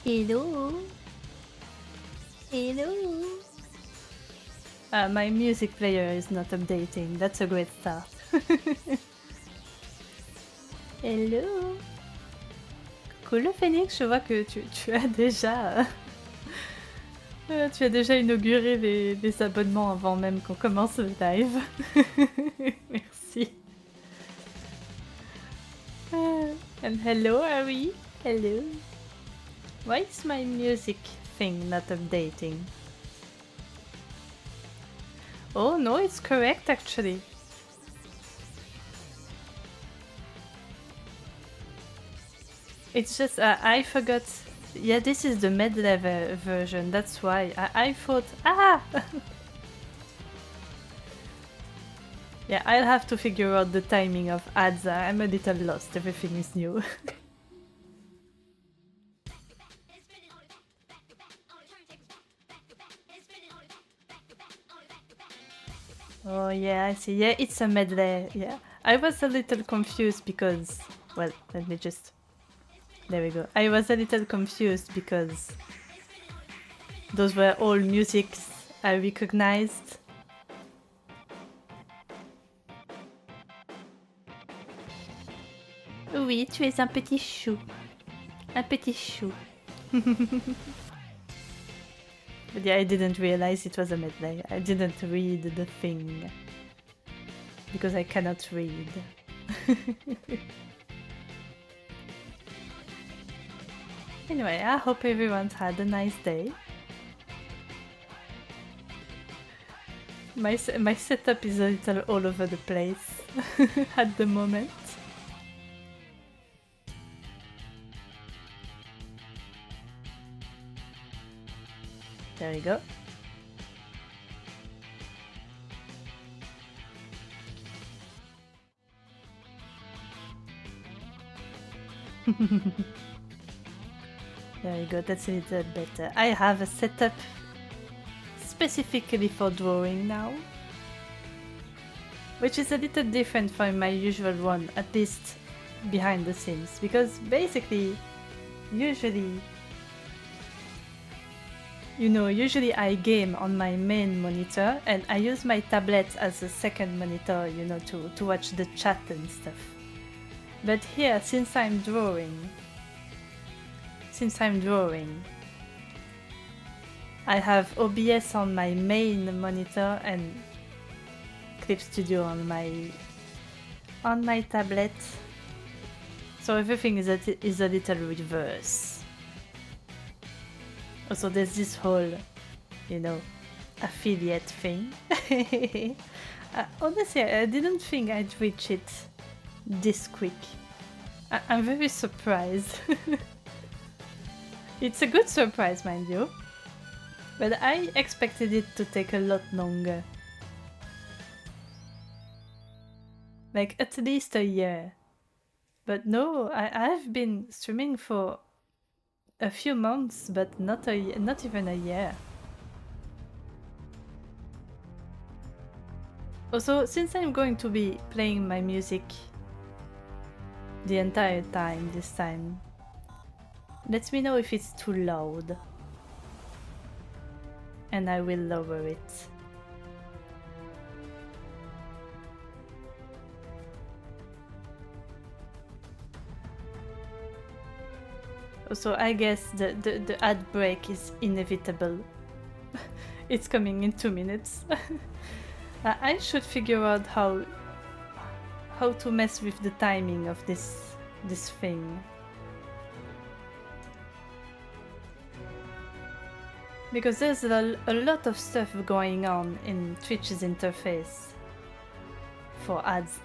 Hello. Hello. My music player is not updating. That's a great start. Hello. Cool le Phoenix, je vois que tu as déjà... tu as déjà inauguré les abonnements avant même qu'on commence le live. Merci. And hello Harry. Hello. Why is my music thing not updating? Oh no, it's correct actually. It's just I forgot. Yeah, this is the medley version. That's why I thought. Ah. Yeah, I'll have to figure out the timing of ads. I'm a little lost. Everything is new. Oh yeah, I see. Yeah, it's a medley. Yeah, I was a little confused because, well, let me just. There we go. I was a little confused because those were all musics I recognized. Oui, tu es un petit chou. Un petit chou. But yeah, I didn't realize it was a medley. I didn't read the thing. Because I cannot read. Anyway, I hope everyone's had a nice day. My setup is a little all over the place at the moment. There we go. There we go, that's a little better. I have a setup specifically for drawing now, which is a little different from my usual one, at least behind the scenes, because basically, usually I game on my main monitor and I use my tablet as a second monitor, to watch the chat and stuff. But here, since I'm drawing, I have OBS on my main monitor and Clip Studio on my tablet. So everything is a little reverse. Also, there's this whole, affiliate thing. Honestly, I didn't think I'd reach it this quick. I'm very surprised. It's a good surprise, mind you. But I expected it to take a lot longer. Like at least a year. But no, I've been streaming for a few months, but not even a year. Also, since I'm going to be playing my music the entire time this time, let me know if it's too loud. And I will lower it. Also, I guess the ad break is inevitable. It's coming in 2 minutes. I should figure out how to mess with the timing of this thing. Because there's a lot of stuff going on in Twitch's interface for ads.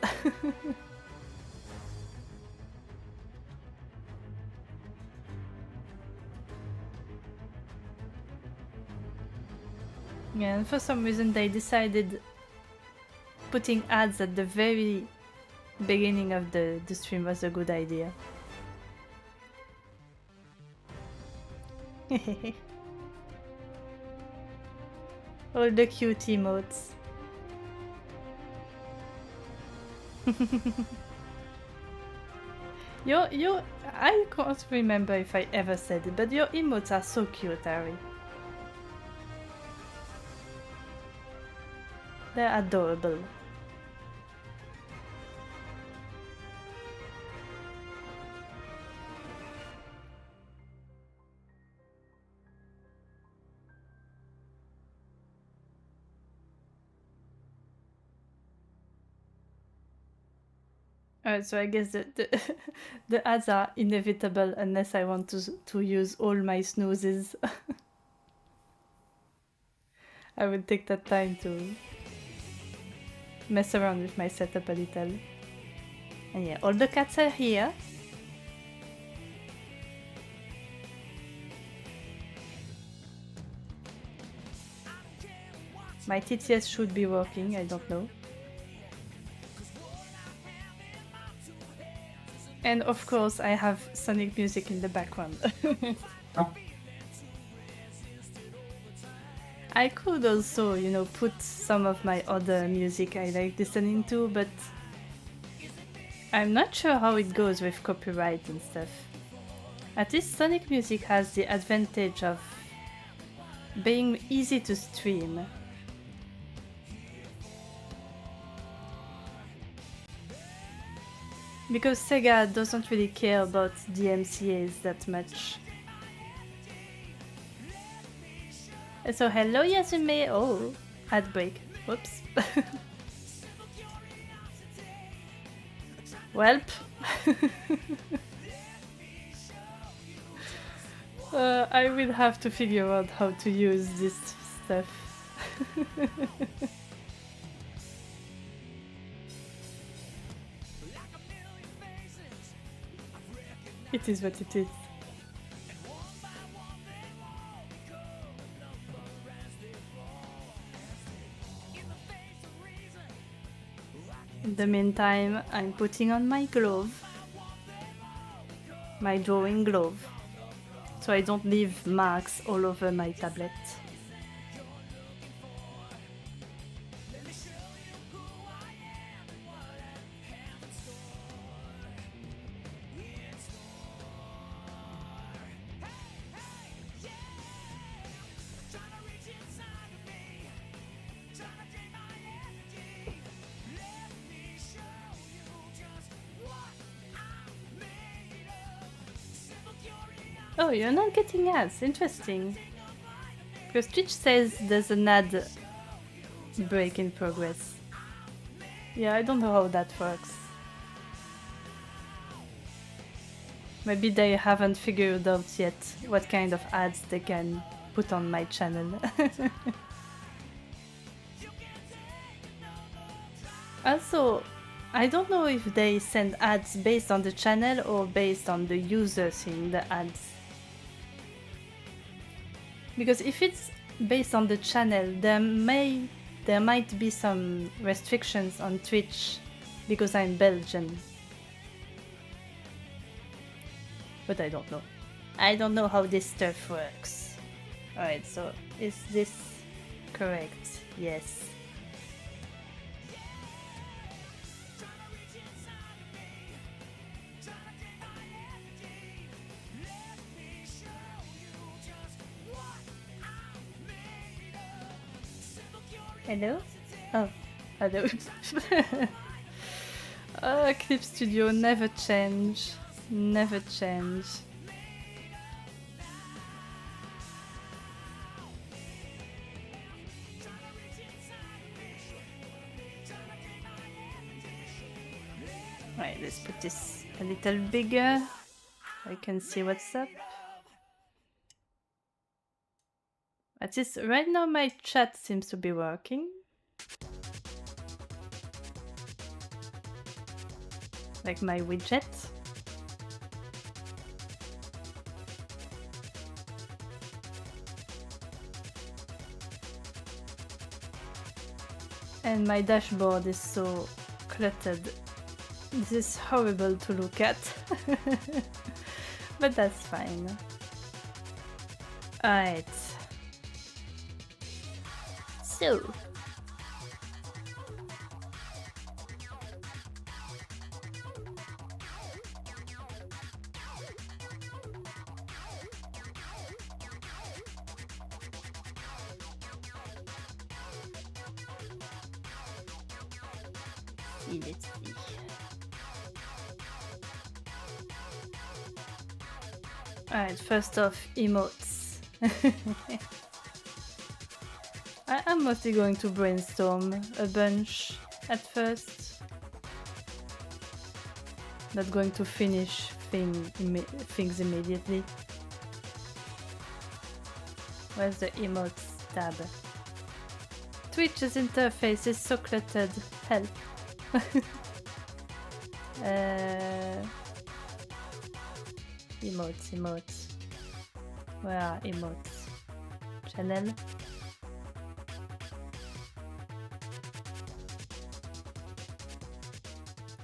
Yeah, and for some reason they decided putting ads at the very beginning of the stream was a good idea. All the cute emotes. I can't remember if I ever said it, but your emotes are so cute, Ari. They're adorable. So I guess the ads are inevitable unless I want to use all my snoozes. I will take that time to mess around with my setup a little. And yeah, all the cats are here. My TTS should be working, I don't know. And of course I have Sonic music in the background. I could also, you know, put some of my other music I like listening to, but I'm not sure how it goes with copyright and stuff. At least Sonic music has the advantage of being easy to stream. Because Sega doesn't really care about DMCAs that much. So hello Yasume, oh, ad break, whoops. Welp. I will have to figure out how to use this stuff. It is what it is. In the meantime, I'm putting on my glove. My drawing glove. So I don't leave marks all over my tablet. Oh, you're not getting ads. Interesting. Because Twitch says there's an ad break in progress. Yeah, I don't know how that works. Maybe they haven't figured out yet what kind of ads they can put on my channel. Also, I don't know if they send ads based on the channel or based on the user seeing the ads. Because if it's based on the channel, there might be some restrictions on Twitch because I'm Belgian. But I don't know. I don't know how this stuff works. Alright, so is this correct? Yes. Hello? Oh, hello. Clip Studio, never change. Never change. Right, let's put this a little bigger. I can see what's up. At least right now my chat seems to be working. Like my widget. And my dashboard is so cluttered. This is horrible to look at. But that's fine. Alright. So. see, let's see. Alright, first off, emotes. I'm mostly going to brainstorm a bunch at first. Not going to finish things immediately. Where's the emotes tab? Twitch's interface is so cluttered. Help. Emotes. Where are emotes? Channel.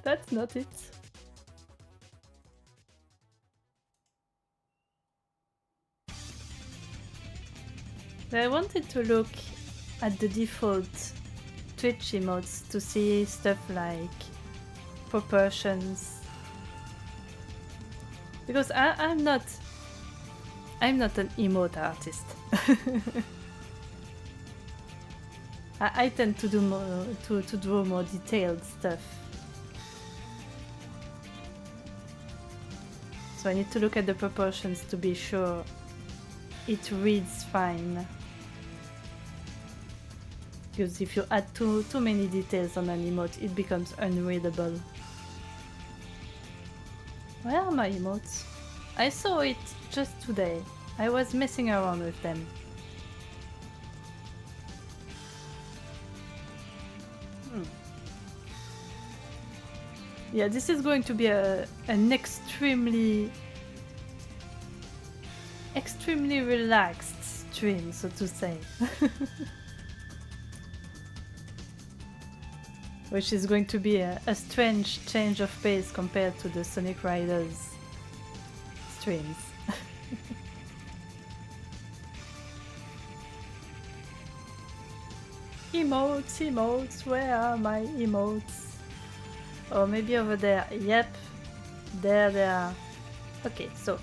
That's not it. I wanted to look at the default Twitch emotes to see stuff like proportions. Because I'm not an emote artist. I tend to do more to draw more detailed stuff. So I need to look at the proportions to be sure it reads fine. Because if you add too many details on an emote, it becomes unreadable. Where are my emotes? I saw it just today. I was messing around with them. Yeah, this is going to be an extremely relaxed stream, so to say. Which is going to be a strange change of pace compared to the Sonic Riders streams. Emotes, where are my emotes? Oh, maybe over there. Yep, there they are. Okay, so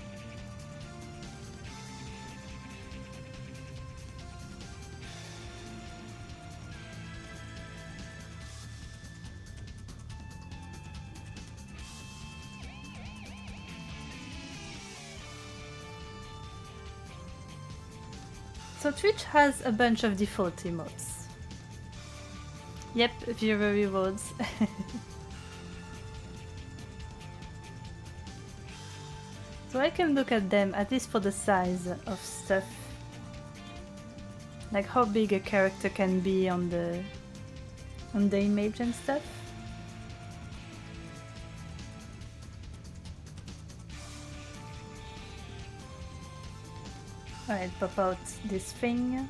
Twitch has a bunch of default emotes. Yep, viewer rewards. So I can look at them, at least for the size of stuff. Like how big a character can be on the image and stuff. Alright, pop out this thing.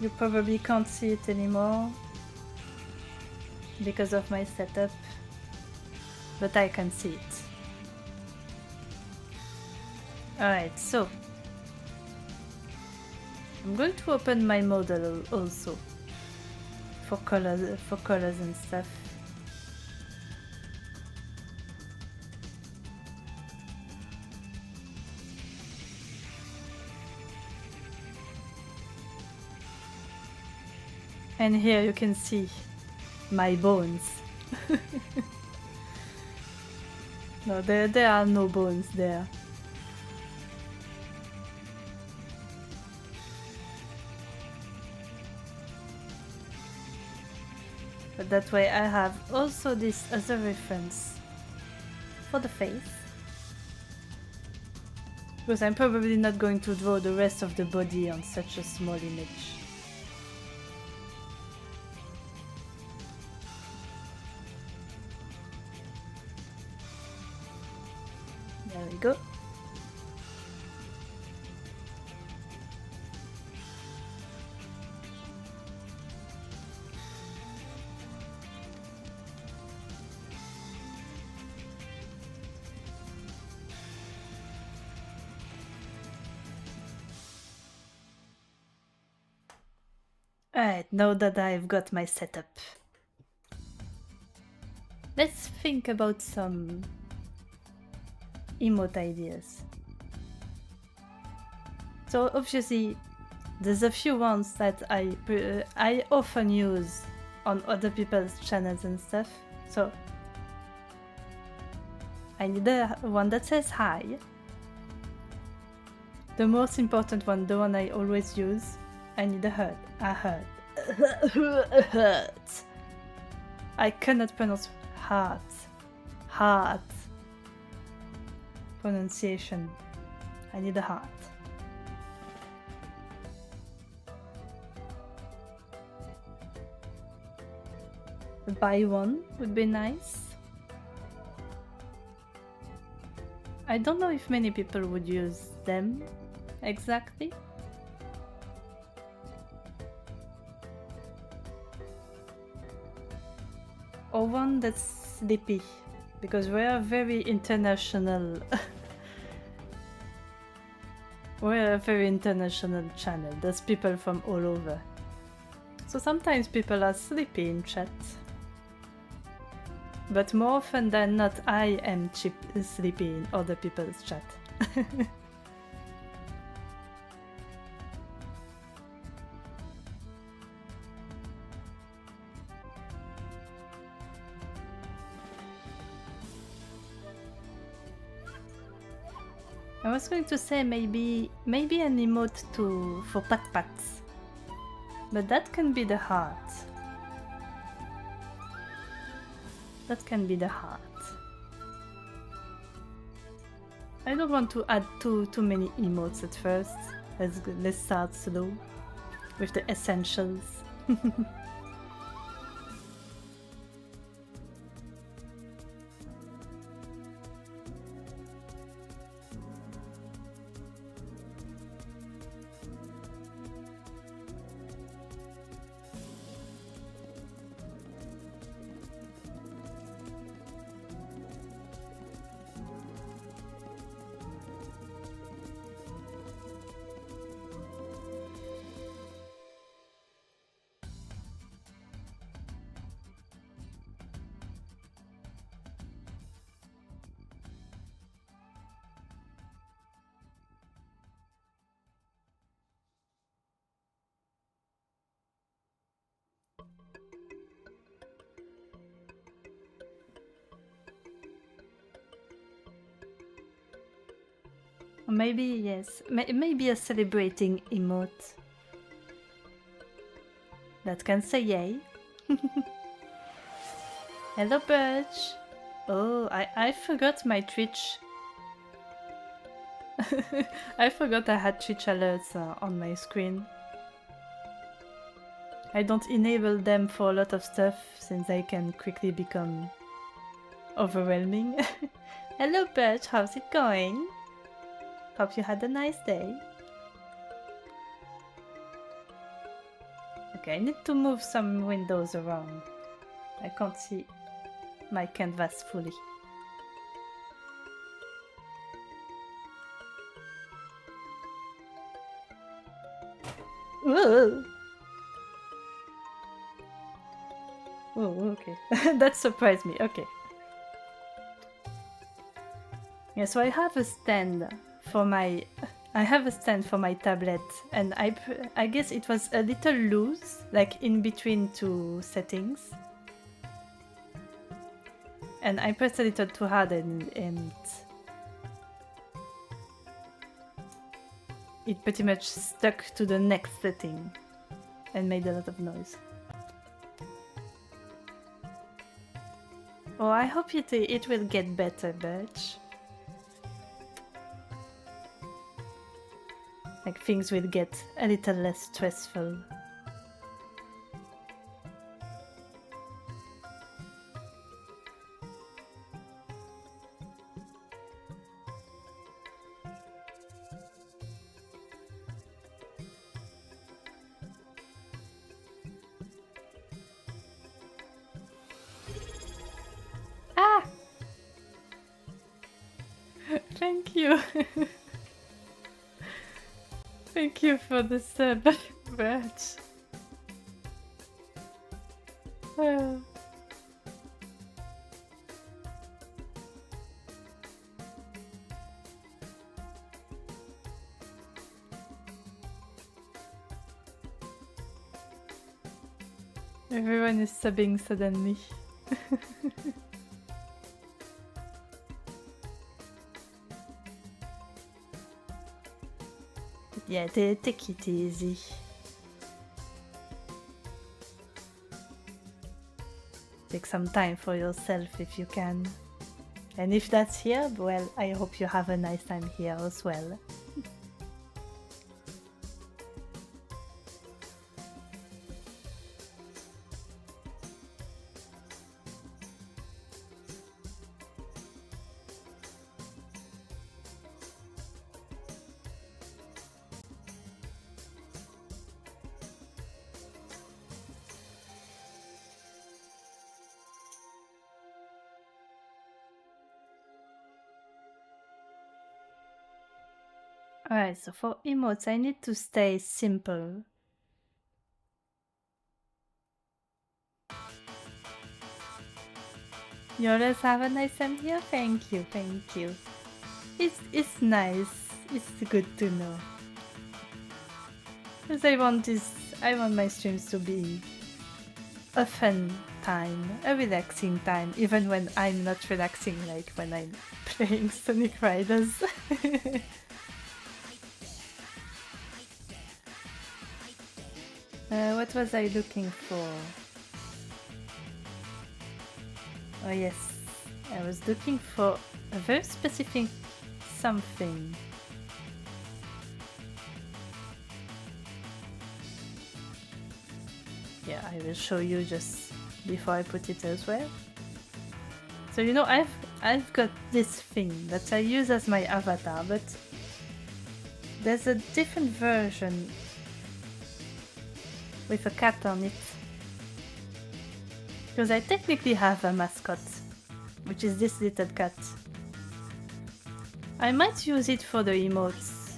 You probably can't see it anymore because of my setup, but I can see it. Alright, so I'm going to open my model also for colors and stuff. And here you can see my bones. No, there are no bones there. But that way I have also this other reference for the face. Because I'm probably not going to draw the rest of the body on such a small image. There we go. Alright, now that I've got my setup, let's think about some emote ideas. So obviously there's a few ones that I often use on other people's channels and stuff. So I need the one that says hi. The most important one, the one I always use. I need a heart. A heart. A heart. I cannot pronounce heart. Heart. Pronunciation. I need a heart. Buy one would be nice. I don't know if many people would use them exactly. Or one that's sleepy, because we are very international. We're a very international channel. There's people from all over. So sometimes people are sleepy in chat. But more often than not, I am sleepy in other people's chat. I was going to say maybe an emote for pat pats, but that can be the heart. That can be the heart. I don't want to add too many emotes at first. Let's start slow with the essentials. Maybe, yes. Maybe a celebrating emote that can say yay. Hello, Birch. Oh, I forgot my Twitch. I forgot I had Twitch alerts on my screen. I don't enable them for a lot of stuff since they can quickly become overwhelming. Hello, Birch. How's it going? Hope you had a nice day. Okay, I need to move some windows around. I can't see my canvas fully. Whoa! Oh, okay. That surprised me. Okay. Yeah, so I have a stand for my tablet, and I guess it was a little loose, like in between two settings. And I pressed a little too hard and it pretty much stuck to the next setting and made a lot of noise. Oh, I hope it will get better, Birch. Like things will get a little less stressful. Ah! Thank you. Thank you for the sub, Birch. Everyone is subbing suddenly. Yeah, take it easy. Take some time for yourself if you can. And if that's here, well, I hope you have a nice time here as well. Alright, so for emotes, I need to stay simple. You always have a nice time here? Thank you, thank you. It's nice. It's good to know. Because I want my streams to be a fun time, a relaxing time, even when I'm not relaxing, like when I'm playing Sonic Riders. What was I looking for? Oh yes, I was looking for a very specific something. Yeah, I will show you just before I put it elsewhere. So you know, I've got this thing that I use as my avatar, but there's a different version with a cat on it. Because I technically have a mascot, which is this little cat. I might use it for the emotes,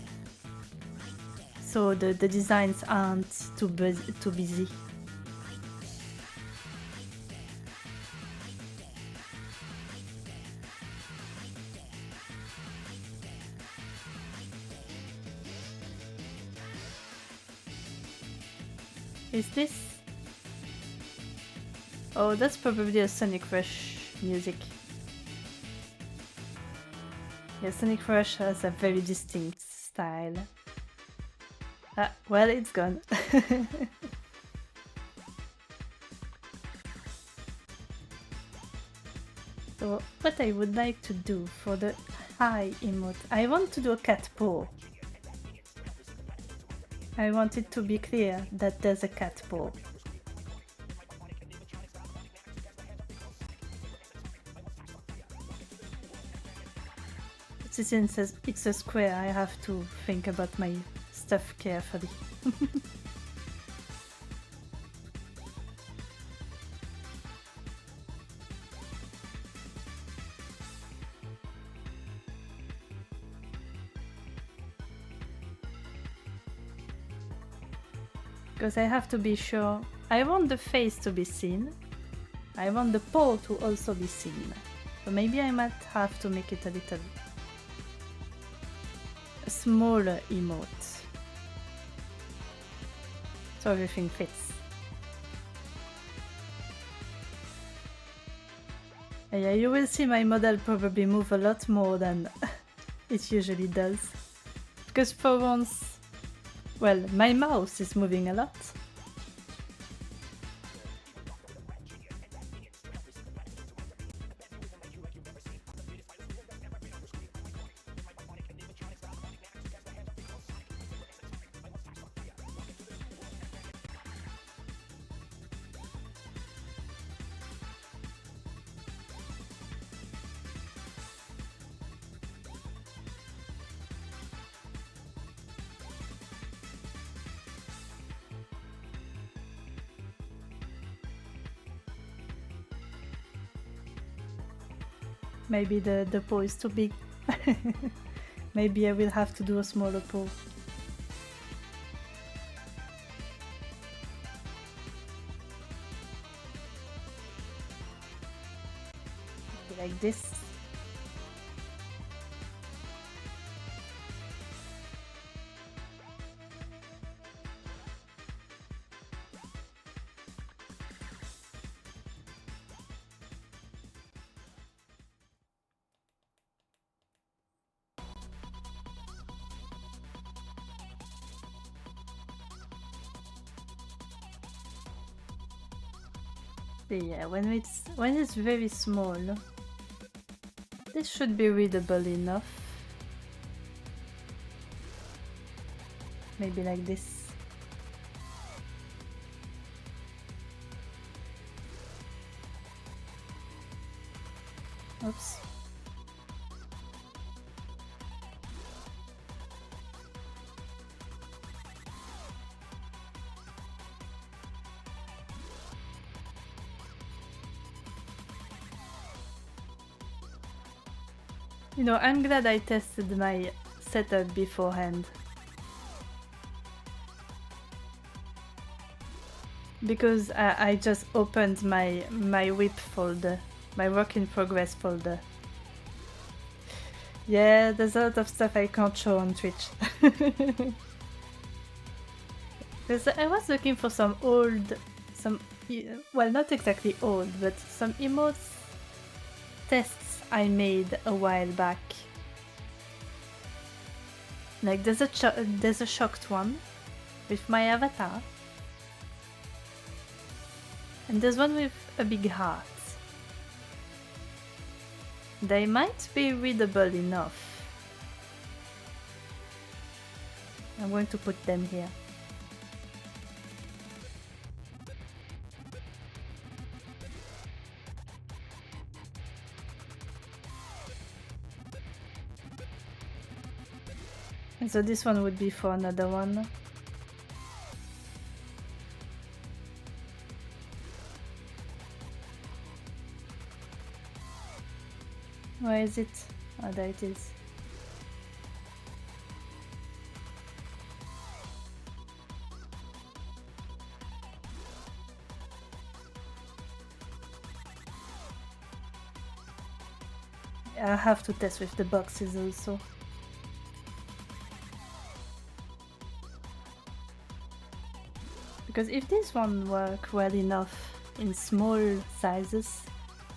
so the designs aren't too busy. Is this? Oh, that's probably a Sonic Rush music. Yeah, Sonic Rush has a very distinct style. Ah, well, it's gone. So, what I would like to do for the high emote, I want to do a cat paw. I want it to be clear that there's a cat paw. Since it's a square, I have to think about my stuff carefully. Because I have to be sure. I want the face to be seen. I want the paw to also be seen. So maybe I might have to make it a smaller emote. So everything fits. Yeah, you will see my model probably move a lot more than it usually does. Because for once, well, my mouse is moving a lot. Maybe the paw is too big. Maybe I will have to do a smaller paw. Maybe like this. Yeah, when it's very small, this should be readable enough. Maybe like this. Oops. You know, I'm glad I tested my setup beforehand. Because I just opened my WIP folder, my work in progress folder. Yeah, there's a lot of stuff I can't show on Twitch. Because I was looking for some old, well, not exactly old, but some emotes tests I made a while back. Like there's a shocked one with my avatar. And there's one with a big heart. They might be readable enough. I'm going to put them here. And so this one would be for another one. Where is it? Oh, there it is. I have to test with the boxes also. Because if this one works well enough in small sizes,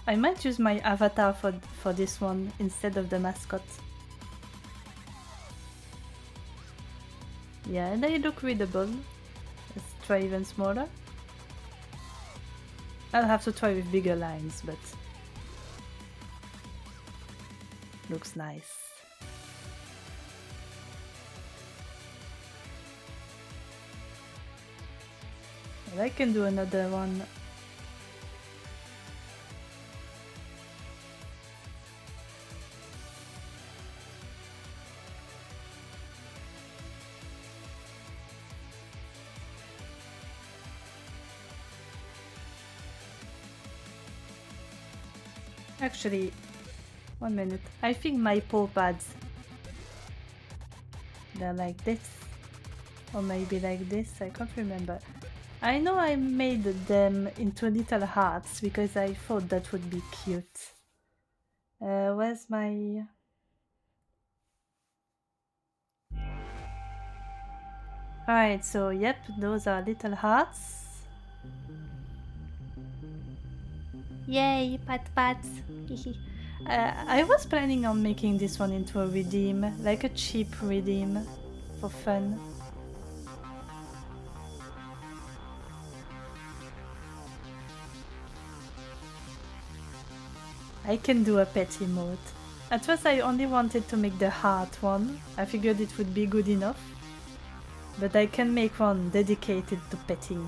I might use my avatar for this one instead of the mascot. Yeah, and they look readable. Let's try even smaller. I'll have to try with bigger lines, but looks nice. Well, I can do another one. Actually, 1 minute. I think my paw pads, they're like this. Or maybe like this, I can't remember. I know I made them into little hearts because I thought that would be cute. Where's my... Alright, so yep, those are little hearts. Yay, pat pat! I was planning on making this one into a redeem, like a cheap redeem, for fun. I can do a pet emote. At first I only wanted to make the heart one, I figured it would be good enough. But I can make one dedicated to petting.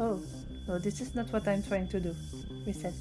Oh, no, this is not what I'm trying to do. Reset.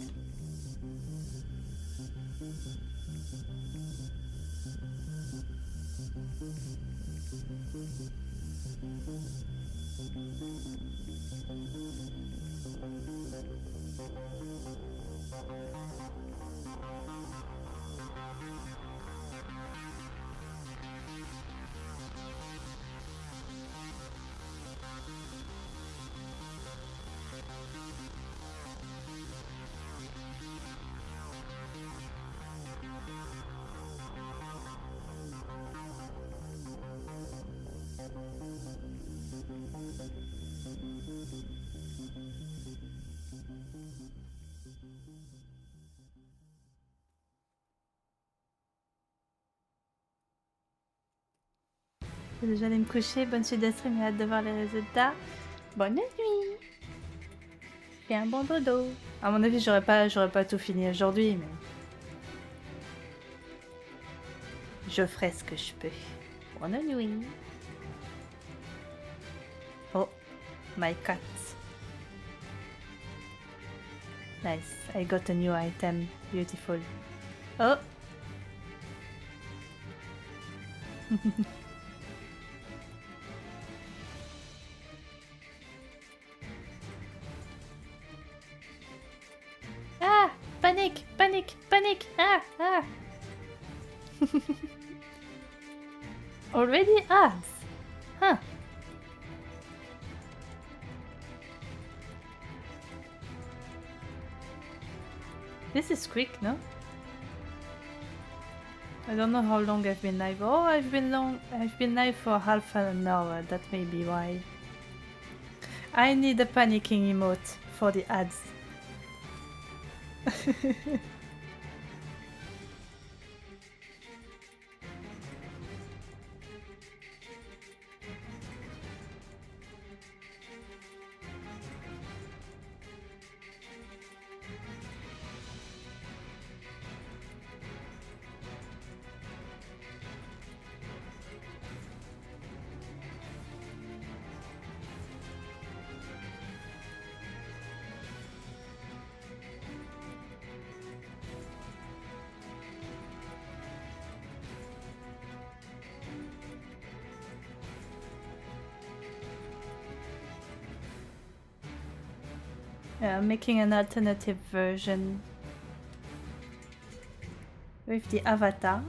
Je vais déjà aller me coucher. Bonne suite de stream et hâte de voir les résultats. Bonne nuit. Et un bon dodo. À mon avis, j'aurais pas tout fini aujourd'hui, mais je ferai ce que je peux. Bonne nuit. Oh, my cat. Nice. I got a new item. Beautiful. Oh. Ah! Panique! Panique! Panique! Ah! Ah! Already ads? Huh. This is quick, no? I don't know how long I've been live. Oh, I've been live for half an hour. That may be why. I need a panicking emote for the ads. Yeah, making an alternative version with the avatar.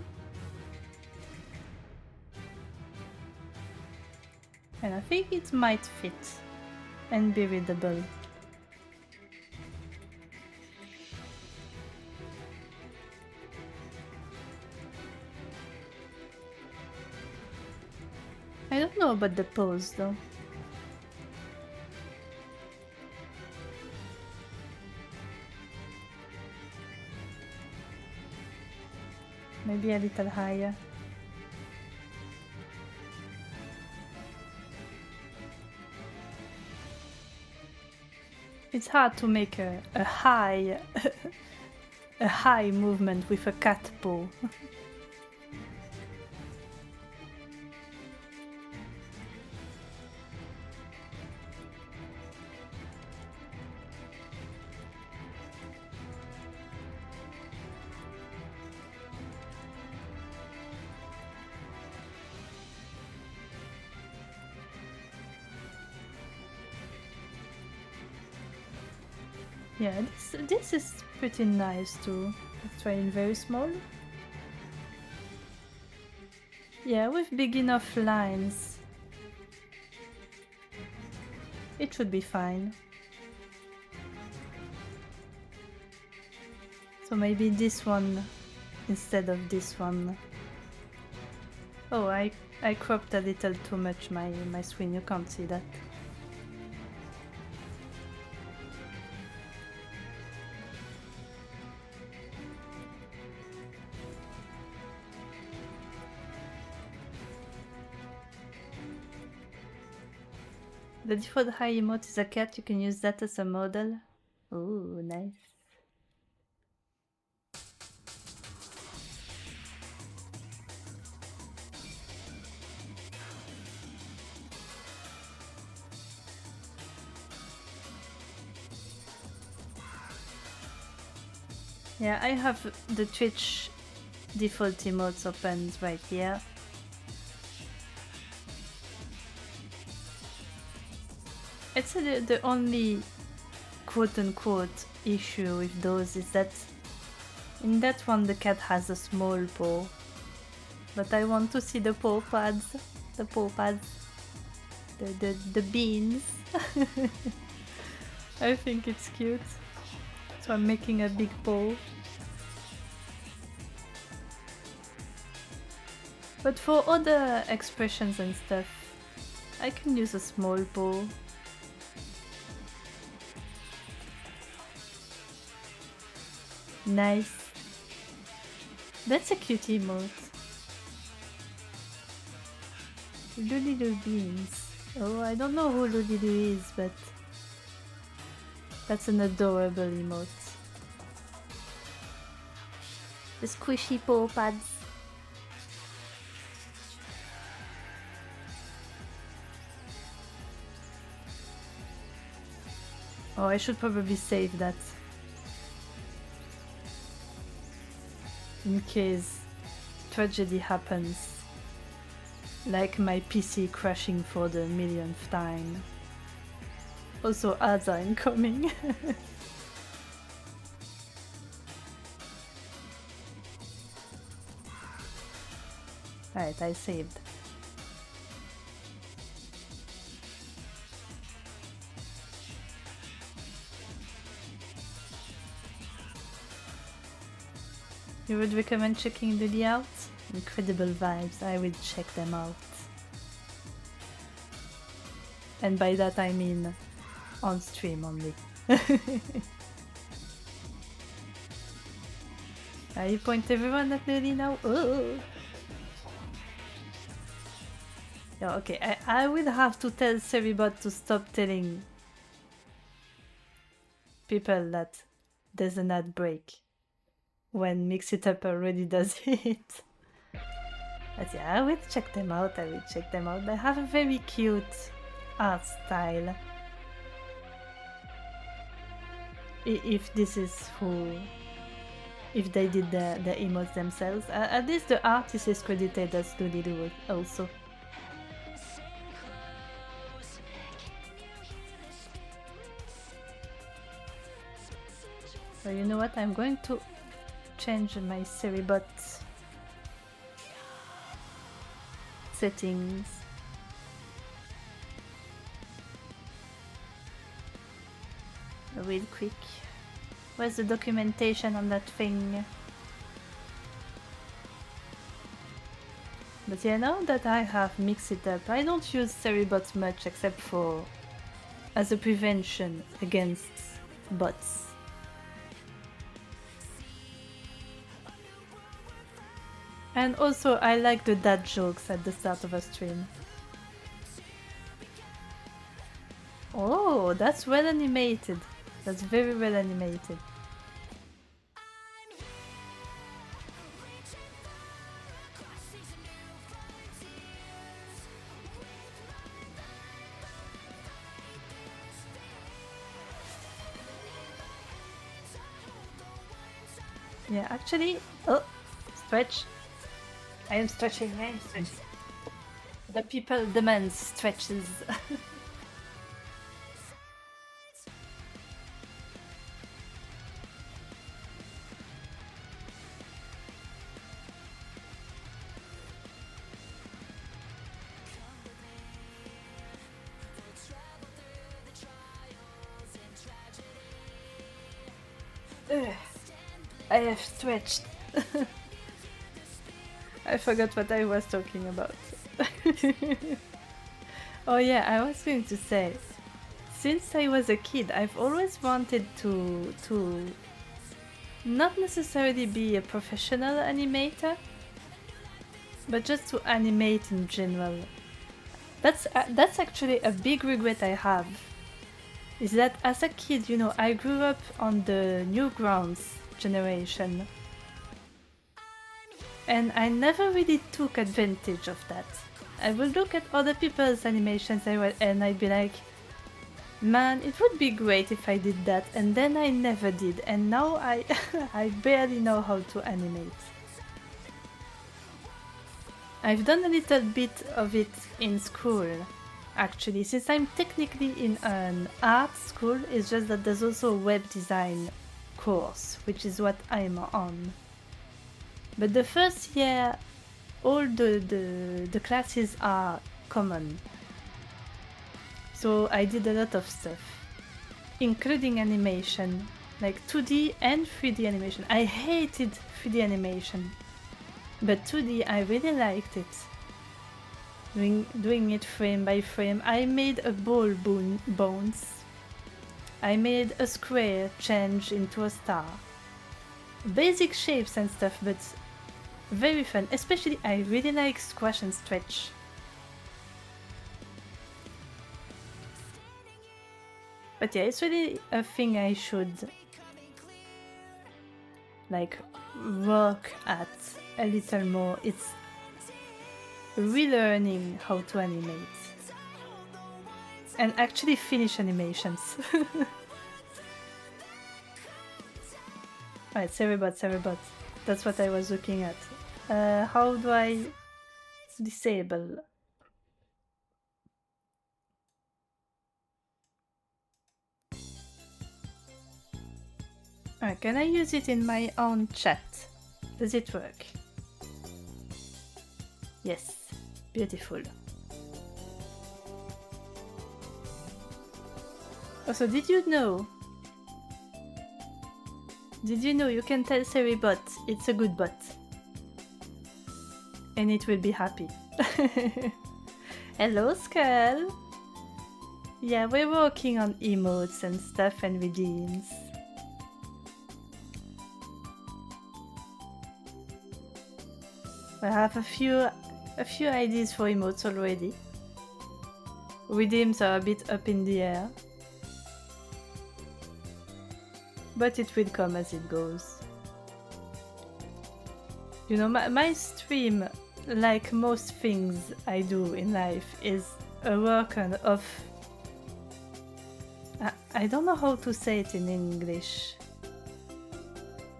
And I think it might fit and be readable. I don't know about the pose though. Maybe a little higher. It's hard to make a high a high movement with a cat paw. Yeah, this is pretty nice too. Let's try in very small. Yeah, with big enough lines, it should be fine. So maybe this one instead of this one. Oh, I cropped a little too much my screen, you can't see that. The default high emote is a cat, you can use that as a model. Ooh, nice. Yeah, I have the Twitch default emotes opened right here. It's the only quote-unquote issue with those is that in that one the cat has a small paw. But I want to see the paw pads. The paw pads. The beans. I think it's cute. So I'm making a big paw. But for other expressions and stuff, I can use a small paw. Nice. That's a cute emote. Luliloo Beans. Oh, I don't know who Luliloo is, but that's an adorable emote. The squishy paw pads. Oh, I should probably save that. In case tragedy happens. Like my PC crashing for the millionth time. Also, ads are incoming. Alright, I saved. You would recommend checking the out? Incredible vibes, I will check them out. And by that I mean on stream only. You point everyone at Lily now? Oh. Yeah, okay, I will have to tell Seribot to stop telling people that there's an ad break when Mix It Up already does it. But yeah, I will check them out, They have a very cute art style. If this is who... if they did the emotes themselves. At least the artist is credited as Luliloo also. So you know what, I'm going to change my Seribot settings. Real quick. Where's the documentation on that thing? But yeah, now that I have mixed it up, I don't use Seribot much except for as a prevention against bots. And also, I like the dad jokes at the start of a stream. Oh, that's well animated. That's very well animated. Yeah, actually... Oh! Stretch! I am stretching. The people demand stretches. I have stretched. I forgot what I was talking about. Oh yeah, I was going to say, since I was a kid, I've always wanted to not necessarily be a professional animator, but just to animate in general. That's actually a big regret I have. Is that as a kid, you know, I grew up on the Newgrounds generation. And I never really took advantage of that. I would look at other people's animations and I'd be like, man, it would be great if I did that, and then I never did, and now I I barely know how to animate. I've done a little bit of it in school, actually, since I'm technically in an art school, it's just that there's also a web design course, which is what I'm on. But the first year, all the classes are common. So I did a lot of stuff, including animation, like 2D and 3D animation. I hated 3D animation, but 2D I really liked it. Doing it frame by frame. I made a ball bones. I made a square change into a star. Basic shapes and stuff, but very fun. Especially I really like squash and stretch. But yeah, it's really a thing I should like work at a little more. It's relearning how to animate and actually finish animations. Alright, Ceribot. That's what I was looking at. How do I disable? Alright, can I use it in my own chat? Does it work? Yes, beautiful. Also, did you know you can tell Ceribot it's a good bot? And it will be happy. Hello, Skull! Yeah, we're working on emotes and stuff and redeems. I have a few ideas for emotes already. Redeems are a bit up in the air. But it will come as it goes. You know, my stream, like most things I do in life, is a work of... I don't know how to say it in English.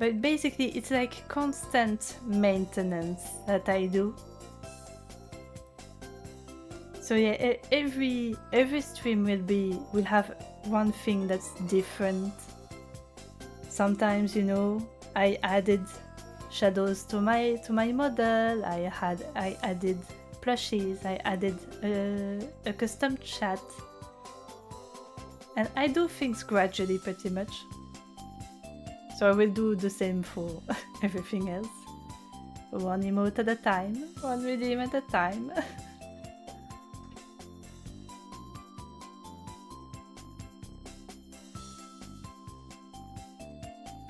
But basically it's like constant maintenance that I do. So yeah, every stream will have one thing that's different. Sometimes, you know, I added shadows to my model. I added plushies. I added a custom chat, and I do things gradually, pretty much. So I will do the same for everything else. One emote at a time, one redeem at a time.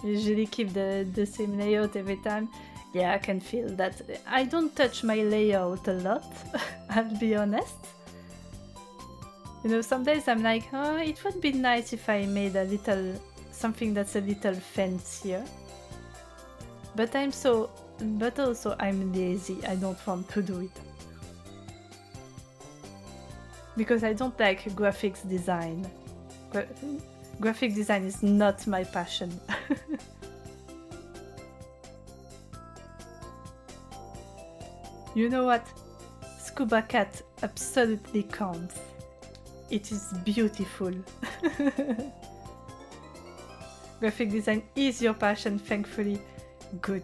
Usually keep the same layout every time. Yeah, I can feel that. I don't touch my layout a lot, I'll be honest. You know, some days I'm like, oh, it would be nice if I made a little something that's a little fancier. But also I'm lazy. I don't want to do it. Because I don't like graphics design. Graphic design is not my passion. You know what? Scuba Cat absolutely counts. It is beautiful. Graphic design is your passion, thankfully. Good.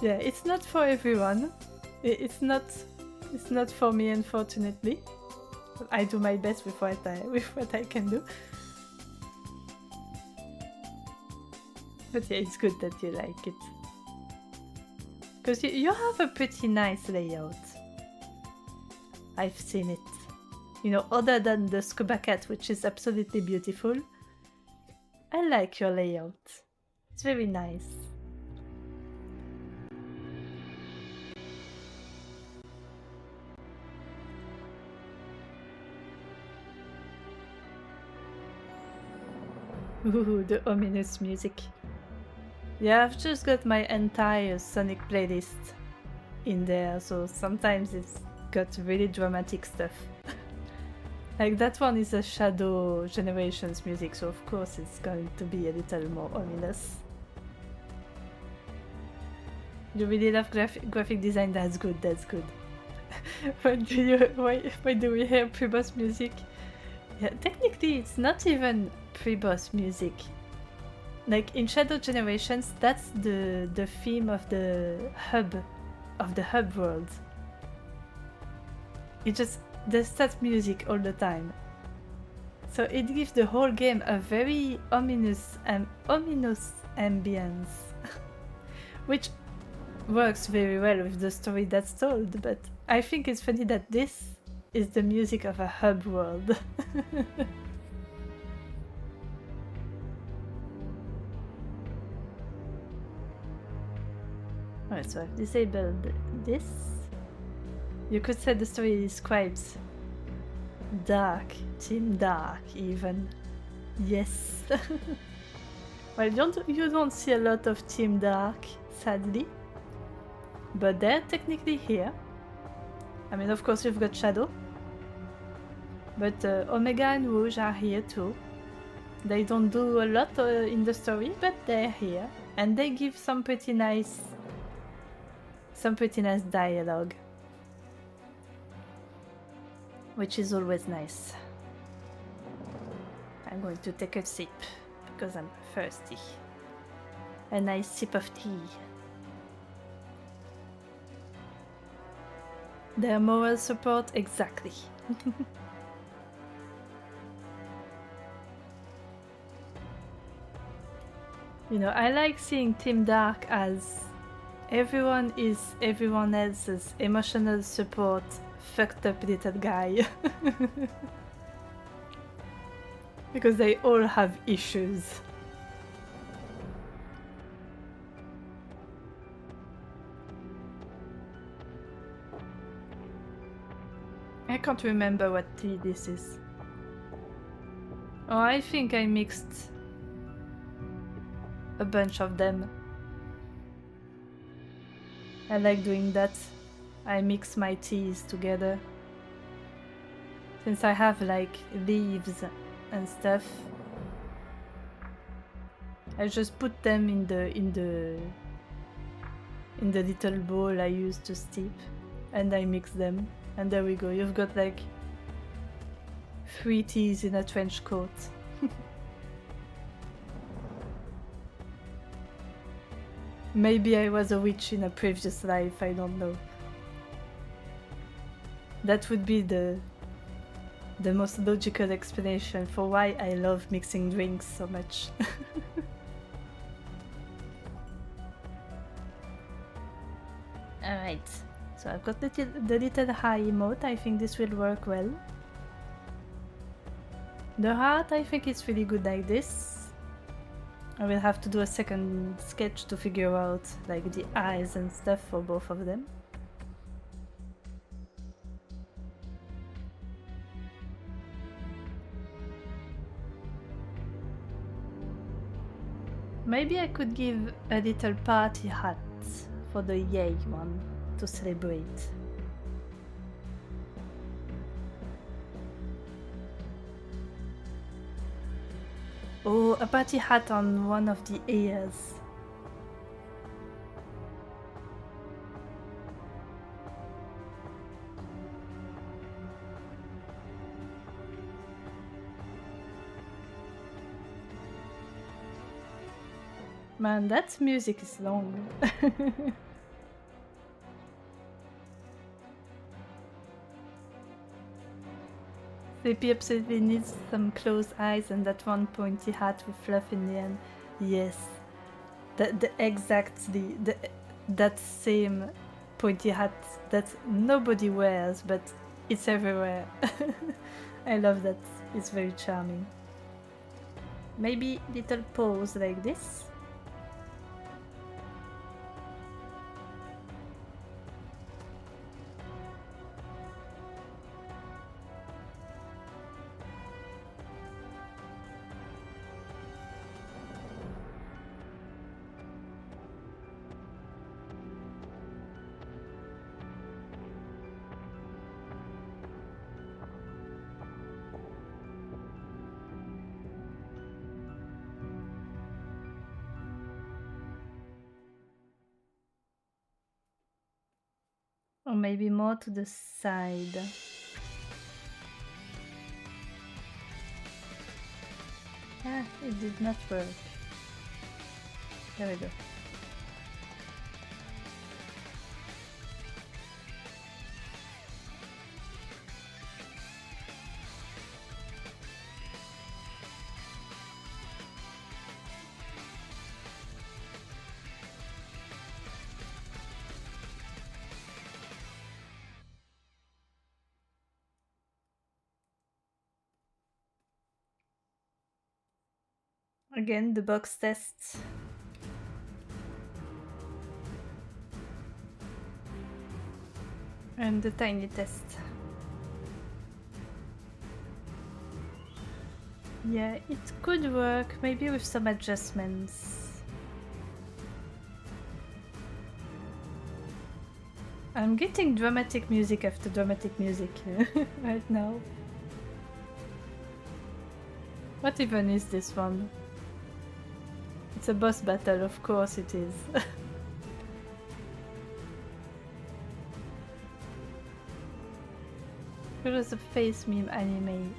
Yeah, it's not for everyone. It's not for me, unfortunately. I do my best with what I can do. But yeah, it's good that you like it. Because you have a pretty nice layout. I've seen it. You know, other than the Scuba Cat, which is absolutely beautiful, I like your layout. It's very nice. Ooh, the ominous music. Yeah, I've just got my entire Sonic playlist in there, so sometimes it's got really dramatic stuff. Like that one is a Shadow Generations music, so of course it's going to be a little more ominous. You really love graphic design? That's good. Why do we hear pre-boss music? Yeah, technically it's not even pre-boss music. Like in Shadow Generations, that's the theme of the hub world. There's that music all the time. So it gives the whole game a very ominous ambience, which works very well with the story that's told. But I think it's funny that this is the music of a hub world. Alright, so I've disabled this. You could say the story describes Dark. Team Dark, even. Yes. Well, you don't see a lot of Team Dark, sadly. But they're technically here. I mean, of course, you've got Shadow. But Omega and Rouge are here too. They don't do a lot in the story, but they're here. And they give some pretty nice dialogue. Which is always nice. I'm going to take a sip because I'm thirsty. A nice sip of tea. Their moral support, exactly. You know, I like seeing Team Dark as everyone is everyone else's emotional support, fucked up little guy. Because they all have issues. I can't remember what tea this is. Oh, I think I mixed a bunch of them. I like doing that. I mix my teas together. Since I have like leaves and stuff, I just put them in the little bowl I use to steep, and I mix them, and there we go. You've got like 3 teas in a trench coat. Maybe I was a witch in a previous life, I don't know. That would be the most logical explanation for why I love mixing drinks so much. Alright, so I've got the little high emote. I think this will work well. The heart, I think it's really good like this. I will have to do a second sketch to figure out like the eyes and stuff for both of them. Maybe I could give a little party hat for the yay one to celebrate. Oh, a party hat on one of the ears. Man, that music is long. Sleepy absolutely needs some closed eyes and that one pointy hat with fluff in the end. Yes, that same pointy hat that nobody wears, but it's everywhere. I love that. It's very charming. Maybe little paws like this. Or maybe more to the side. Ah, it did not work. There we go. Again, the box test. And the tiny test. Yeah, it could work, maybe with some adjustments. I'm getting dramatic music after dramatic music right now. What even is this one? It's a boss battle, of course it is. It was a face meme anime.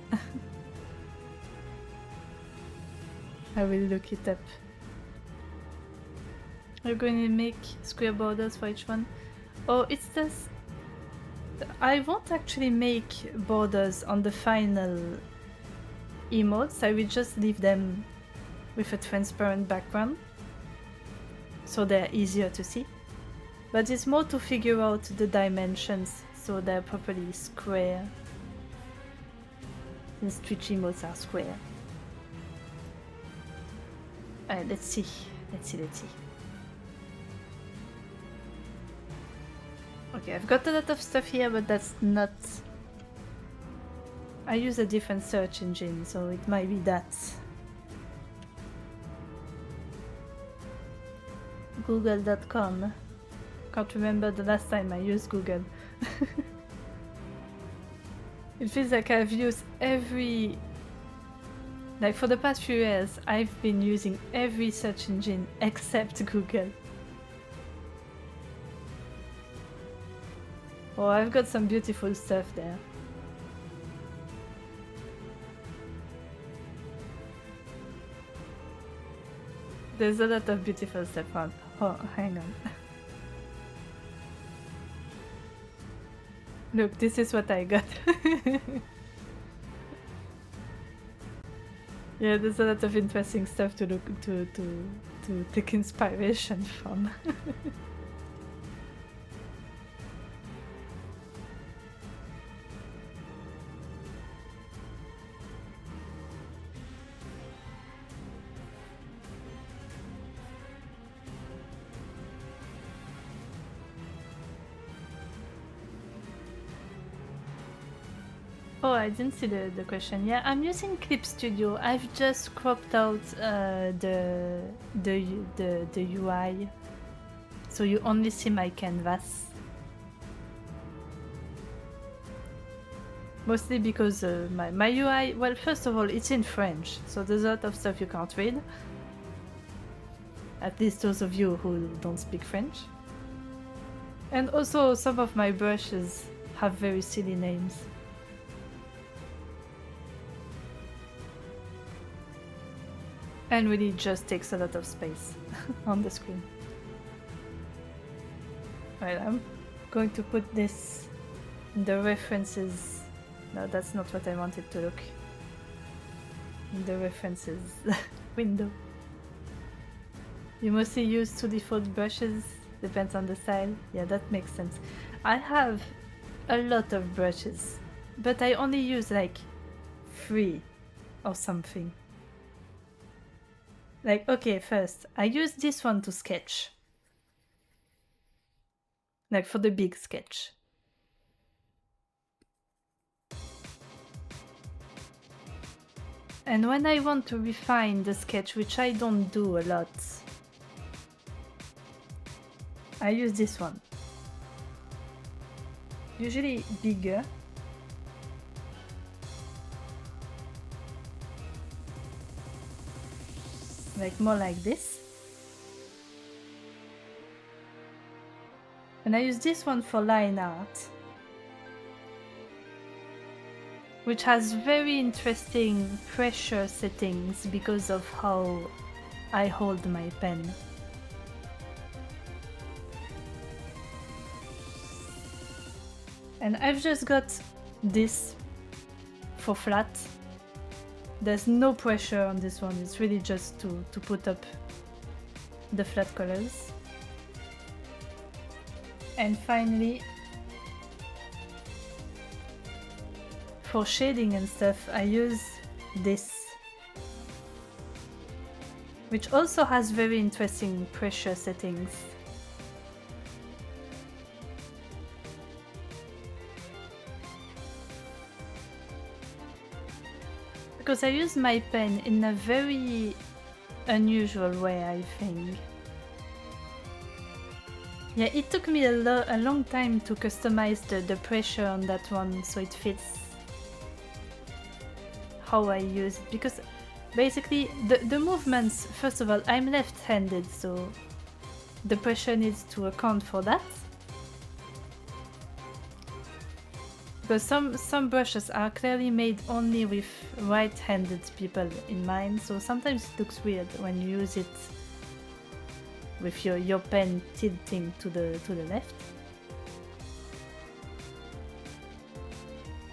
I will look it up. You're going to make square borders for each one? Oh, it's this. I won't actually make borders on the final emotes. I will just leave them with a transparent background so they're easier to see. But it's more to figure out the dimensions so they're properly square. Since Twitch emotes are square. Alright, let's see. Let's see. Okay, I've got a lot of stuff here, but that's not... I use a different search engine, so it might be that. Google.com. Can't remember the last time I used Google. It feels like I've used every... Like for the past few years, I've been using every search engine except Google. Oh, I've got some beautiful stuff there. There's a lot of beautiful stuff on. Oh, hang on. Look, this is what I got. Yeah, there's a lot of interesting stuff to look to take inspiration from. Oh, I didn't see the question. Yeah, I'm using Clip Studio. I've just cropped out the UI, so you only see my canvas. Mostly because my UI, well, first of all, it's in French, so there's a lot of stuff you can't read. At least those of you who don't speak French. And also, some of my brushes have very silly names. And really just takes a lot of space on the screen. Right, I'm going to put this in the references. No, that's not what I wanted to look. In the references window. You mostly use 2 default brushes, depends on the style. Yeah, that makes sense. I have a lot of brushes, but I only use like 3 or something. Like, okay, first, I use this one to sketch. Like for the big sketch. And when I want to refine the sketch, which I don't do a lot, I use this one. Usually bigger. Like more like this. And I use this one for line art, which has very interesting pressure settings because of how I hold my pen. And I've just got this for flat. There's no pressure on this one, it's really just to put up the flat colors. And finally, for shading and stuff, I use this, which also has very interesting pressure settings. Because I use my pen in a very unusual way, I think. Yeah, it took me a long time to customize the pressure on that one so it fits how I use it. Because basically, the movements, first of all, I'm left-handed, so the pressure needs to account for that. Because some brushes are clearly made only with right-handed people in mind, so sometimes it looks weird when you use it with your pen tilting to the left.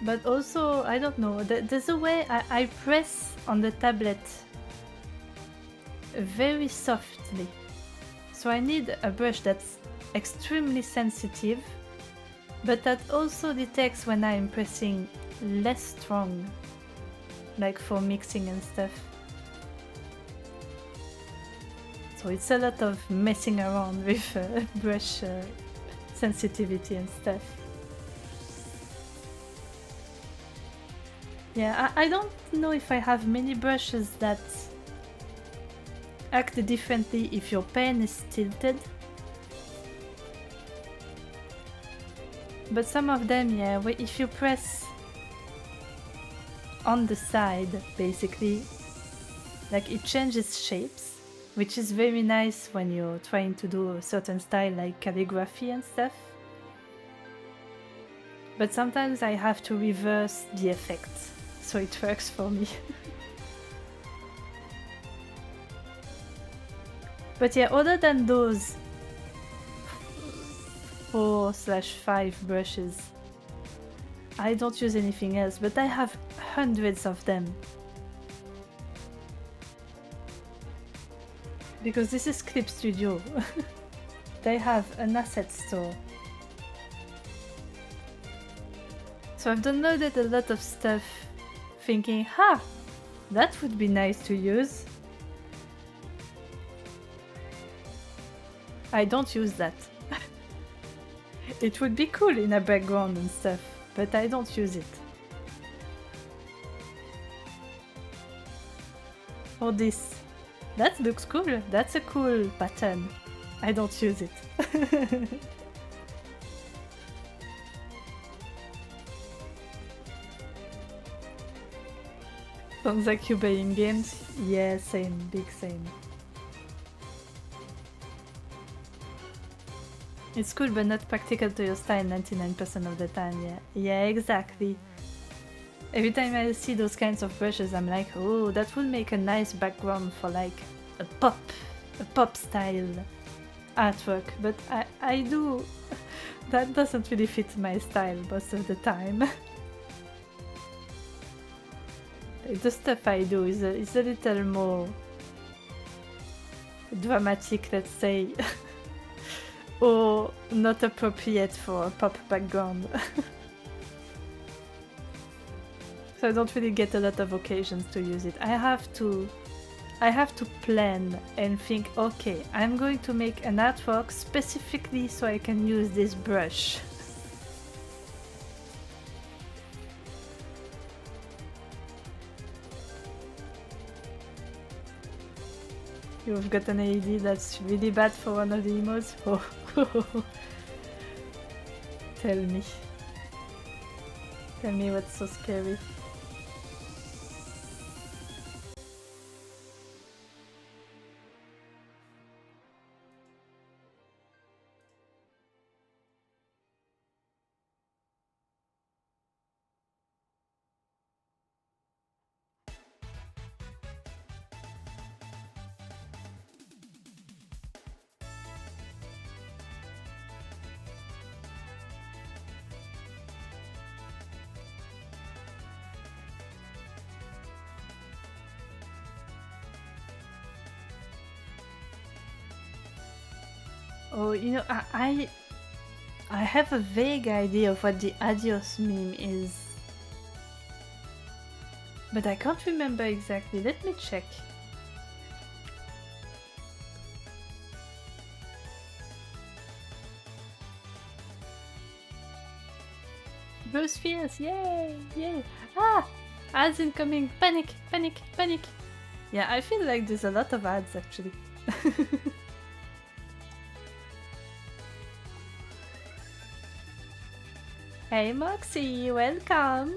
But also, I don't know, there's a way I press on the tablet very softly. So I need a brush that's extremely sensitive, but that also detects when I'm pressing less strong, like for mixing and stuff. So it's a lot of messing around with brush sensitivity and stuff. Yeah, I don't know if I have many brushes that act differently if your pen is tilted. But some of them, yeah, if you press on the side, basically, like it changes shapes, which is very nice when you're trying to do a certain style like calligraphy and stuff. But sometimes I have to reverse the effect, so it works for me. But yeah, other than those 4/5 brushes, I don't use anything else, but I have hundreds of them. Because this is Clip Studio. They have an asset store. So I've downloaded a lot of stuff thinking, that would be nice to use. I don't use that. It would be cool in a background and stuff, but I don't use it. Or this. That looks cool. That's a cool pattern. I don't use it. Sounds like you buying games? Yeah, same, big same. It's cool but not practical to your style 99% of the time, yeah. Yeah, exactly. Every time I see those kinds of brushes, I'm like, oh, that would make a nice background for like a pop style artwork. But I do, that doesn't really fit my style most of the time. The stuff I do is a little more dramatic, let's say, or not appropriate for a pop background. So I don't really get a lot of occasions to use it. I have to plan and think, okay, I'm going to make an artwork specifically so I can use this brush. You've got an AED that's really bad for one of the emotes? Oh. Tell me. Tell me what's so scary. Oh, you know, I have a vague idea of what the adios meme is. But I can't remember exactly. Let me check. Bruce Spears, yay! Yay! Ah! Ads incoming! Panic! Panic! Panic! Yeah, I feel like there's a lot of ads actually. Hey Moxie, welcome!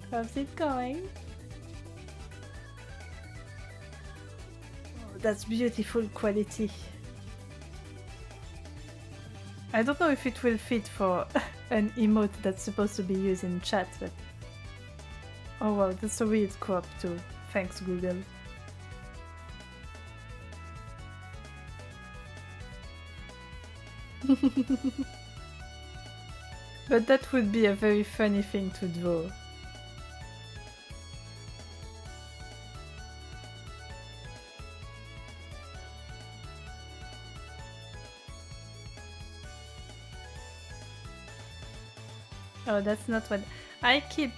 How's it going? Oh, that's beautiful quality. I don't know if it will fit for an emote that's supposed to be used in chat, but... Oh wow, that's a weird crop too. Thanks, Google. But that would be a very funny thing to draw. Oh, that's not what... I keep...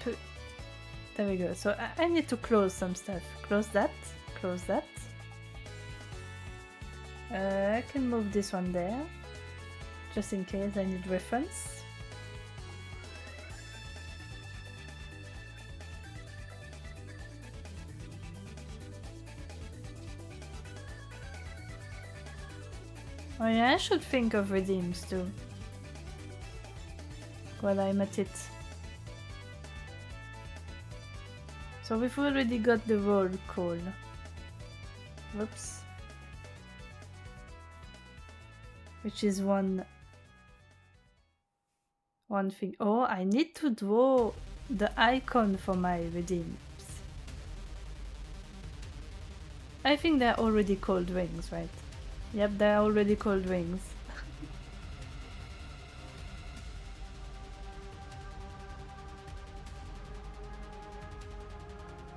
There we go. So I need to close some stuff. Close that. Close that. I can move this one there. Just in case I need reference. Oh yeah, I should think of redeems too. While I'm at it. So we've already got the roll call. Whoops. Which is one thing. Oh, I need to draw the icon for my redeems. I think they're already called rings, right? Yep, they're already called rings.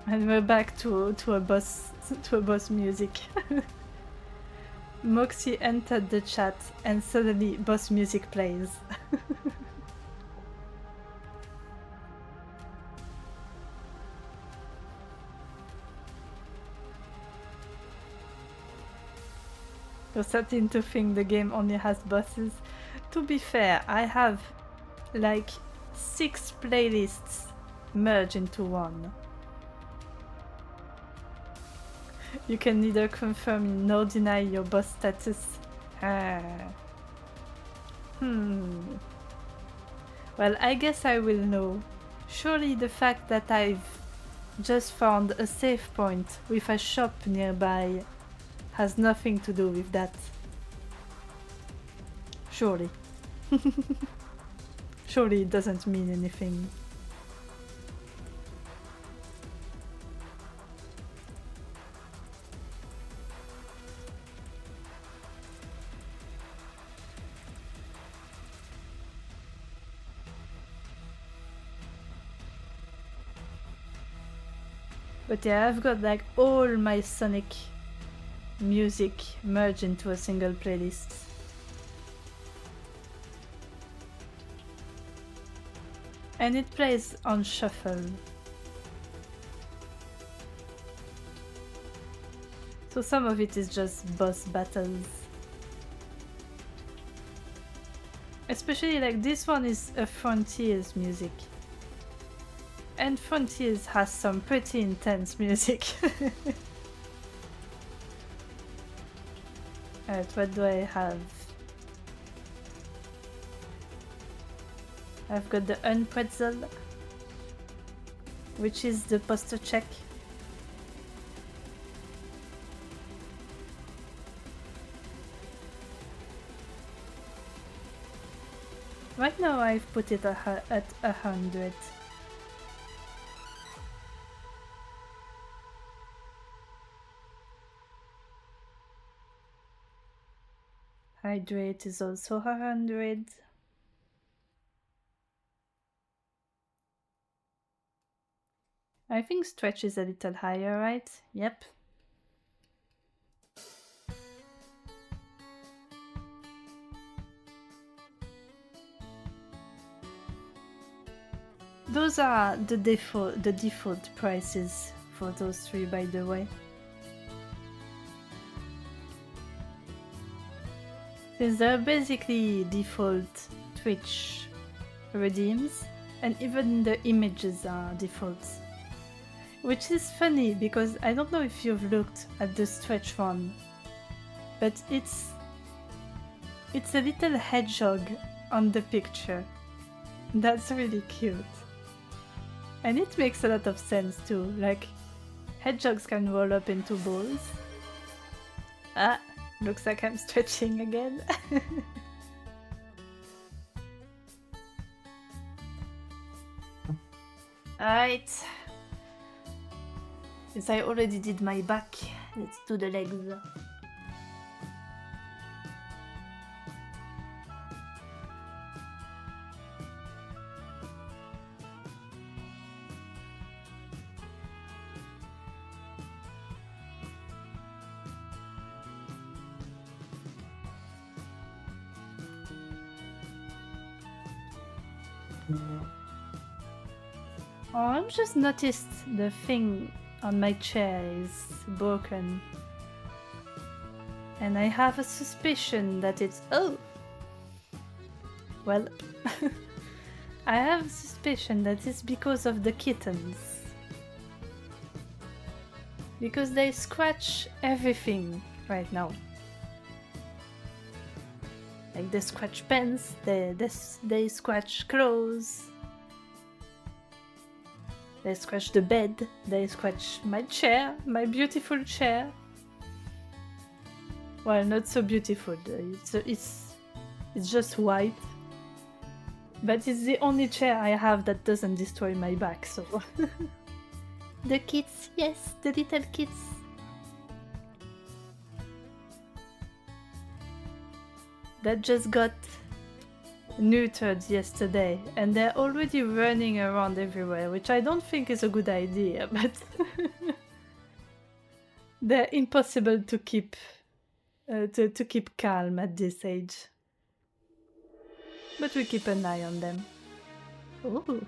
And we're back to a boss music. Moxie entered the chat and suddenly boss music plays. You're starting to think the game only has bosses. To be fair, I have like 6 playlists merged into one. You can neither confirm nor deny your boss status. Well, I guess I will know. Surely the fact that I've just found a save point with a shop nearby has nothing to do with that. Surely. Surely it doesn't mean anything. But yeah, I've got like all my Sonic music merged into a single playlist. And it plays on shuffle. So some of it is just boss battles. Especially like this one is a Frontiers music. And Frontiers has some pretty intense music. Alright, what do I have? I've got the Unpretzel, which is the poster check. Right now I've put it at 100. Hydrate is also 100. I think stretch is a little higher, right? Yep. Those are the default prices for those three, by the way. Since they're basically default Twitch redeems, and even the images are defaults. Which is funny because I don't know if you've looked at the stretch one, but it's a little hedgehog on the picture. That's really cute. And it makes a lot of sense too, like hedgehogs can roll up into balls. Ah, looks like I'm stretching again. Alright. Since I already did my back, let's do the legs. Oh, I've just noticed the thing on my chair is broken. And I have a suspicion that it's... Oh! Well... I have a suspicion that it's because of the kittens. Because they scratch everything right now. Like they scratch pens, they scratch clothes. They scratch the bed, they scratch my chair, my beautiful chair. Well, not so beautiful, it's just white. But it's the only chair I have that doesn't destroy my back, so... The kids, yes, the little kids. That just got neutered yesterday, and they're already running around everywhere, which I don't think is a good idea, but they're impossible to keep calm at this age. But we keep an eye on them. Ooh.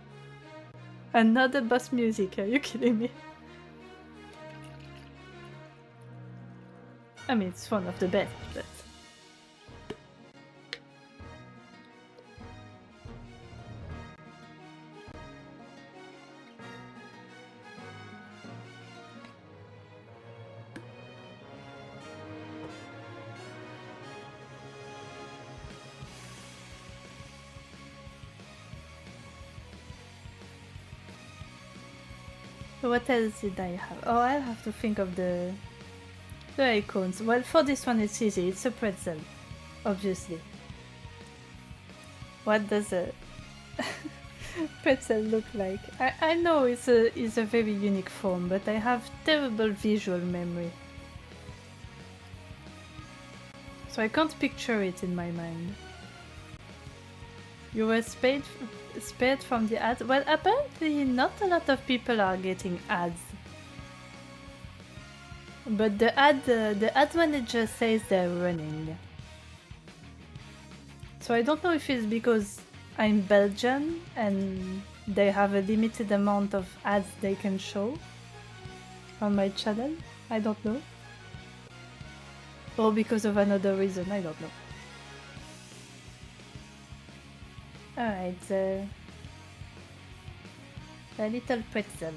Another boss music, are you kidding me? I mean, it's one of the best, but... What else did I have? Oh, I'll have to think of the icons. Well, for this one it's easy. It's a pretzel, obviously. What does a pretzel look like? I know it's a very unique form, but I have terrible visual memory. So I can't picture it in my mind. You were spared from the ads? Well, apparently not a lot of people are getting ads. But the ad manager says they're running. So I don't know if it's because I'm Belgian and they have a limited amount of ads they can show on my channel. I don't know. Or because of another reason, I don't know. Alright, the little pretzel.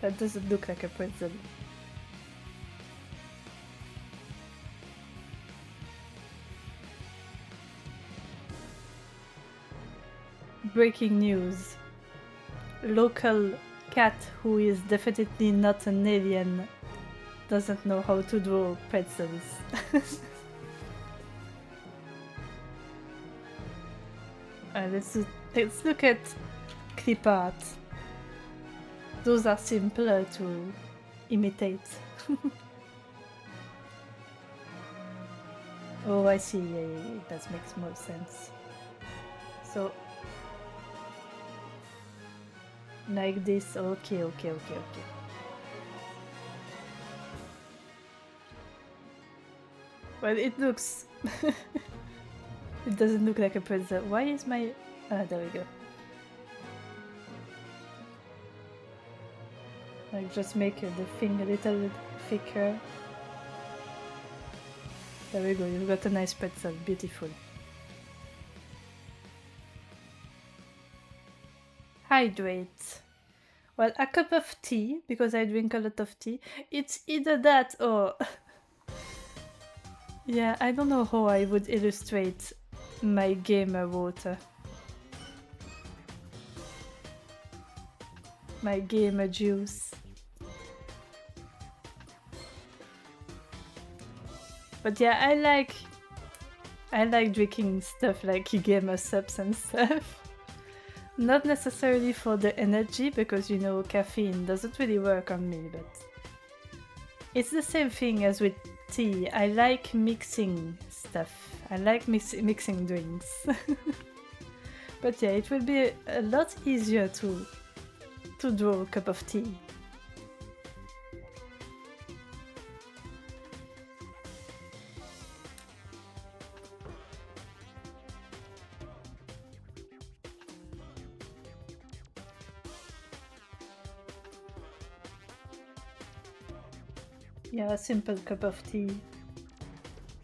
That doesn't look like a pretzel. Breaking news. Local cat who is definitely not an alien doesn't know how to draw pretzels. Let's look at clip art. Those are simpler to imitate. Oh, I see. Yeah, that makes more sense. So, like this. Okay. Well, it looks... It doesn't look like a pretzel. Why is my... Ah, there we go. Like, just make the thing a little thicker. There we go, you've got a nice pretzel. Beautiful. hydrate. Well, a cup of tea, because I drink a lot of tea. It's either that or... yeah, I don't know how I would illustrate my gamer water. My gamer juice. But yeah, I like drinking stuff like gamer subs and stuff. Not necessarily for the energy, because you know caffeine doesn't really work on me, but it's the same thing as with tea. I like mixing stuff. I like mixing drinks. But yeah, it will be a lot easier to draw a cup of tea. Yeah, a simple cup of tea.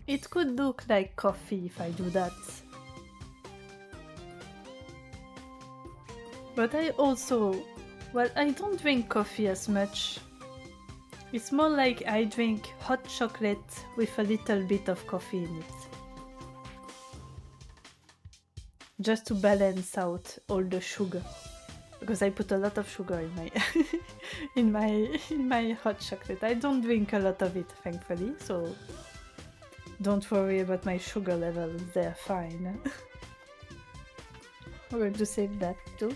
It could look like coffee if I do that. But I also... well, I don't drink coffee as much. It's more like I drink hot chocolate with a little bit of coffee in it. Just to balance out all the sugar. Because I put a lot of sugar in my in my hot chocolate. I don't drink a lot of it, thankfully, so don't worry about my sugar levels, they're fine. We're going to save that too.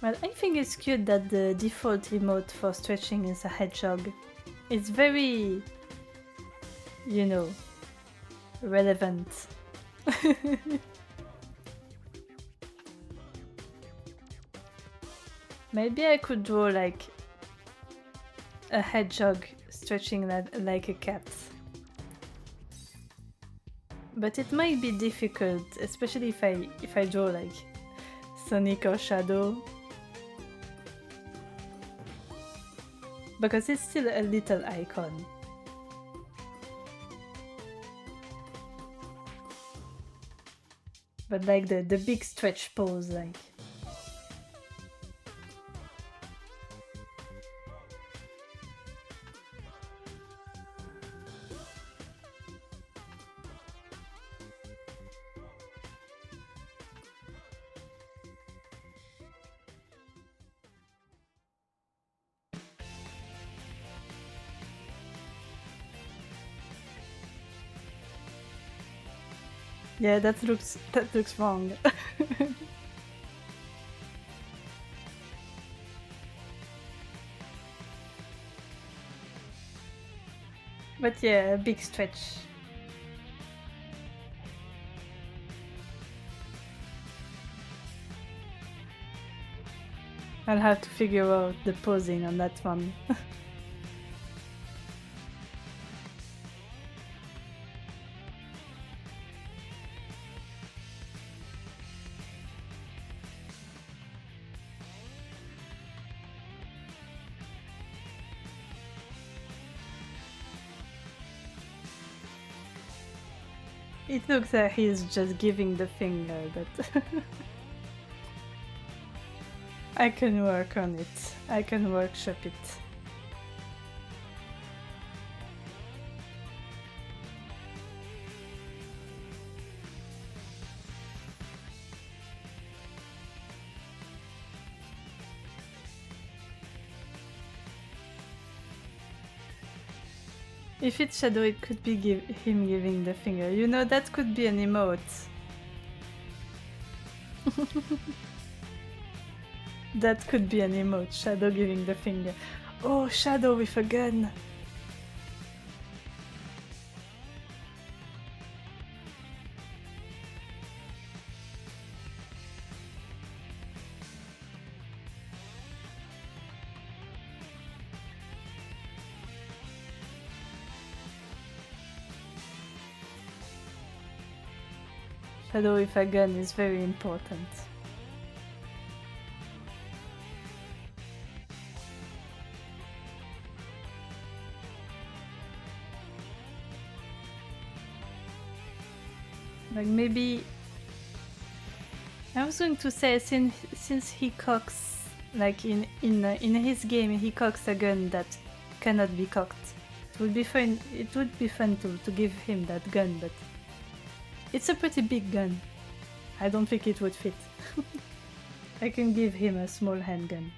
Well, I think it's cute that the default remote for stretching is a hedgehog. It's very, you know, relevant. Maybe I could draw like a hedgehog stretching like a cat. But it might be difficult, especially if I draw like Sonic or Shadow. Because it's still a little icon. But like the big stretch pose, like. Yeah, that looks wrong. But yeah, a big stretch. I'll have to figure out the posing on that one. It looks like he's just giving the finger, but I can work on it. I can workshop it. If it's Shadow, it could be him giving the finger. You know, that could be an emote. That could be an emote, Shadow giving the finger. Oh, Shadow with a gun! Shadow with a gun is very important. Like maybe I was going to say since he cocks like in his game he cocks a gun that cannot be cocked. It would be fun. It would be fun to give him that gun, but it's a pretty big gun. I don't think it would fit. I can give him a small handgun.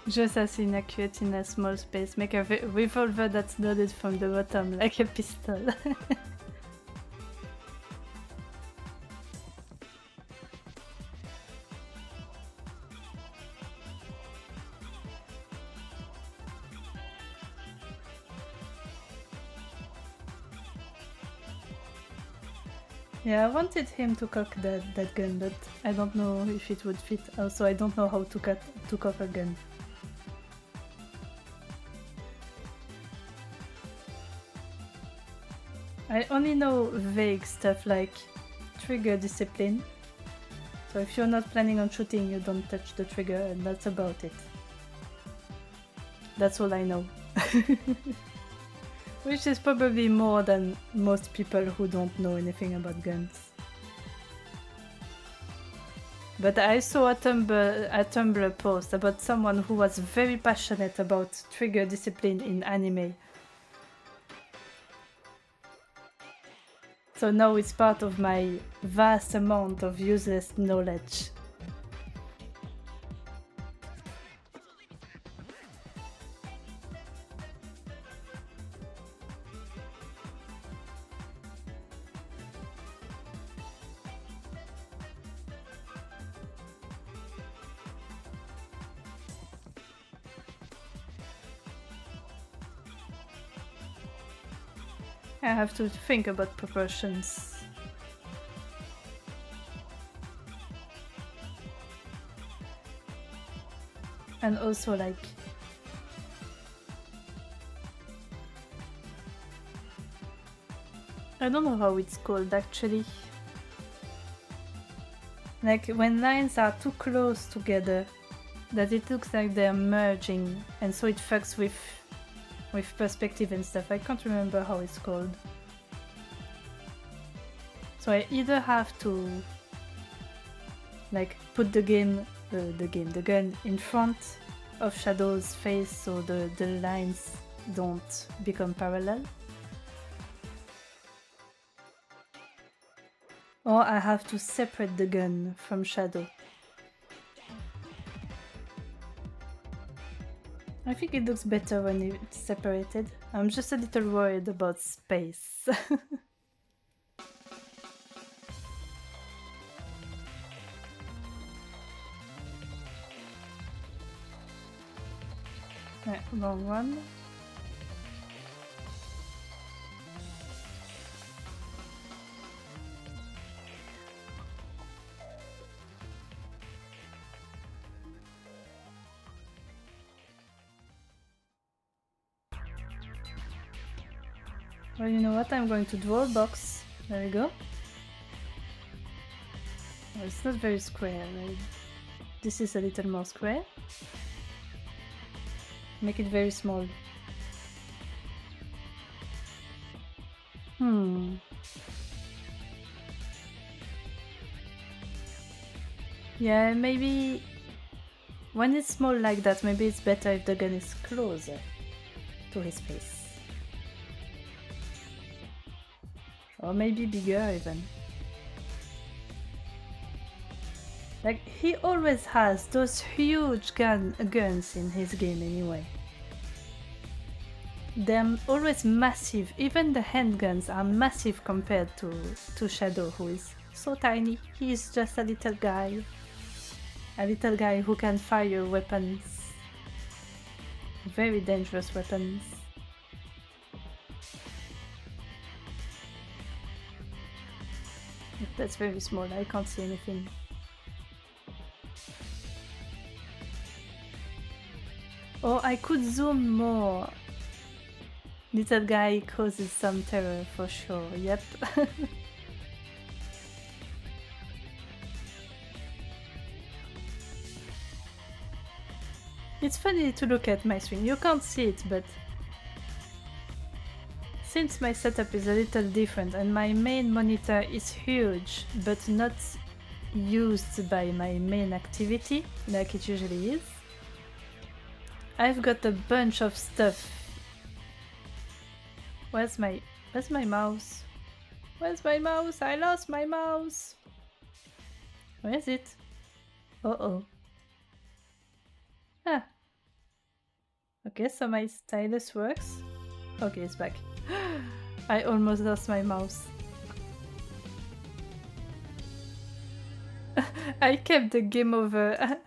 Just as inaccurate in a small space. Make a revolver that's loaded from the bottom like a pistol. Yeah, I wanted him to cock that gun, but I don't know if it would fit. Also, I don't know how to cock a gun. I only know vague stuff like trigger discipline. So if you're not planning on shooting, you don't touch the trigger, and that's about it. That's all I know. Which is probably more than most people who don't know anything about guns. But I saw a Tumblr post about someone who was very passionate about trigger discipline in anime. So now it's part of my vast amount of useless knowledge. I have to think about proportions. And also like I don't know how it's called actually. Like when lines are too close together that it looks like they're merging and so it fucks with perspective and stuff. I can't remember how it's called. So I either have to like put the gun in front of Shadow's face so the lines don't become parallel, or I have to separate the gun from Shadow. I think it looks better when it's separated. I'm just a little worried about space. Wrong one. Well, you know what? I'm going to draw a box. There we go. Well, it's not very square. Right? This is a little more square. Make it very small. Yeah, maybe when it's small like that, maybe it's better if the gun is closer to his face. Or maybe bigger even. Like, he always has those huge guns in his game anyway. They're always massive. Even the handguns are massive compared to Shadow, who is so tiny. He's just a little guy. A little guy who can fire weapons. Very dangerous weapons. That's very small, I can't see anything. Oh, I could zoom more. Little guy causes some terror for sure, yep. It's funny to look at my screen. You can't see it, but since my setup is a little different and my main monitor is huge but not used by my main activity like it usually is, I've got a bunch of stuff. Where's my mouse? Where's my mouse? I lost my mouse. Where is it? Uh-oh. Ah. Okay, so my stylus works. Okay, it's back. I almost lost my mouse. I kept the game over.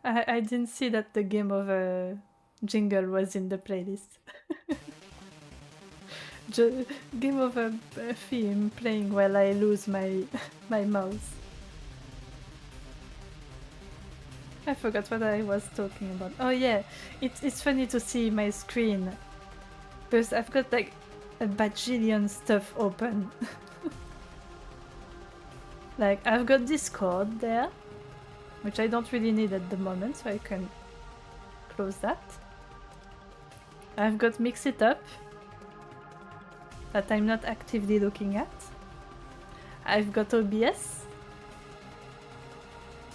I didn't see that the game over jingle was in the playlist. Game over theme playing while I lose my mouse. I forgot what I was talking about. Oh yeah, it's funny to see my screen because I've got like a bajillion stuff open. Like I've got Discord there, which I don't really need at the moment, so I can close that. I've got Mix It Up that I'm not actively looking at. I've got OBS.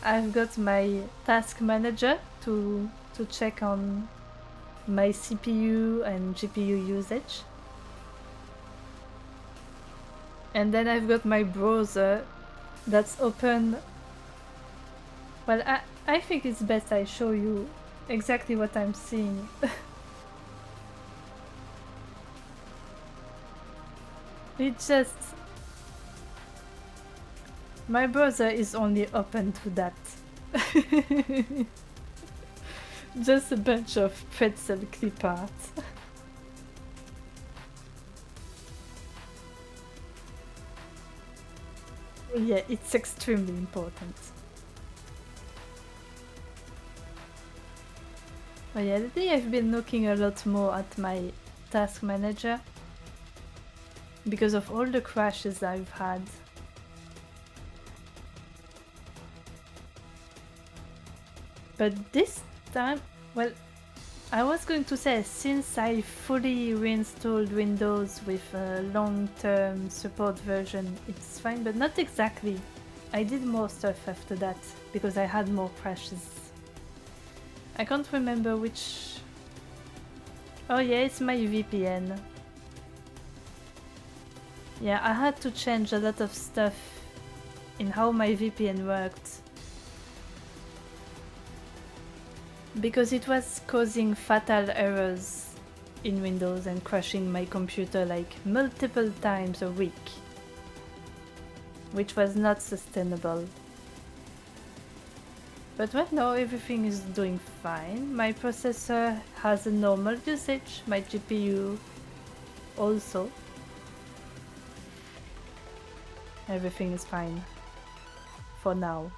I've got my task manager to check on my CPU and GPU usage. And then I've got my browser that's open. Well, I think it's best I show you exactly what I'm seeing. It's just... my browser is only open to that. Just a bunch of pretzel clip art. Yeah, it's extremely important. But yeah, lately I've been looking a lot more at my task manager because of all the crashes I've had. But this time, well, I was going to say since I fully reinstalled Windows with a long-term support version, it's fine, but not exactly. I did more stuff after that because I had more crashes. I can't remember which... oh yeah, it's my VPN. Yeah, I had to change a lot of stuff in how my VPN worked because it was causing fatal errors in Windows and crashing my computer like multiple times a week, which was not sustainable. But right now everything is doing fine. My processor has a normal usage, my GPU also. Everything is fine for now.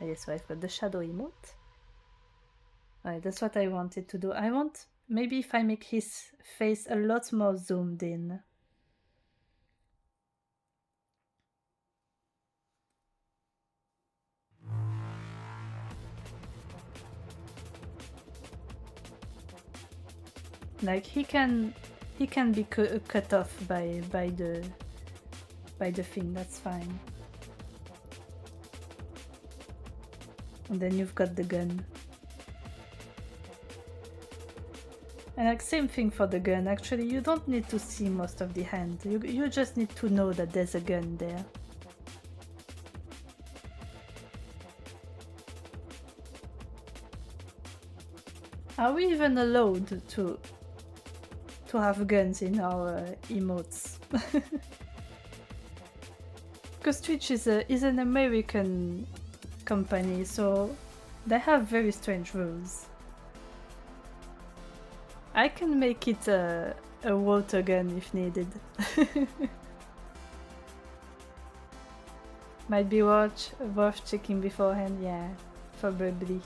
Okay, so I've got the shadow emote. Alright, that's what I wanted to do. I want, maybe if I make his face a lot more zoomed in. Like he can be cut off by the thing. That's fine. And then you've got the gun. And like same thing for the gun. Actually, you don't need to see most of the hand. You just need to know that there's a gun there. Are we even allowed to have guns in our emotes? Because Twitch is an American company, so they have very strange rules. I can make it a water gun if needed. Might be worth checking beforehand, yeah, probably.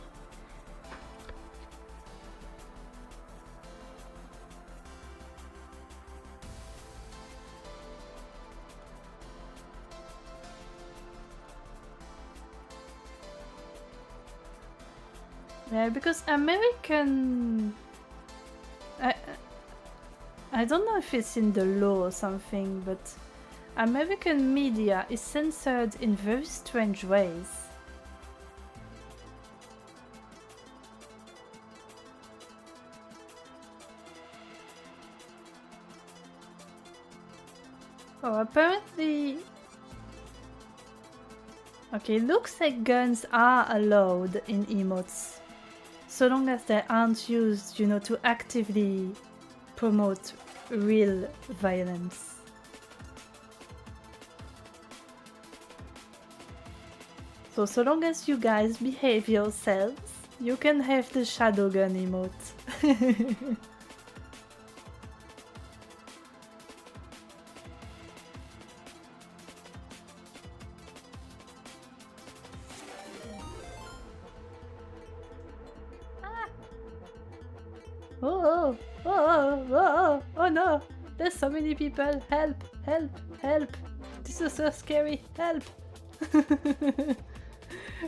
Yeah, because American... I don't know if it's in the law or something, but American media is censored in very strange ways. Oh, apparently... Okay, looks like guns are allowed in emotes, so long as they aren't used, you know, to actively promote real violence. So long as you guys behave yourselves, you can have the shadow gun emote. Oh no! There's so many people! Help! Help! Help! This is so scary! Help!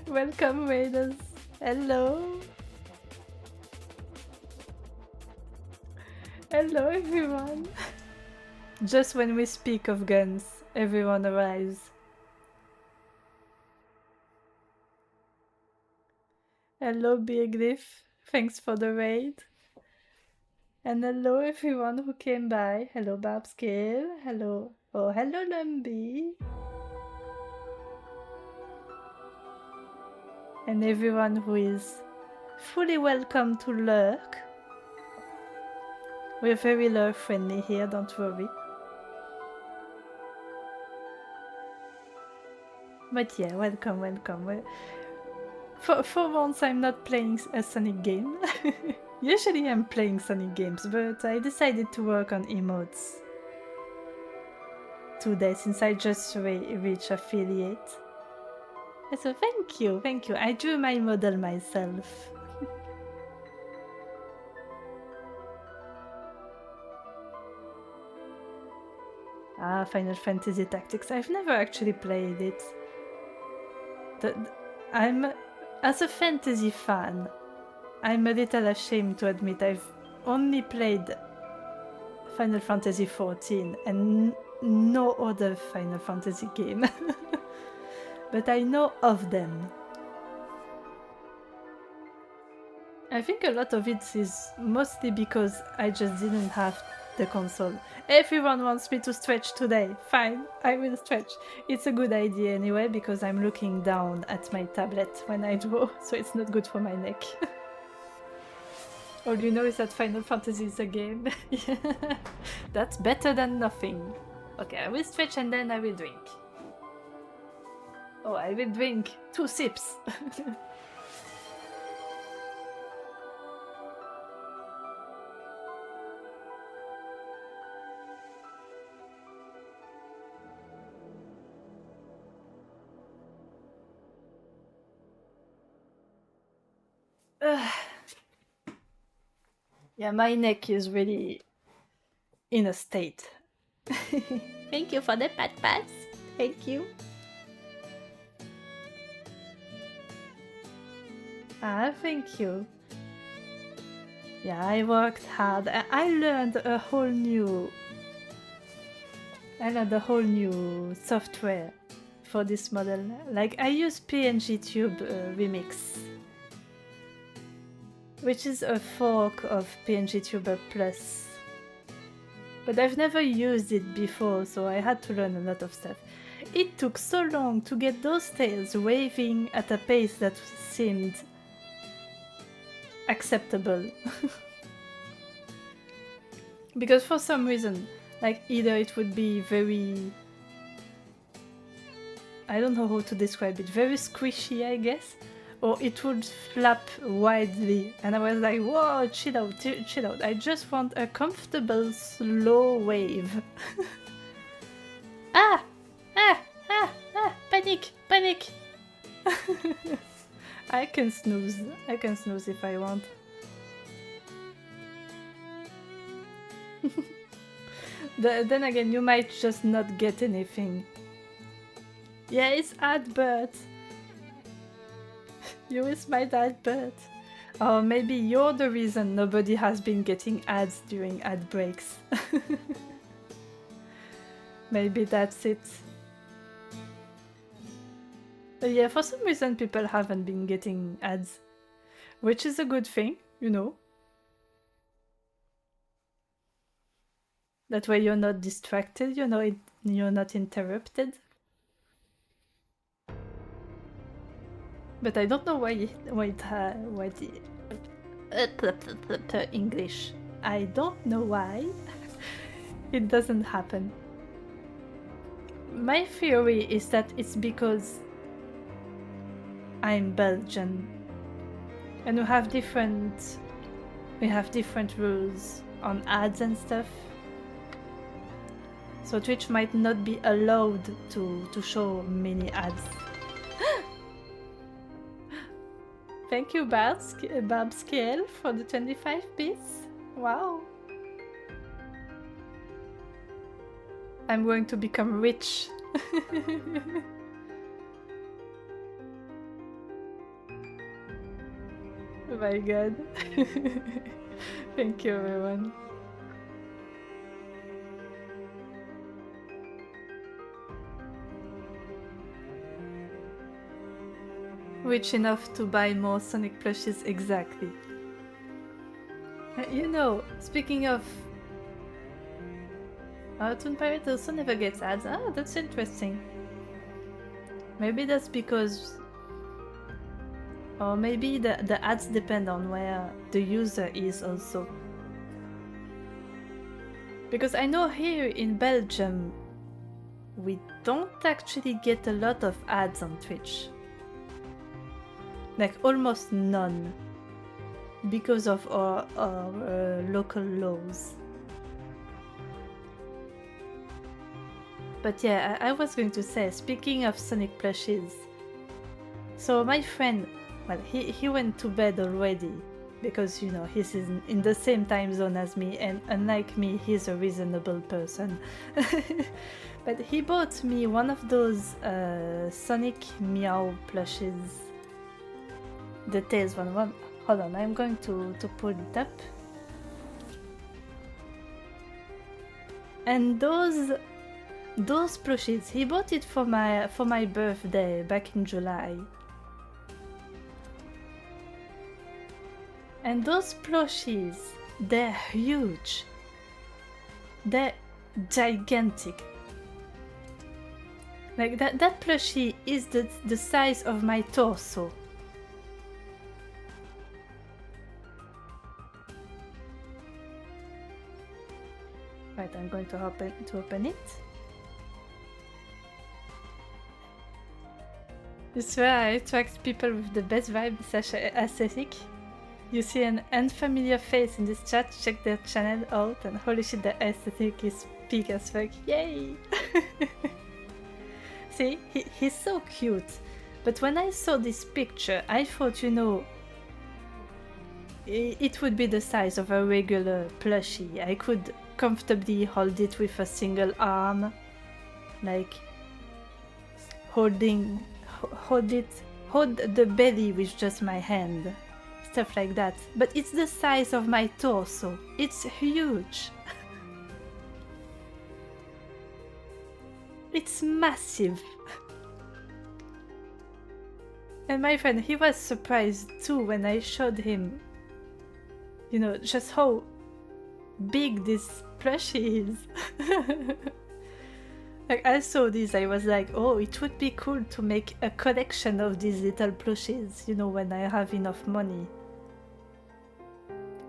Welcome, raiders! Hello! Hello, everyone! Just when we speak of guns, everyone arrives. Hello, Beerglyph. Thanks for the raid. And hello everyone who came by. Hello Barbskill. Hello. Oh, hello Lumby. And everyone who is fully welcome to lurk. We're very lurk friendly here, don't worry. But yeah, welcome, welcome. For once I'm not playing a Sonic game. Usually I'm playing Sonic games, but I decided to work on emotes today since I just reached affiliate. So thank you. I drew my model myself. Final Fantasy Tactics. I've never actually played it. As a fantasy fan, I'm a little ashamed to admit I've only played Final Fantasy XIV and no other Final Fantasy game. But I know of them. I think a lot of it is mostly because I just didn't have the console. Everyone wants me to stretch today. Fine, I will stretch. It's a good idea anyway because I'm looking down at my tablet when I draw, so it's not good for my neck. All you know is that Final Fantasy is a game. That's better than nothing. Okay, I will stretch and then I will drink. Oh, I will drink 2 sips. Yeah, my neck is really in a state. Thank you for the pat pats. Thank you. Thank you. Yeah, I worked hard. I learned a whole new software for this model. Like, I use PNGTuber Remix, which is a fork of PNGTuber Plus. But I've never used it before, so I had to learn a lot of stuff. It took so long to get those tails waving at a pace that seemed acceptable. Because for some reason, like, either it would be very... I don't know how to describe it, very squishy, I guess, or it would flap widely, and I was like, whoa, chill out, I just want a comfortable, slow wave. Panic! I can snooze. I can snooze if I want. Then again, you might just not get anything. Yeah, it's advert. You is my advert. Or maybe you're the reason nobody has been getting ads during ad breaks. Maybe that's it. But yeah, for some reason people haven't been getting ads. Which is a good thing, you know. That way you're not distracted, you know, you're not interrupted. But I don't know why the English. I don't know why it doesn't happen. My theory is that it's because I'm Belgian and we have different rules on ads and stuff. So Twitch might not be allowed to show many ads. Thank you, Barbscale, for the 25 bits. Wow. I'm going to become rich. Oh my god. Thank you, everyone. Rich enough to buy more Sonic plushies, exactly. You know, speaking of... Toon Pirate also never gets ads. Ah, that's interesting. Maybe that's because... Or maybe the ads depend on where the user is also. Because I know here in Belgium, we don't actually get a lot of ads on Twitch. Like almost none, because of our local laws. But yeah, I was going to say, speaking of Sonic plushies, so my friend, well, he went to bed already, because, you know, he's in the same time zone as me, and unlike me, he's a reasonable person. But he bought me one of those Sonic Meow plushies. The Tails one. Hold on, I'm going to pull it up. And those plushies, he bought it for my birthday back in July. And those plushies, they're huge. They're gigantic. Like that plushie is the size of my torso. Right, I'm going to open it. I swear I attract people with the best vibe aesthetic. You see an unfamiliar face in this chat, check their channel out, and holy shit, the aesthetic is peak as fuck. Yay! See, he's so cute. But when I saw this picture, I thought, you know, it would be the size of a regular plushie. I could comfortably hold it with a single arm, like hold the belly with just my hand, stuff like that. But it's the size of my torso. It's huge. It's massive. And my friend, he was surprised too when I showed him, you know, just how big this plushie is. Like, I saw this, I was like, oh, it would be cool to make a collection of these little plushies, you know, when I have enough money.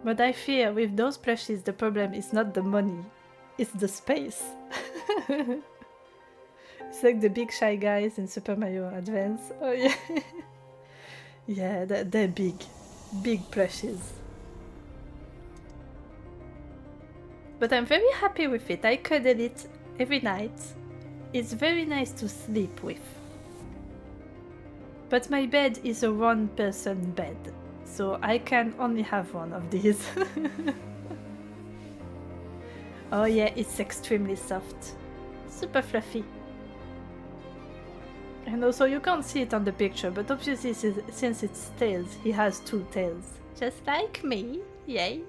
But I fear with those plushies the problem is not the money, it's the space. It's like the big shy guys in Super Mario Advance. Oh yeah. Yeah, they're big plushies. But I'm very happy with it. I cuddle it every night. It's very nice to sleep with. But my bed is a one-person bed, so I can only have one of these. Oh yeah, it's extremely soft. Super fluffy. And also you can't see it on the picture, but obviously since it's tails, he has 2 tails. Just like me, yay.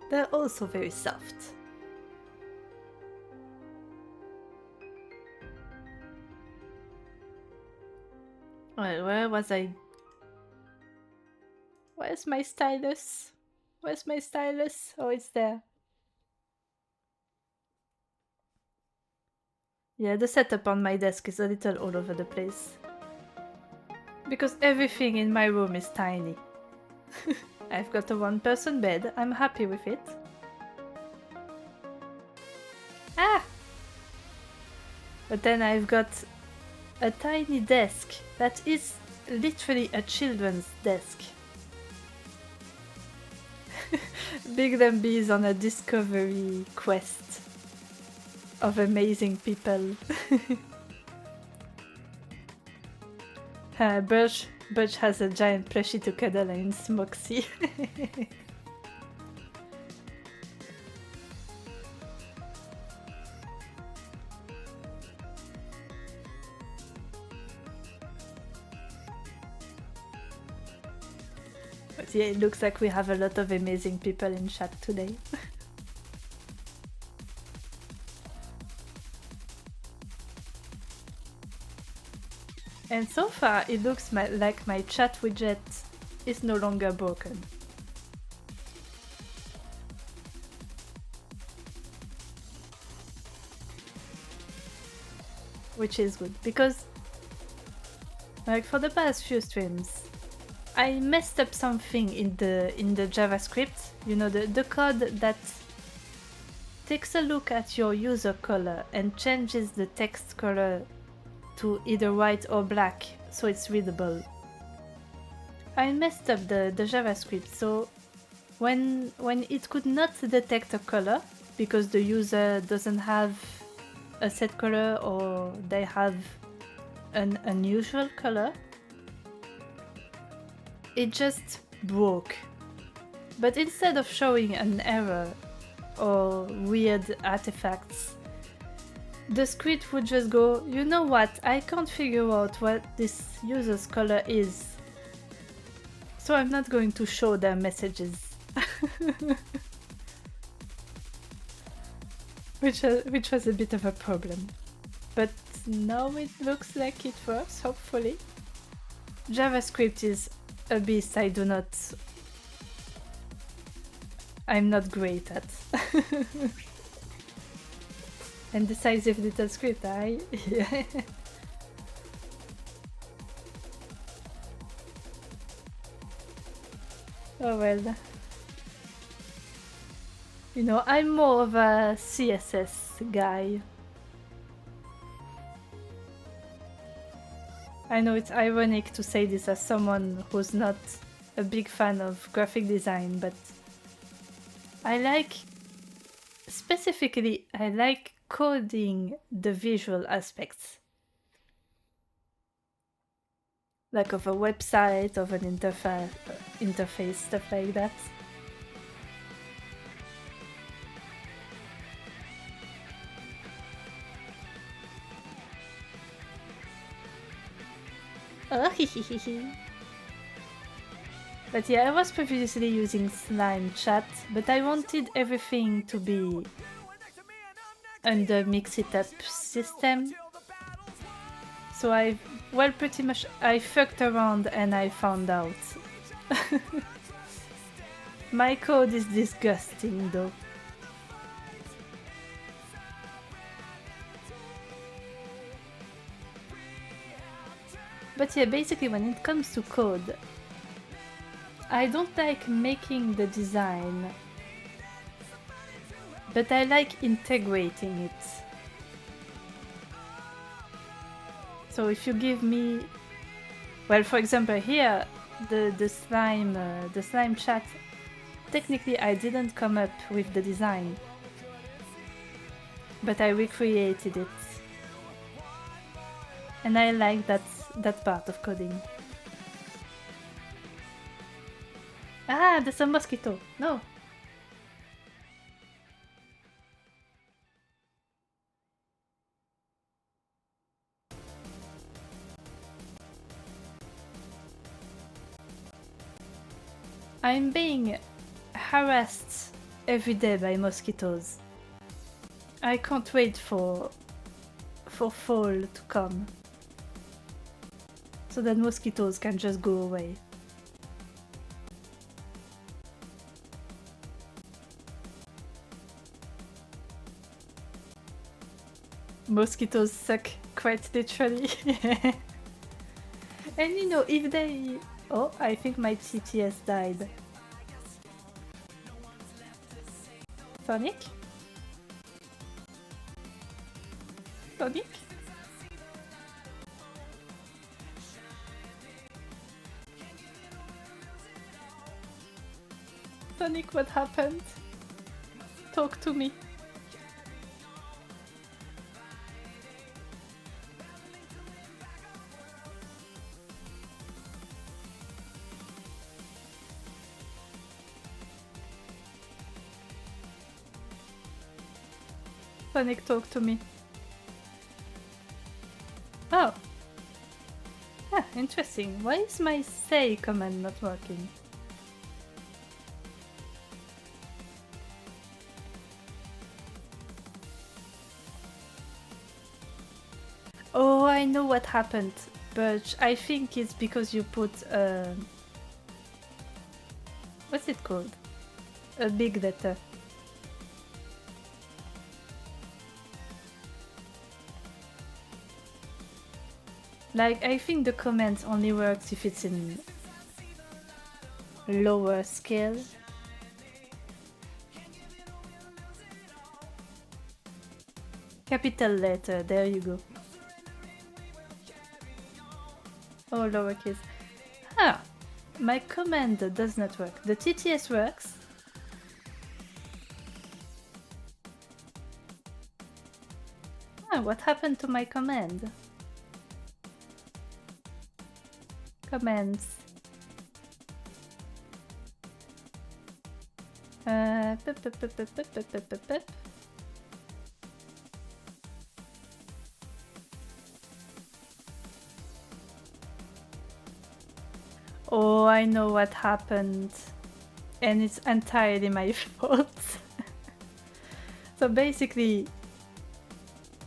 They're also very soft. Well, where was I? Where's my stylus? Where's my stylus? Oh, it's there. Yeah, the setup on my desk is a little all over the place. Because everything in my room is tiny. I've got a one-person bed, I'm happy with it. Ah! But then I've got a tiny desk that is literally a children's desk. Big Them Bees on a discovery quest of amazing people. Birch has a giant plushie to cuddle and Smoxy. But yeah, it looks like we have a lot of amazing people in chat today. And so far, it looks like my chat widget is no longer broken. Which is good, because like for the past few streams, I messed up something in the JavaScript. You know, the code that takes a look at your user color and changes the text color to either white or black so it's readable. I messed up the JavaScript, so when it could not detect a color because the user doesn't have a set color or they have an unusual color, it just broke. But instead of showing an error or weird artifacts, the script would just go, you know what, I can't figure out what this user's color is, so I'm not going to show their messages. which was a bit of a problem. But now it looks like it works, hopefully. JavaScript is a beast I'm not great at. And decisive little script, yeah. Oh well. You know, I'm more of a CSS guy. I know it's ironic to say this as someone who's not a big fan of graphic design, but I like coding the visual aspects. Like of a website, of an interface, stuff like that. Oh, But yeah, I was previously using Slime Chat, but I wanted everything to be under Mix It Up system. So pretty much I fucked around and I found out. My code is disgusting though. But yeah, basically when it comes to code, I don't like making the design, but I like integrating it. So if you give me, well, for example here, the slime chat, technically I didn't come up with the design, but I recreated it. And I like that that part of coding. Ah, there's a mosquito. No. I'm being harassed every day by mosquitoes. I can't wait for fall to come, so that mosquitoes can just go away. Mosquitoes suck, quite literally. And you know, if they... Oh, I think my TTS died. Sonic? Sonic? Sonic, what happened? Talk to me. Sonic, talk to me. Oh. Ah, interesting. Why is my say command not working? Oh, I know what happened, but I think it's because you put what's it called? A big letter. Like, I think the command only works if it's in lower scale. Capital letter, there you go. Oh, lowercase. Ah, my command does not work. The TTS works. Ah, what happened to my command? Commands. Oh, I know what happened. And it's entirely my fault. So basically,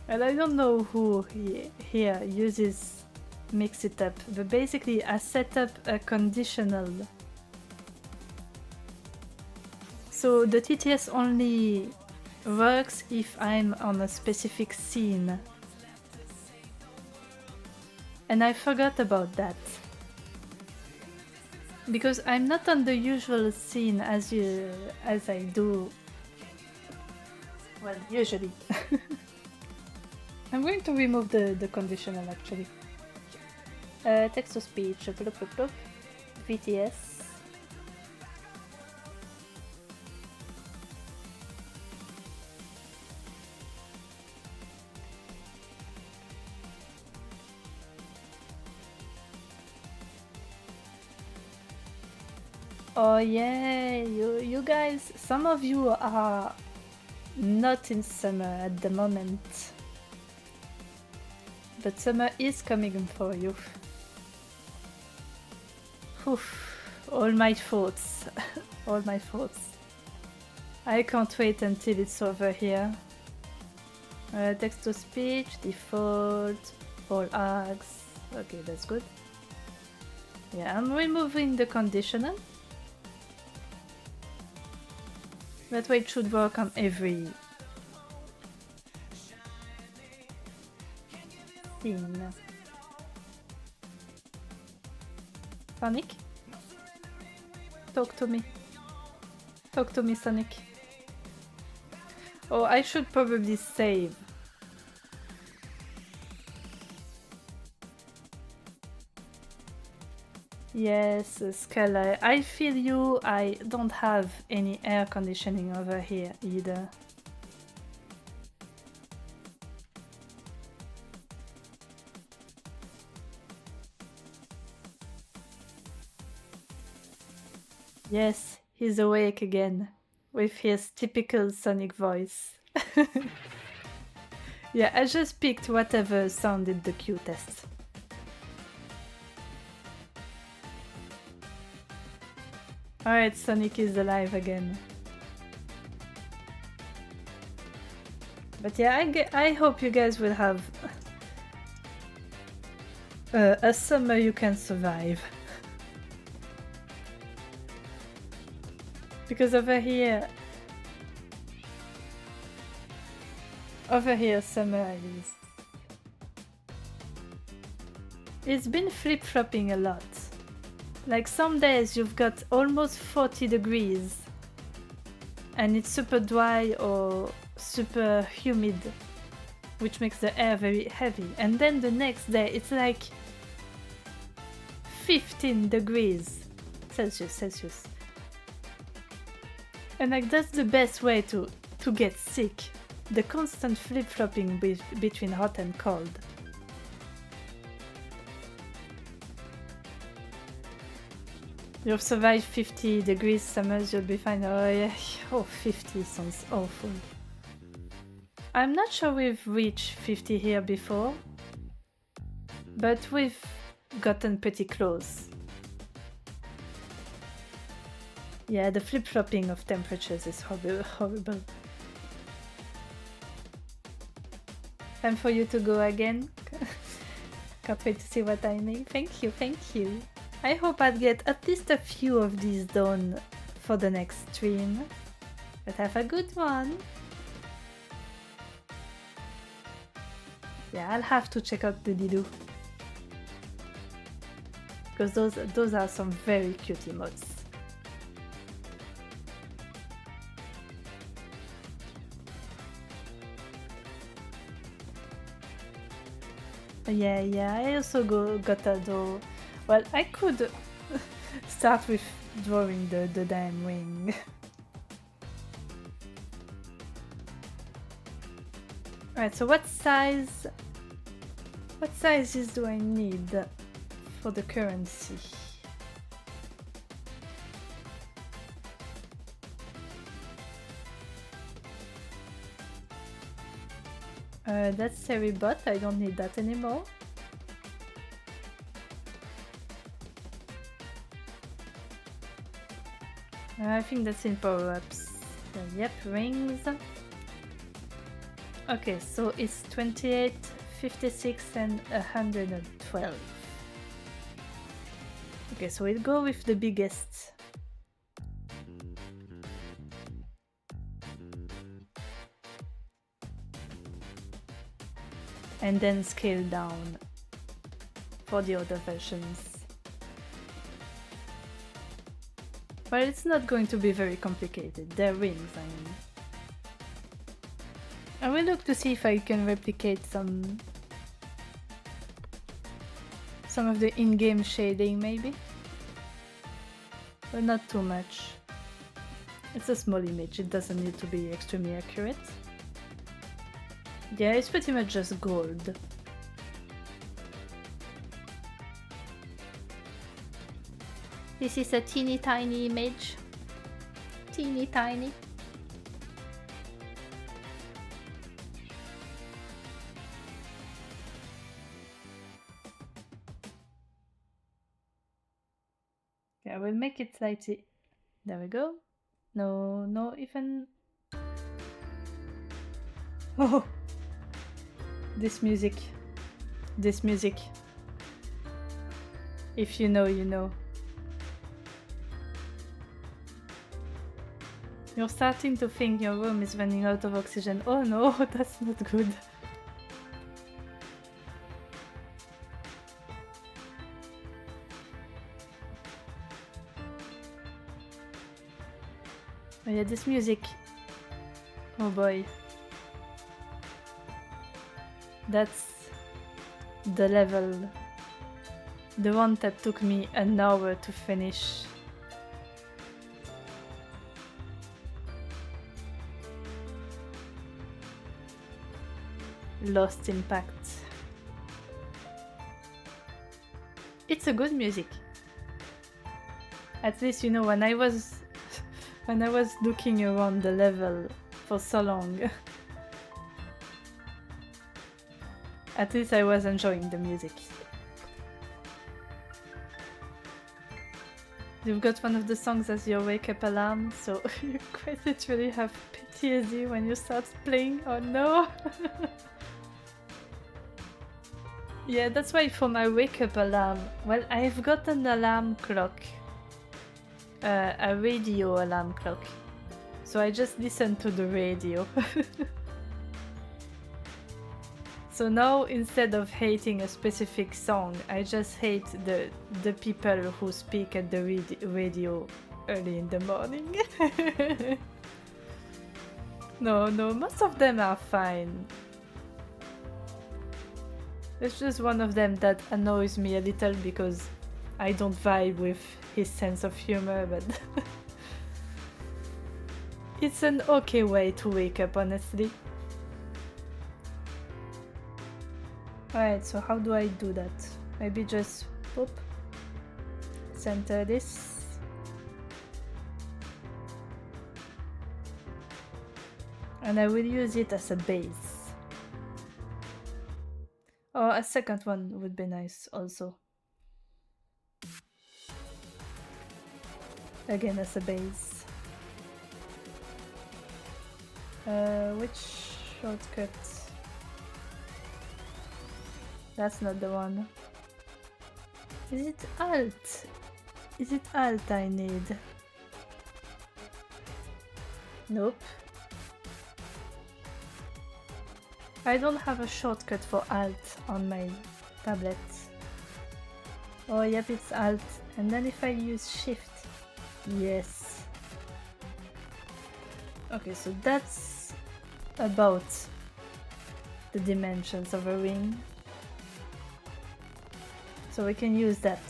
and I don't know who here uses mix it up, but basically I set up a conditional. So the TTS only works if I'm on a specific scene. And I forgot about that. Because I'm not on the usual scene as I do. Well, usually. I'm going to remove the conditional actually. Text to speech, VTS. Oh yeah, you guys, some of you are not in summer at the moment. But summer is coming for you. Oof, all my thoughts. All my thoughts. I can't wait until it's over here. Text to speech, default, all args. Okay, that's good. Yeah, I'm removing the conditional. That way it should work on every scene. Sonic? Talk to me. Talk to me, Sonic. Oh, I should probably save. Yes, Scala. I feel you. I don't have any air conditioning over here either. Yes, he's awake again, with his typical Sonic voice. Yeah, I just picked whatever sounded the cutest. Alright, Sonic is alive again. But yeah, I hope you guys will have a summer you can survive. Because over here summer is... It's been flip-flopping a lot. Like some days you've got almost 40 degrees and it's super dry or super humid, which makes the air very heavy. And then the next day it's like 15 degrees Celsius. And like that's the best way to get sick. The constant flip-flopping between hot and cold. You've survived 50 degrees summers, you'll be fine. Oh yeah, oh 50 sounds awful. I'm not sure we've reached 50 here before, but we've gotten pretty close. Yeah, the flip-flopping of temperatures is horrible. Time for you to go again. Can't wait to see what I make. Thank you. I hope I'll get at least a few of these done for the next stream. But have a good one. Yeah, I'll have to check out the Dido. Because those are some very cute emotes. Yeah, I also got a doll. Well, I could start with drawing the damn ring. Alright, so what sizes do I need for the currency? That's Ceribot, I don't need that anymore. I think that's in power-ups. Yep, rings. Okay, so it's 28, 56 and 112. Okay, so we'll go with the biggest. And then scale down for the other versions. But it's not going to be very complicated. They're rings, I mean. I will look to see if I can replicate some of the in-game shading, maybe. But not too much. It's a small image, it doesn't need to be extremely accurate. Yeah, it's pretty much just gold. This is a teeny tiny image. Teeny tiny. Okay, I will make it slightly... There we go. No, even... Oh! This music. If you know, you know. You're starting to think your room is running out of oxygen. Oh no, that's not good. Oh yeah, this music. Oh boy. That's the level. The one that took me an hour to finish. Lost Impact. It's a good music. At least, you know, when I was looking around the level for so long, at least I was enjoying the music. You've got one of the songs as your wake-up alarm, so you quite literally have PTSD when you start playing. Oh no! Yeah, that's why for my wake-up alarm, well, I've got an alarm clock. A radio alarm clock. So I just listen to the radio. So now, instead of hating a specific song, I just hate the people who speak at the radio early in the morning. No, most of them are fine. There's just one of them that annoys me a little because I don't vibe with his sense of humor, but it's an okay way to wake up, honestly. Alright, so how do I do that? Maybe just boop, center this. And I will use it as a base. Or a second one would be nice also. Again as a base. Which shortcut? That's not the one. Is it Alt? Is it Alt I need? Nope. I don't have a shortcut for Alt on my tablet. Oh yep, it's Alt. And then if I use Shift. Yes. Okay, so that's about the dimensions of a ring. So we can use that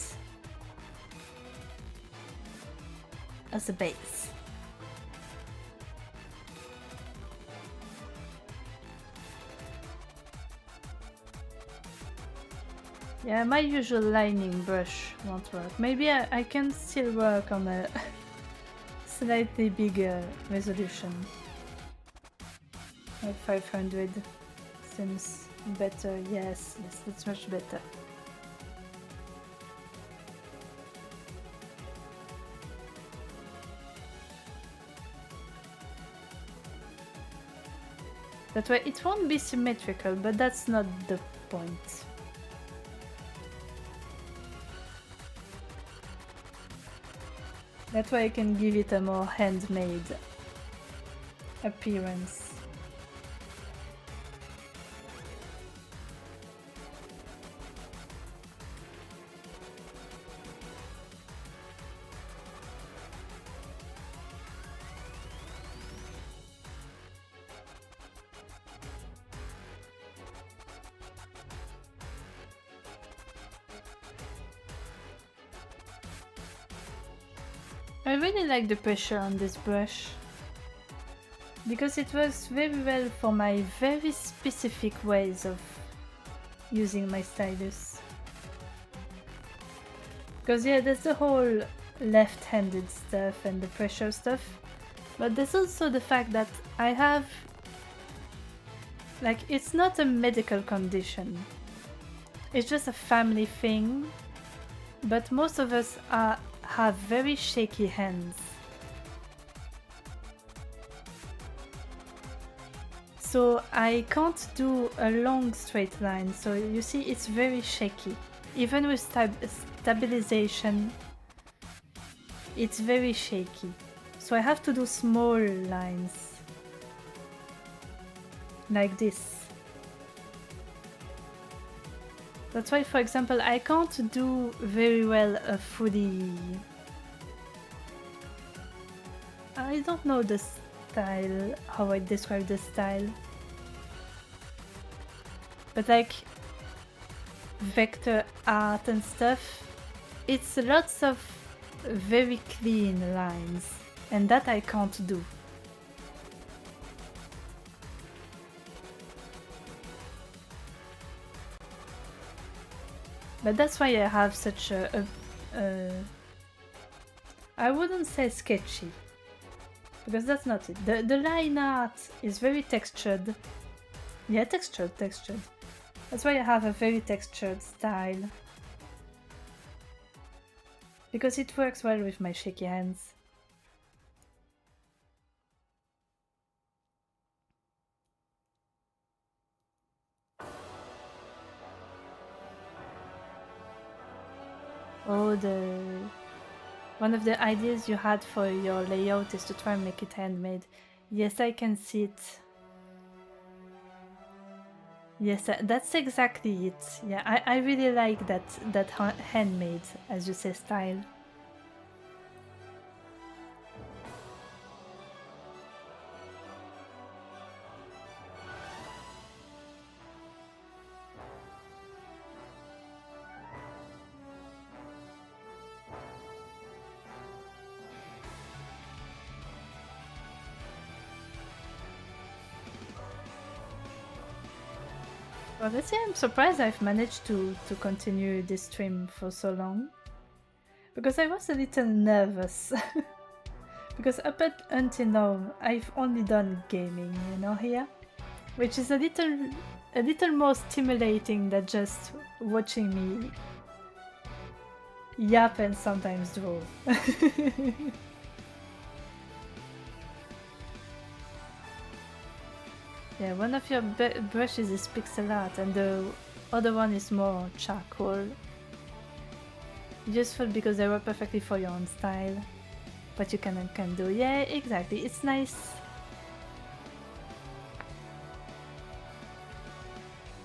as a base. Yeah, my usual lining brush won't work. Maybe I can still work on a slightly bigger resolution. Like 500 seems better. Yes, that's much better. That way it won't be symmetrical, but that's not the point. That way I can give it a more handmade appearance. I really like the pressure on this brush because it works very well for my very specific ways of using my stylus. Because yeah, there's the whole left-handed stuff and the pressure stuff, but there's also the fact that I have, like, it's not a medical condition, it's just a family thing, but most of us have very shaky hands. So I can't do a long straight line, so you see it's very shaky. Even with stabilization, it's very shaky. So I have to do small lines, like this. That's why, for example, I can't do very well a fully... I don't know the style, how I describe the style. But like vector art and stuff, it's lots of very clean lines, and that I can't do. But that's why I have such a I wouldn't say sketchy, because that's not it. The line art is very textured. Yeah, textured. That's why I have a very textured style. Because it works well with my shaky hands. Oh, one of the ideas you had for your layout is to try and make it handmade. Yes, I can see it. Yes, that's exactly it. Yeah, I really like that handmade, as you say, style. Honestly, I'm surprised I've managed to continue this stream for so long. Because I was a little nervous. Because until now, I've only done gaming, you know, here. Which is a little more stimulating than just watching me yap and sometimes draw. Yeah, one of your brushes is pixel art and the other one is more charcoal. Useful because they work perfectly for your own style. But you can do. Yeah, exactly. It's nice.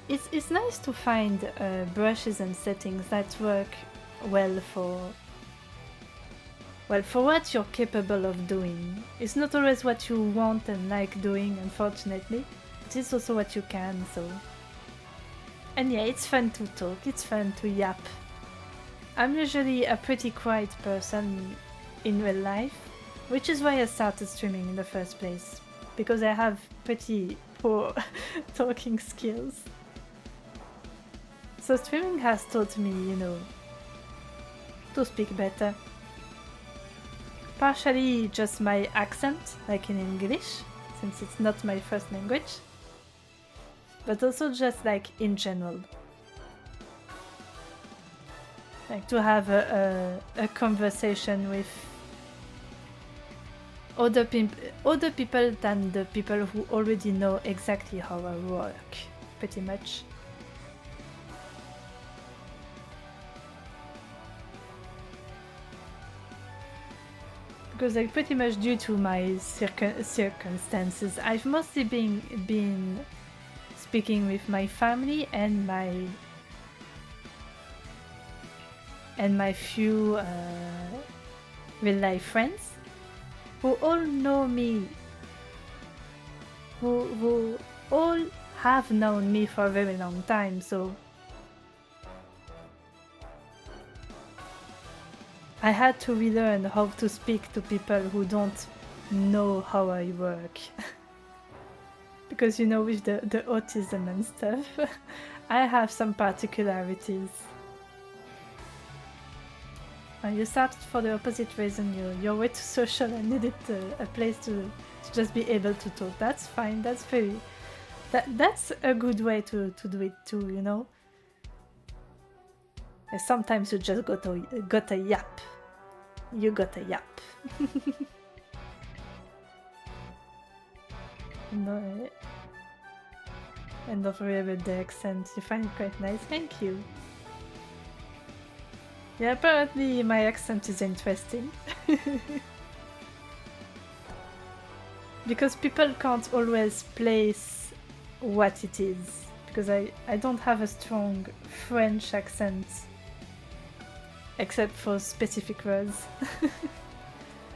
It's nice to find brushes and settings that work well for what you're capable of doing. It's not always what you want and like doing, unfortunately. But it's also what you can, so... And yeah, it's fun to talk, it's fun to yap. I'm usually a pretty quiet person in real life, which is why I started streaming in the first place. Because I have pretty poor talking skills. So streaming has taught me, you know, to speak better. Partially just my accent, like in English, since it's not my first language. But also just like in general. Like to have a conversation with other people than the people who already know exactly how I work, pretty much. Because like pretty much due to my circumstances, I've mostly been speaking with my family and my few real life friends who all know me, who all have known me for a very long time, so I had to relearn how to speak to people who don't know how I work. Because, you know, with the autism and stuff, I have some particularities. You started for the opposite reason. You're way too social and needed a place to just be able to talk. That's fine. That's that's a good way to do it too, you know? And sometimes you just got a yap. You got a yap. No, and don't worry about the accent. You find it quite nice. Thank you. Yeah, apparently my accent is interesting. Because people can't always place what it is. Because I don't have a strong French accent. Except for specific words.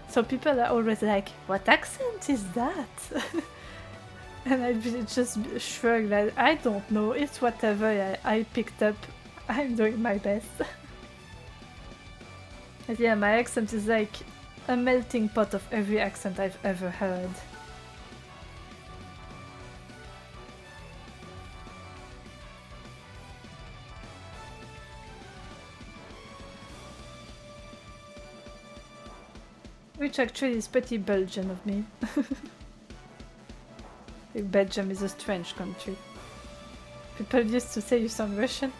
So people are always like, what accent is that? And I just shrug like, I don't know, it's whatever I picked up. I'm doing my best. But yeah, my accent is like a melting pot of every accent I've ever heard. Which actually is pretty Belgian of me. Belgium is a strange country. People used to say you sound Russian.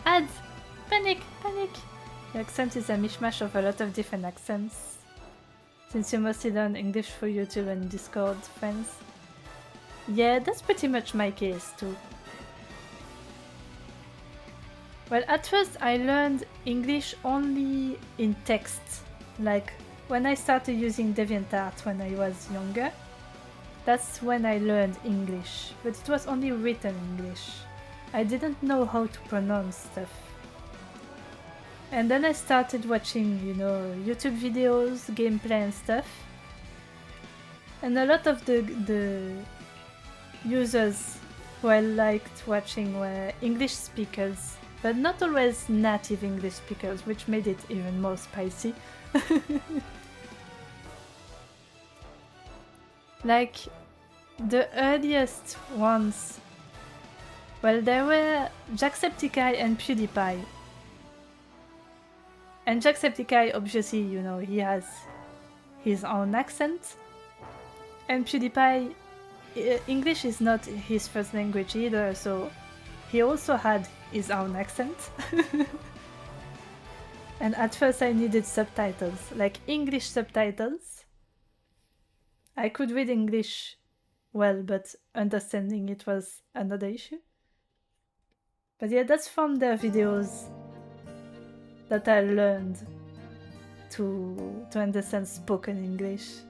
Ads! Panic! Panic! Your accent is a mishmash of a lot of different accents. Since you mostly learn English through YouTube and Discord friends. Yeah, that's pretty much my case too. Well, at first I learned English only in text. Like, when I started using DeviantArt when I was younger, that's when I learned English. But it was only written English. I didn't know how to pronounce stuff. And then I started watching, you know, YouTube videos, gameplay and stuff. And a lot of the users who I liked watching were English speakers, but not always native English speakers, which made it even more spicy. Like, the earliest ones, well, there were Jacksepticeye and PewDiePie. And Jacksepticeye, obviously, you know, he has his own accent. And PewDiePie, English is not his first language either, so he also had his own accent. And at first I needed subtitles, like English subtitles. I could read English well, but understanding it was another issue. But yeah, that's from their videos that I learned to understand spoken English.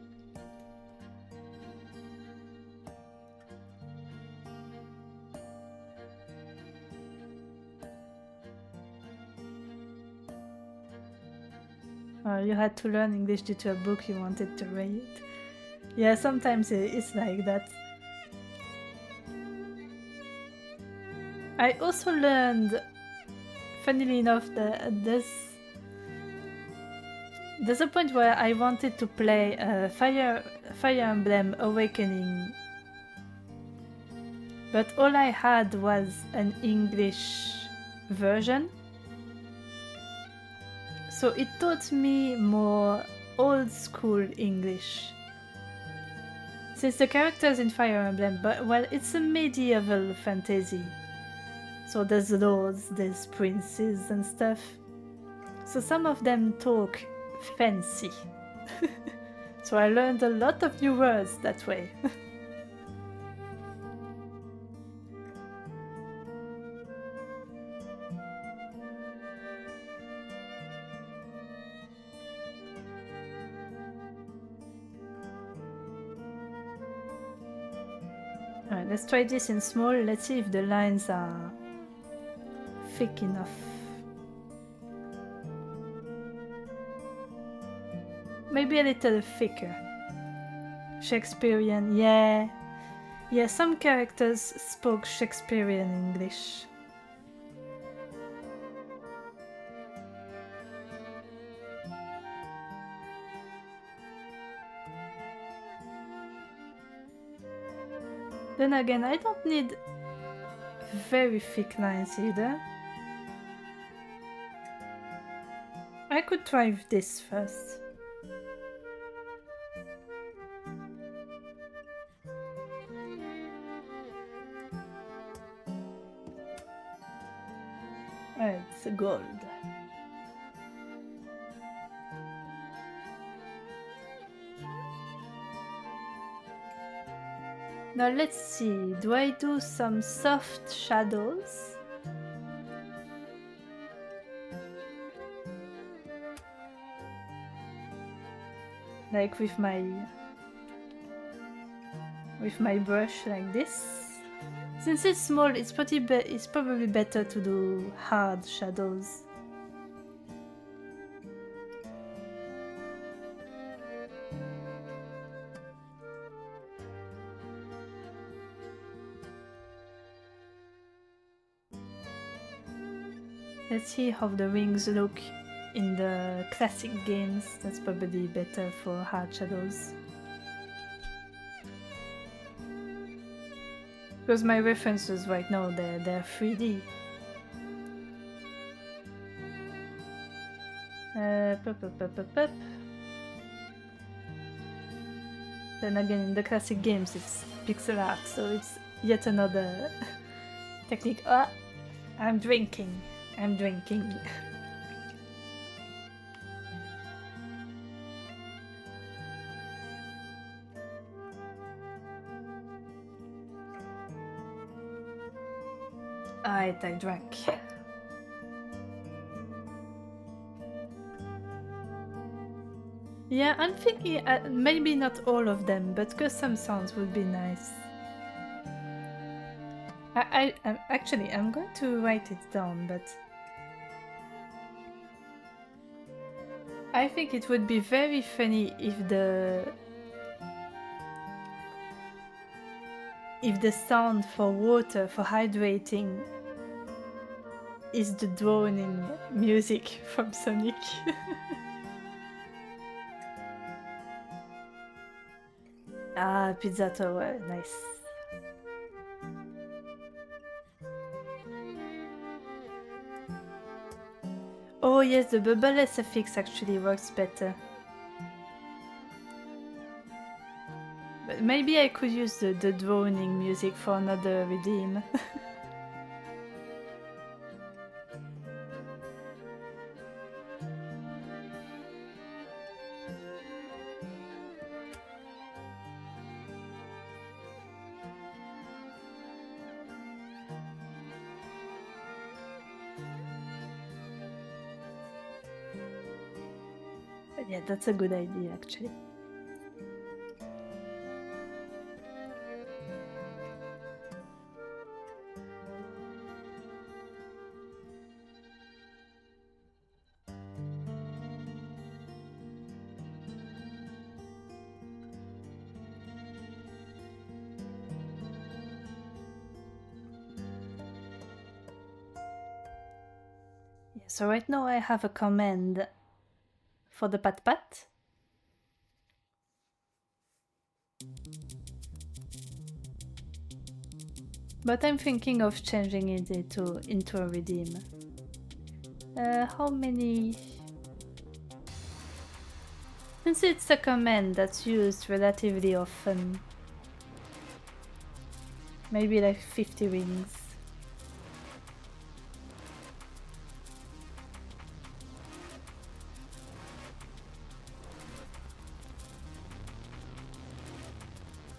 You had to learn English due to a book you wanted to read. Yeah, sometimes it's like that. I also learned, funnily enough, there's a point where I wanted to play Fire Emblem Awakening, but all I had was an English version. So it taught me more old school English. Since the characters in Fire Emblem, but well, it's a medieval fantasy. So there's lords, there's princes and stuff. So some of them talk fancy. So I learned a lot of new words that way. Alright, let's try this in small. Let's see if the lines are thick enough. Maybe a little thicker. Shakespearean, yeah. Yeah, some characters spoke Shakespearean English. Then again, I don't need very thick lines either. I could try this first. It's gold. Now let's see, do I do some soft shadows? Like with my brush like this. Since it's small, it's probably better to do hard shadows. Let's see how the rings look in the classic games. That's probably better for hard shadows. Because my references right now, they're 3D. Pup. Then again, in the classic games, it's pixel art, so it's yet another technique. Ah, I'm drinking. Alright, I drank. Yeah, I'm thinking maybe not all of them, but custom sounds would be nice. Actually, I'm going to write it down, but I think it would be very funny if the sound for water, for hydrating, is the droning music from Sonic. Ah, pizza tower, nice. Oh yes, the bubble SFX actually works better. But maybe I could use the droning music for another redeem. Yeah, that's a good idea actually. Yeah, so right now I have a command for the pat. But I'm thinking of changing it into a redeem. How many? Since it's a command that's used relatively often, maybe like 50 rings.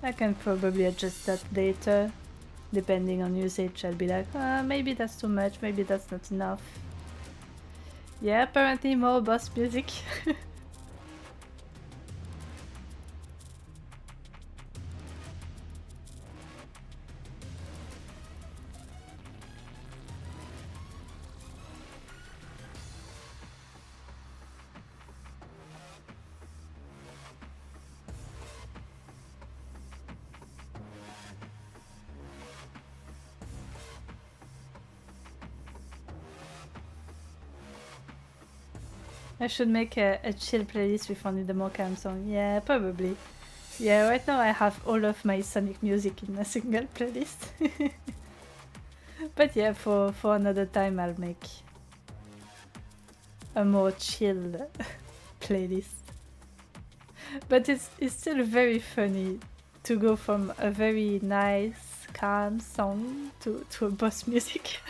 I can probably adjust that later. Depending on usage, I'll be like, maybe that's too much, maybe that's not enough. Yeah, apparently more boss music. I should make a chill playlist with only the Mokam song. Yeah, probably. Yeah, right now I have all of my Sonic music in a single playlist. But yeah, for another time I'll make a more chill playlist. But it's still very funny to go from a very nice, calm song to a boss music.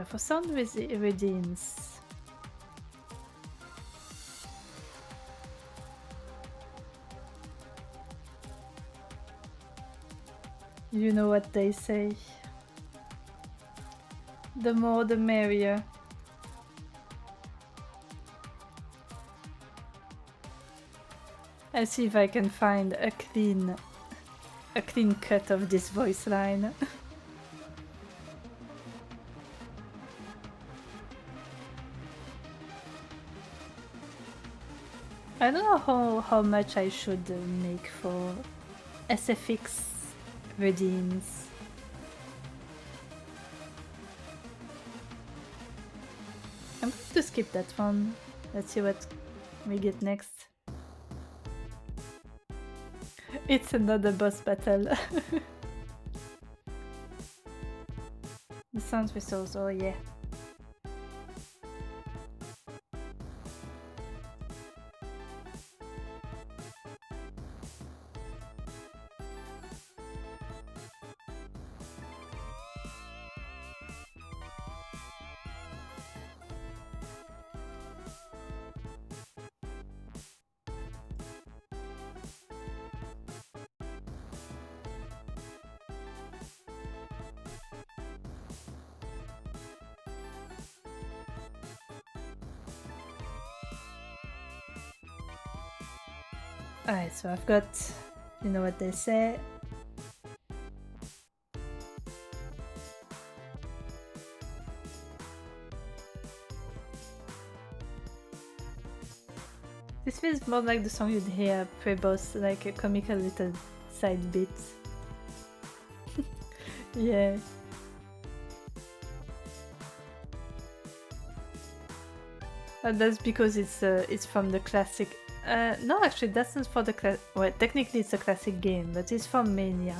For sound redeems. You know what they say. The more the merrier. I'll see if I can find a clean cut of this voice line. I don't know how much I should make for SFX redeems. I'm going to skip that one. Let's see what we get next. It's another boss battle. The sound whistles, oh yeah. Alright, so I've got, you know what they say. This feels more like the song you'd hear pre-boss, like a comical little side bit. Yeah. That's because it's from the classic. No, actually, that's not for the class. Well, technically, it's a classic game, but it's from Mania,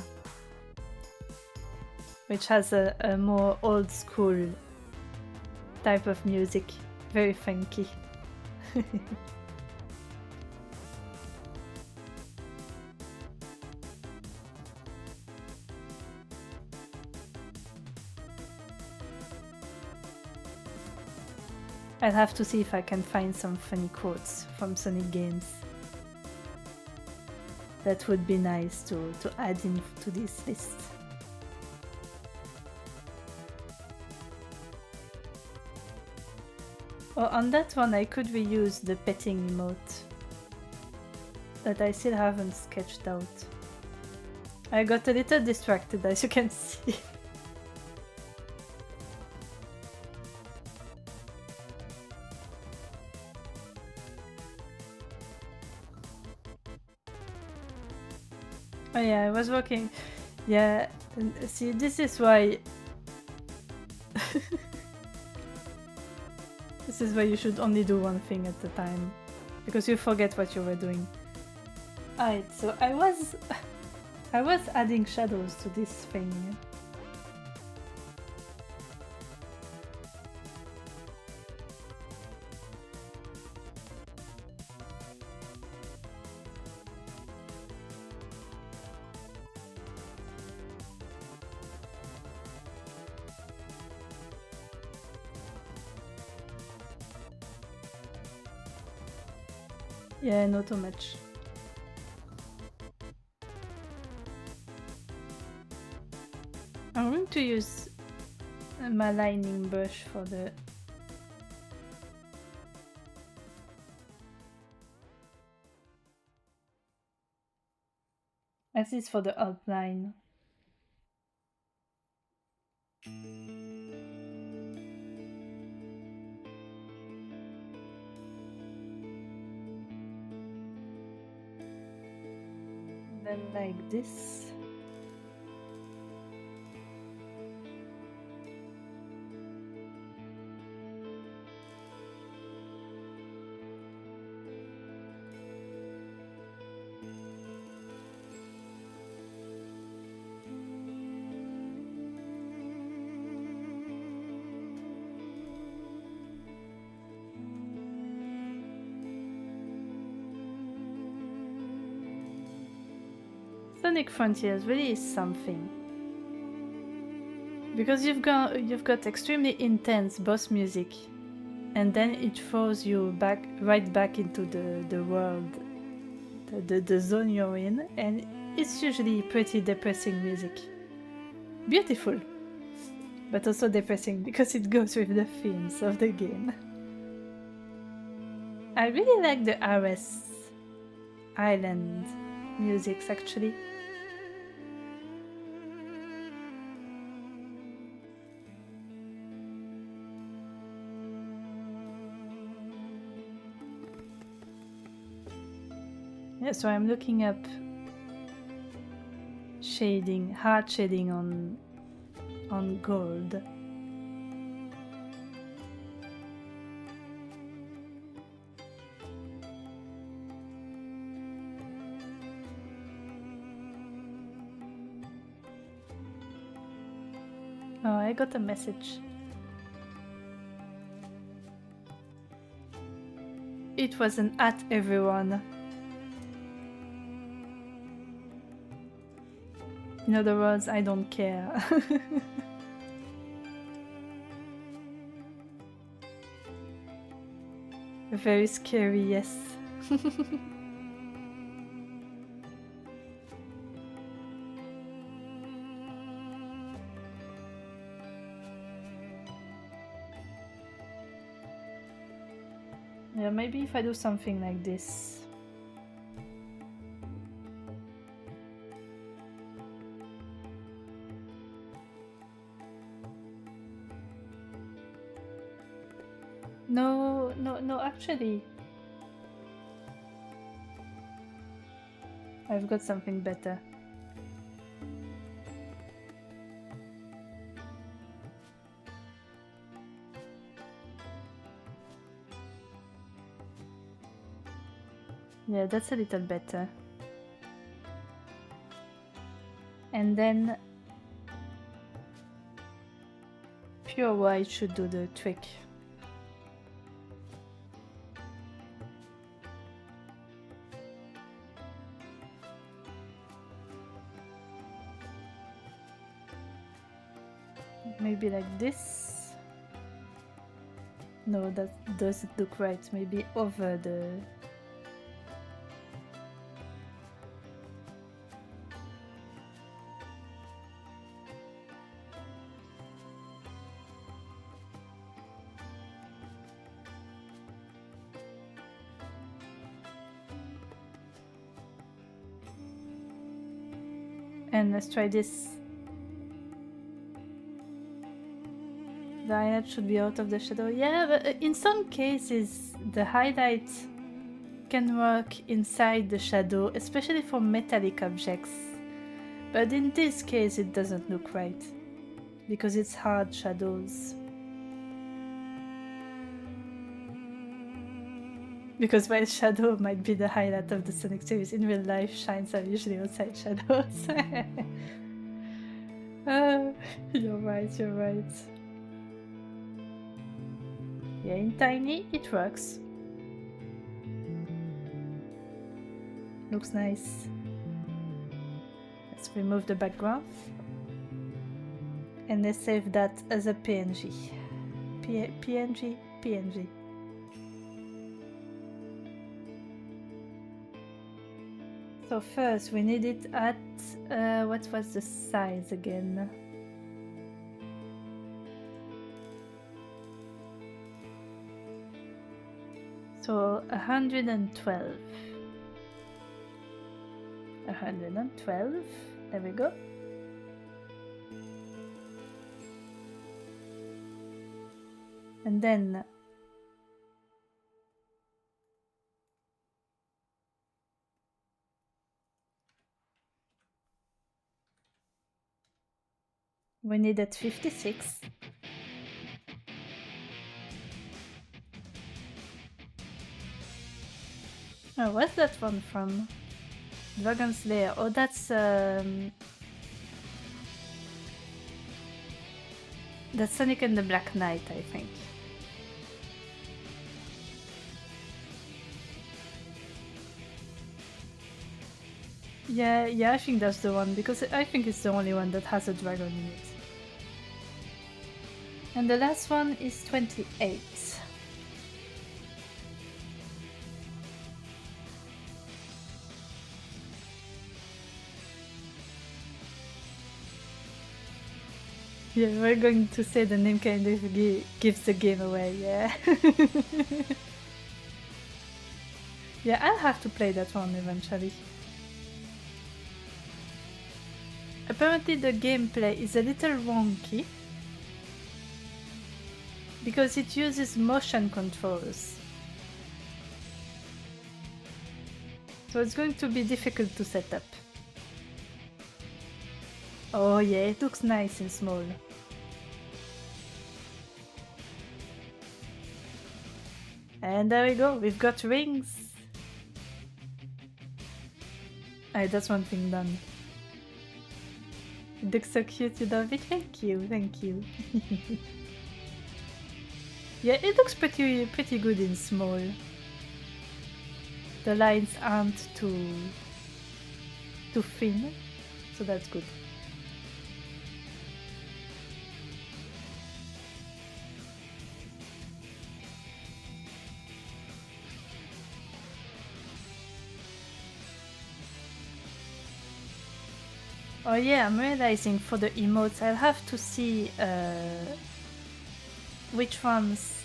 which has a more old school type of music, very funky. I'll have to see if I can find some funny quotes from Sonic games. That would be nice to add into this list. Oh, on that one I could reuse the petting emote that I still haven't sketched out. I got a little distracted, as you can see. Oh yeah, I was working. Yeah, see, this is why... This is why you should only do one thing at a time, because you forget what you were doing. Alright, so I was adding shadows to this thing. Yeah, not too much. I'm going to use my lining brush for the... As is for the outline. Then like this. Sonic Frontiers really is something, because you've got extremely intense boss music, and then it throws you right back into the world, the zone you're in, and it's usually pretty depressing music. Beautiful, but also depressing because it goes with the themes of the game. I really like the Ares Island musics actually. Yeah, so I'm looking up shading, hard shading on gold. Oh, I got a message. It was an at everyone. In other words, I don't care. Very scary, yes. Yeah, maybe if I do something like this. No, actually. I've got something better. Yeah, that's a little better. And then pure white should do the trick. Maybe like this. No, that doesn't look right. Maybe over the... And let's try this. The highlight should be out of the shadow. Yeah, but in some cases the highlight can work inside the shadow, especially for metallic objects. But in this case it doesn't look right, because it's hard shadows. Because while shadow might be the highlight of the Sonic series, in real life shines are usually outside shadows. You're right, you're right. Yeah, in tiny it works. Looks nice. Let's remove the background. And let's save that as a PNG. PNG. So first we need it at, what was the size again? So 112. 112, there we go. And then we need at 56. Oh, what's that one from? Dragon's Lair. Oh, that's Sonic and the Black Knight, I think. Yeah, I think that's the one, because I think it's the only one that has a dragon in it. And the last one is 28. Yeah, we're going to say the name kind of gives the game away, yeah. Yeah, I'll have to play that one eventually. Apparently the gameplay is a little wonky, because it uses motion controls. So it's going to be difficult to set up. Oh yeah, it looks nice and small. And there we go, we've got rings. Alright, that's one thing done. It looks so cute, you know. Thank you, thank you. Yeah, it looks pretty good in small. The lines aren't too thin, so that's good. Oh yeah, I'm realizing for the emotes I'll have to see which ones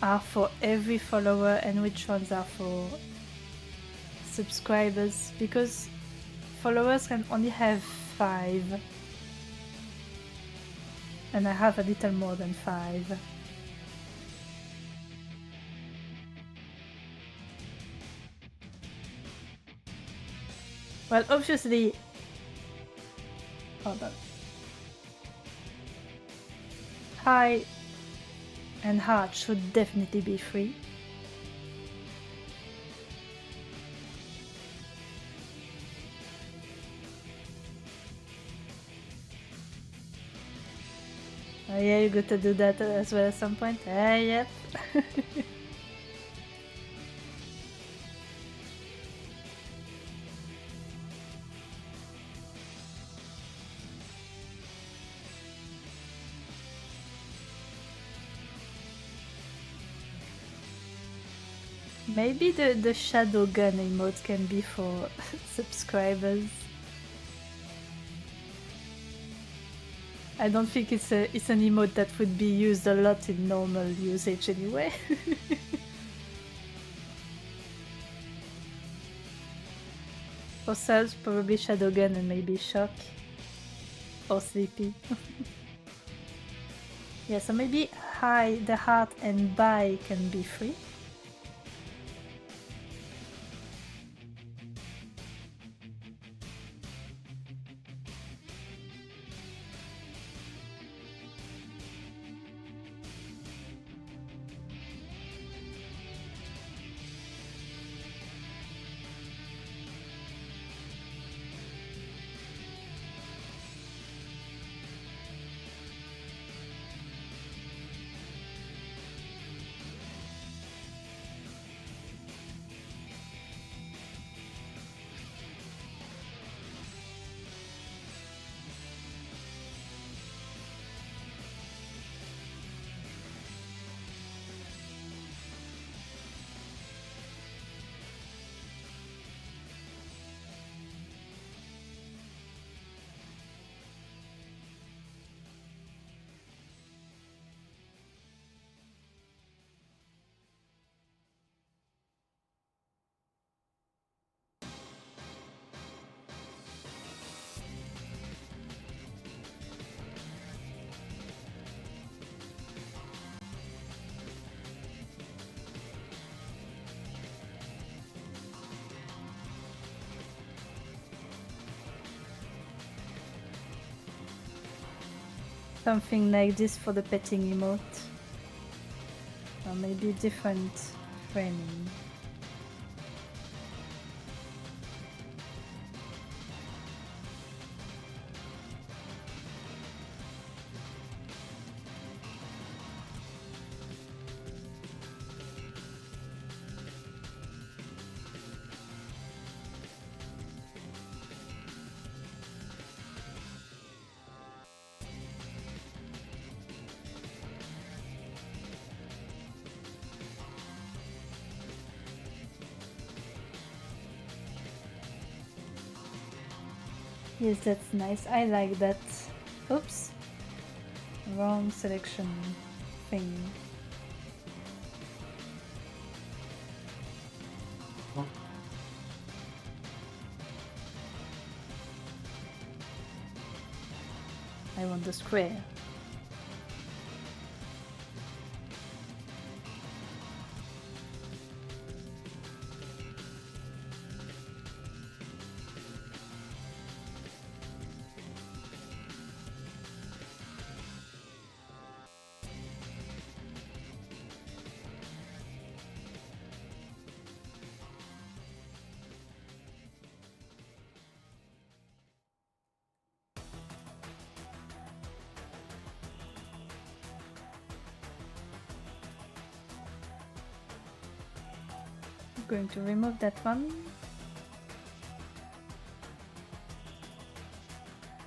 are for every follower and which ones are for subscribers, because followers can only have 5 and I have a little more than 5. Well, obviously, hold on. Hi and heart should definitely be free. Oh yeah, you got to do that as well at some point. Yep. Maybe the shadow gun emote can be for subscribers. I don't think it's an emote that would be used a lot in normal usage anyway. For subs, probably shadow gun and maybe shock or sleepy. Yeah, so maybe hi, the heart and bye can be free. Something like this for the petting emote. Or maybe different framing. Yes, that's nice. I like that. Oops. Wrong selection thing. I want the square. Going to remove that one.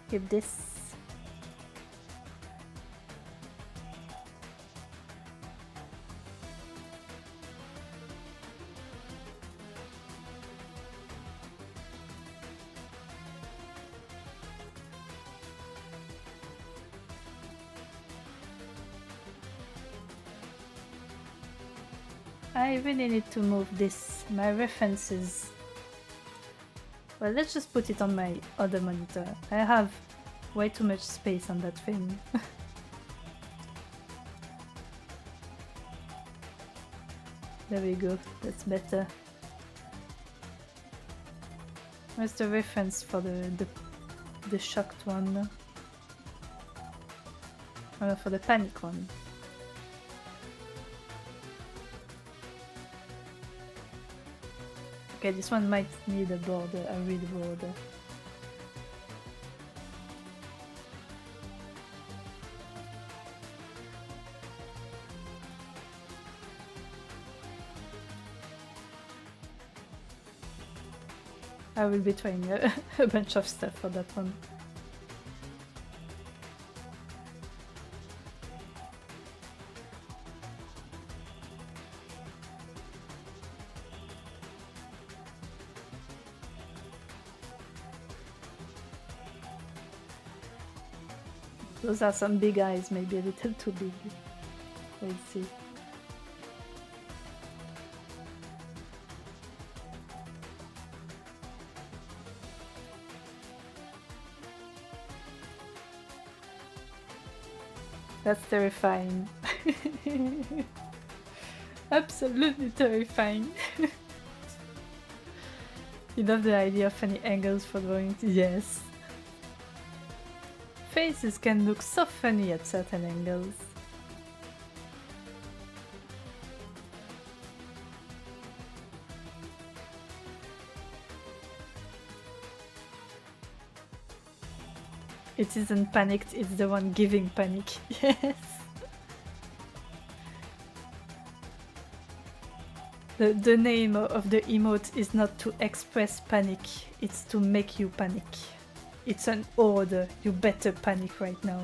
Keep this. I really need to move this. My references. Well, let's just put it on my other monitor. I have way too much space on that thing. There we go, that's better. Where's the reference for the shocked one? Oh, no, for the panic one. Okay, this one might need a border, a real border. I will be trying a bunch of stuff for that one. Those are some big eyes, maybe a little too big. We'll see. That's terrifying. Absolutely terrifying. You love the idea of funny angles for drawing? Yes. Faces can look so funny at certain angles. It isn't panicked, it's the one giving panic. Yes. The name of the emote is not to express panic, it's to make you panic. It's an order, you better panic right now.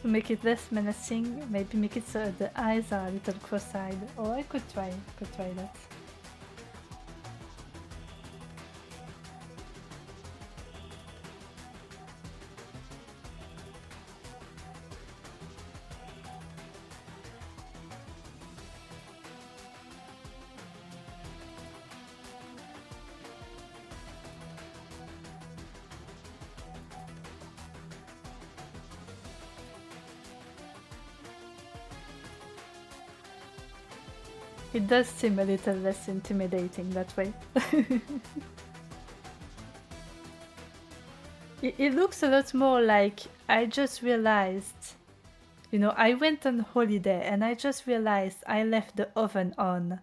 To make it less menacing, maybe make it so the eyes are a little cross-eyed. Oh, I could try that. It does seem a little less intimidating that way. It looks a lot more like I just realized, you know, I went on holiday and I just realized I left the oven on.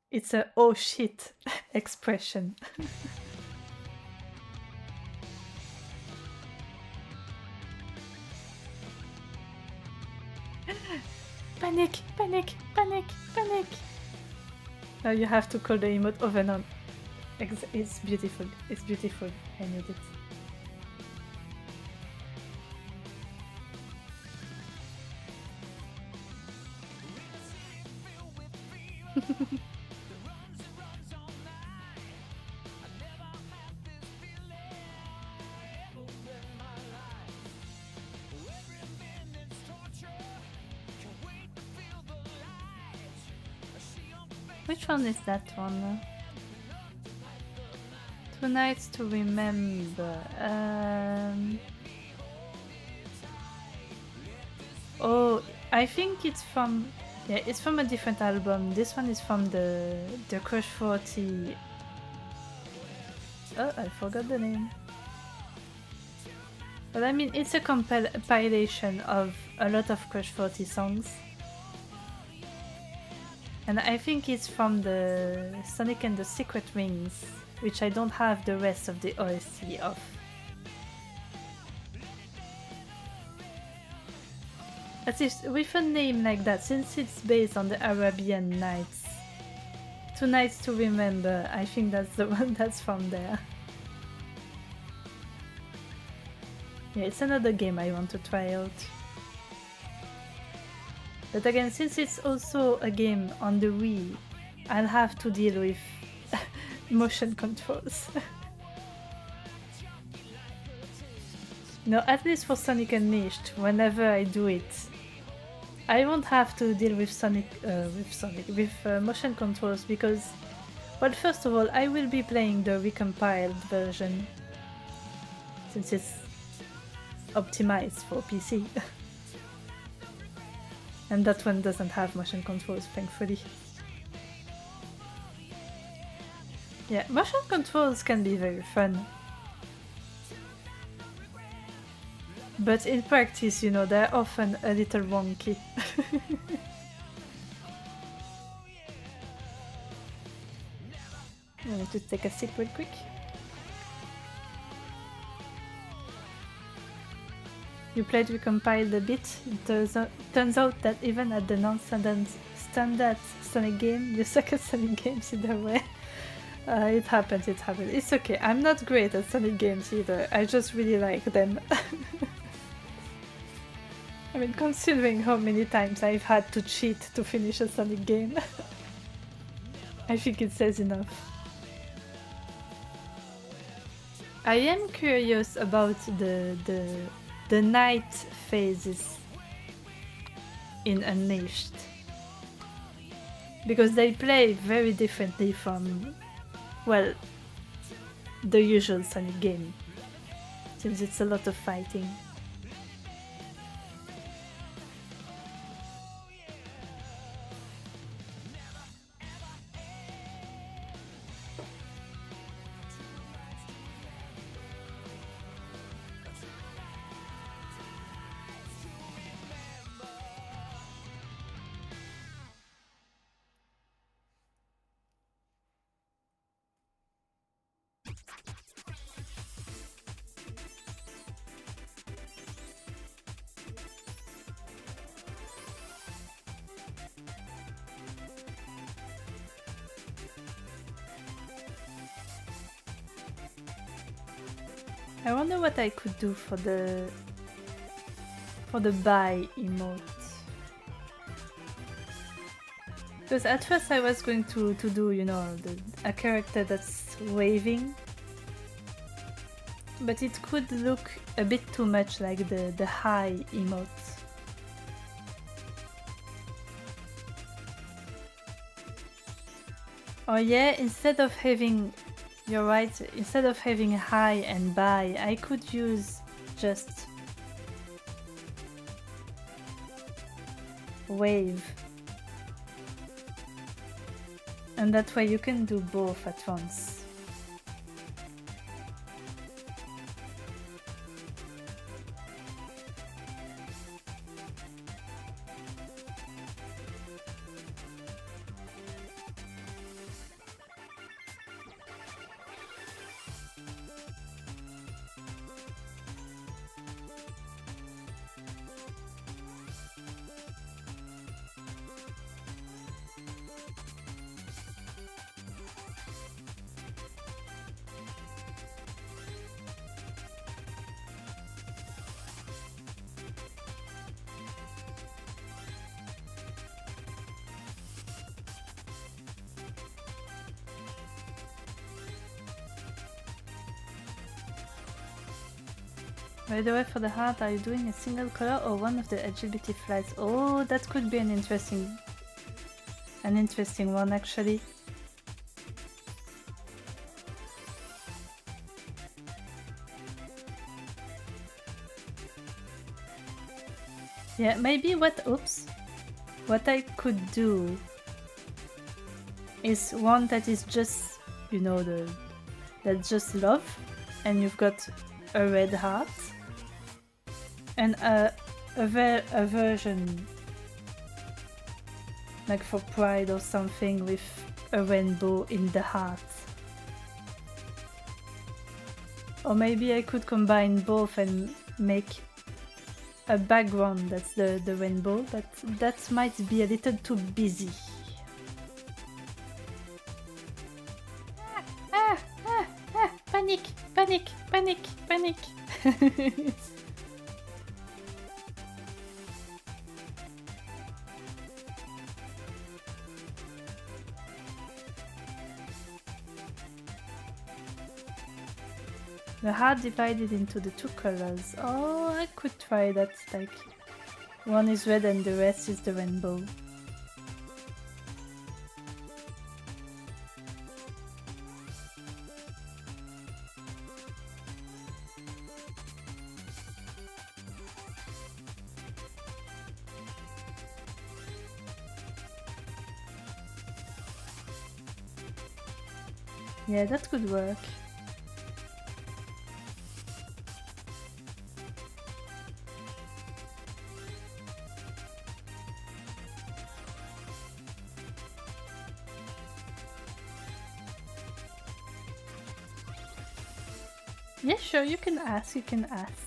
It's a oh shit expression. Panic, panic, panic, panic. Now you have to call the emote oven on. It's beautiful. It's beautiful. I need it. Which one is that one? 2 nights to remember. Oh, I think it's from Yeah, it's from a different album. This one is from the Crush 40. Oh, I forgot the name. But I mean, it's a compilation of a lot of Crush 40 songs. And I think it's from the Sonic and the Secret Rings, which I don't have the rest of the OST of. At least with a name like that, since it's based on the Arabian Nights. 2 Nights to Remember, I think that's the one that's from there. Yeah, it's another game I want to try out. But again, since it's also a game on the Wii, I'll have to deal with motion controls. No, at least for Sonic Unleashed, whenever I do it, I won't have to deal with motion controls because, well, first of all, I will be playing the recompiled version since it's optimized for PC. And that one doesn't have motion controls, thankfully. Yeah, motion controls can be very fun. But in practice, you know, they're often a little wonky. I need to take a sip real quick. You played Recompiled a bit. It turns out that even at the non-standard Sonic game, you suck at Sonic games either way. It happens, it happens. It's okay, I'm not great at Sonic games either. I just really like them. I mean, considering how many times I've had to cheat to finish a Sonic game, I think it says enough. I am curious about the night phases in Unleashed, because they play very differently from, well, the usual Sonic game, since it's a lot of fighting. I wonder what I could do for the buy emote. Because at first I was going to do, you know, a character that's waving. But it could look a bit too much like the high emote. Oh yeah, instead of having... You're right, instead of having high and buy, I could use just wave. And that way you can do both at once. By the way, for the heart, are you doing a single color or one of the LGBT flags? Oh, that could be an interesting one actually. Yeah, maybe what? Oops. what I could do is one that is just, you know, that's just love, and you've got a red heart, and a version like for pride or something with a rainbow in the heart. Or maybe I could combine both and make a background that's the rainbow, but that might be a little too busy. Panic, panic, panic, panic. The heart divided into the two colors. Oh, I could try that, like one is red and the rest is the rainbow. Yeah, that could work. Yeah, sure, you can ask, you can ask.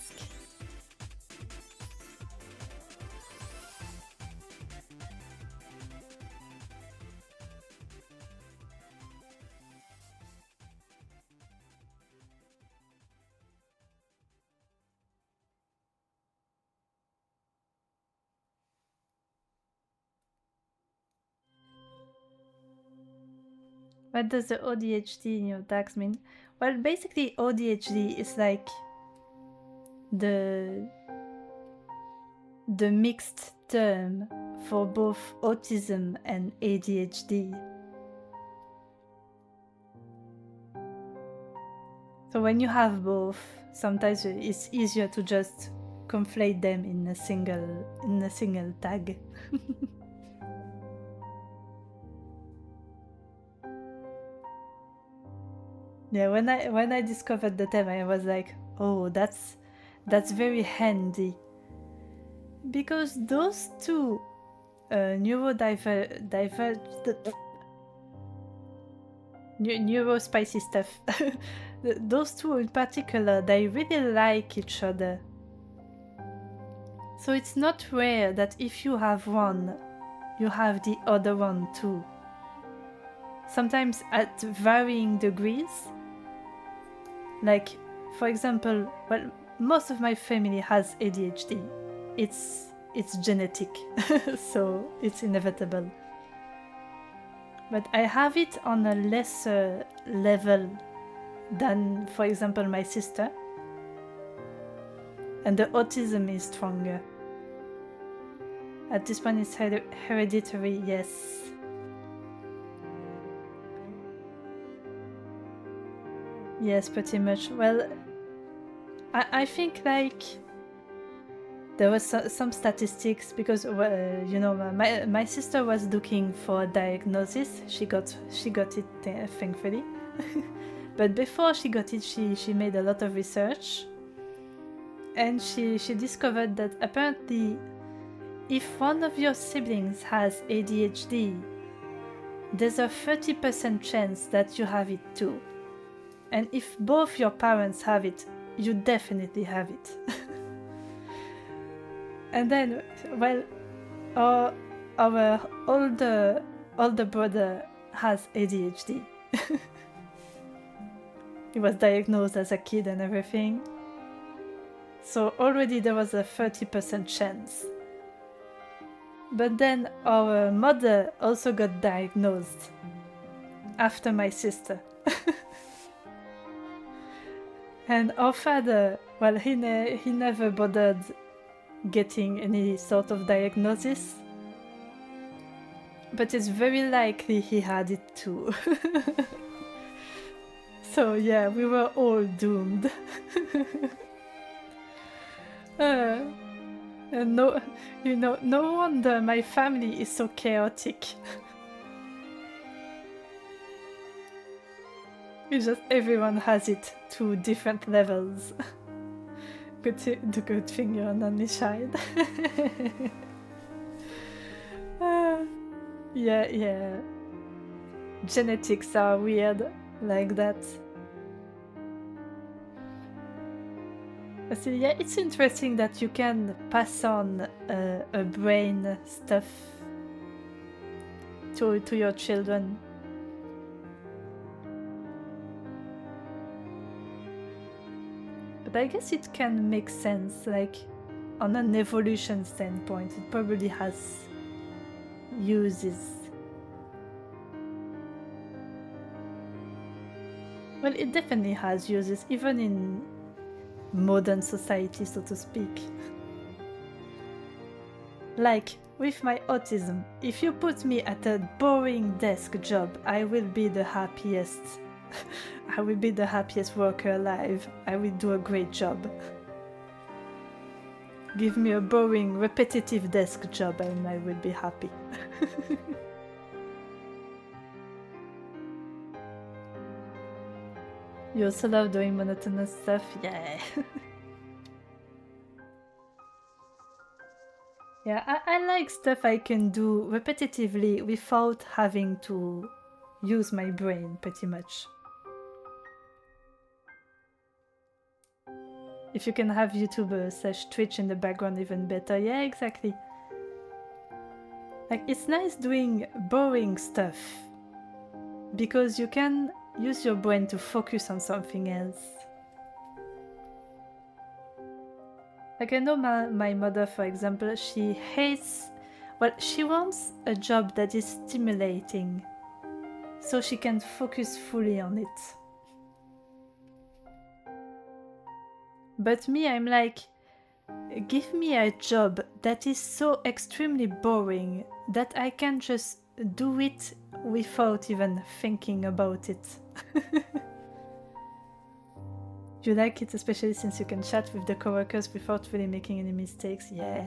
What does the ODHD in your tags mean? Well, basically ODHD is like the mixed term for both autism and ADHD. So when you have both, sometimes it's easier to just conflate them in a single tag. Yeah, when I discovered the term, I was like, oh, that's very handy, because those two neurospicy stuff, those two in particular, they really like each other. So it's not rare that if you have one, you have the other one too. Sometimes at varying degrees. Like, for example, well, most of my family has ADHD. It's genetic, so it's inevitable. But I have it on a lesser level than, for example, my sister. And the autism is stronger. At this point, it's hereditary, yes. Yes, pretty much. Well, I think like there was some statistics, because you know, my sister was looking for a diagnosis. She got it, thankfully. But before she got it, she made a lot of research, and she discovered that apparently, if one of your siblings has ADHD, there's a 30% chance that you have it too. And if both your parents have it, you definitely have it. And then, well, our older brother has ADHD. He was diagnosed as a kid and everything. So already there was a 30% chance. But then our mother also got diagnosed after my sister. And our father, well, he never bothered getting any sort of diagnosis. But it's very likely he had it too. So yeah, we were all doomed. No, no wonder my family is so chaotic. It's just everyone has it to different levels. The good thing you're an only child. Yeah. Genetics are weird like that. So yeah, it's interesting that you can pass on a brain stuff to your children. But I guess it can make sense, like on an evolution standpoint, it probably has uses. Well, it definitely has uses, even in modern society, so to speak. Like, with my autism, if you put me at a boring desk job, I will be the happiest. I will be the happiest worker alive. I will do a great job. Give me a boring, repetitive desk job and I will be happy. You also love doing monotonous stuff? Yeah. Yeah, I like stuff I can do repetitively without having to use my brain, pretty much. If you can have YouTuber / Twitch in the background, even better. Yeah, exactly. Like, it's nice doing boring stuff because you can use your brain to focus on something else. Like, I know my mother, for example, she hates... Well, she wants a job that is stimulating so she can focus fully on it. But me, I'm like, give me a job that is so extremely boring that I can just do it without even thinking about it. You like it, especially since you can chat with the coworkers without really making any mistakes? Yeah.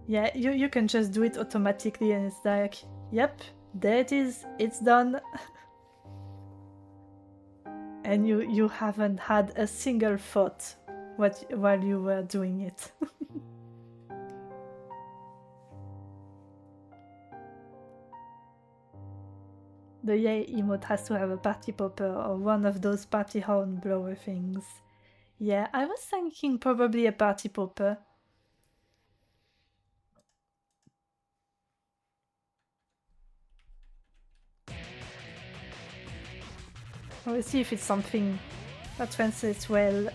Yeah, you can just do it automatically and it's like, yep, there it is, it's done. And you haven't had a single thought while you were doing it. The yay emote has to have a party popper or one of those party horn blower things. Yeah, I was thinking probably a party popper. We'll see if it's something that translates well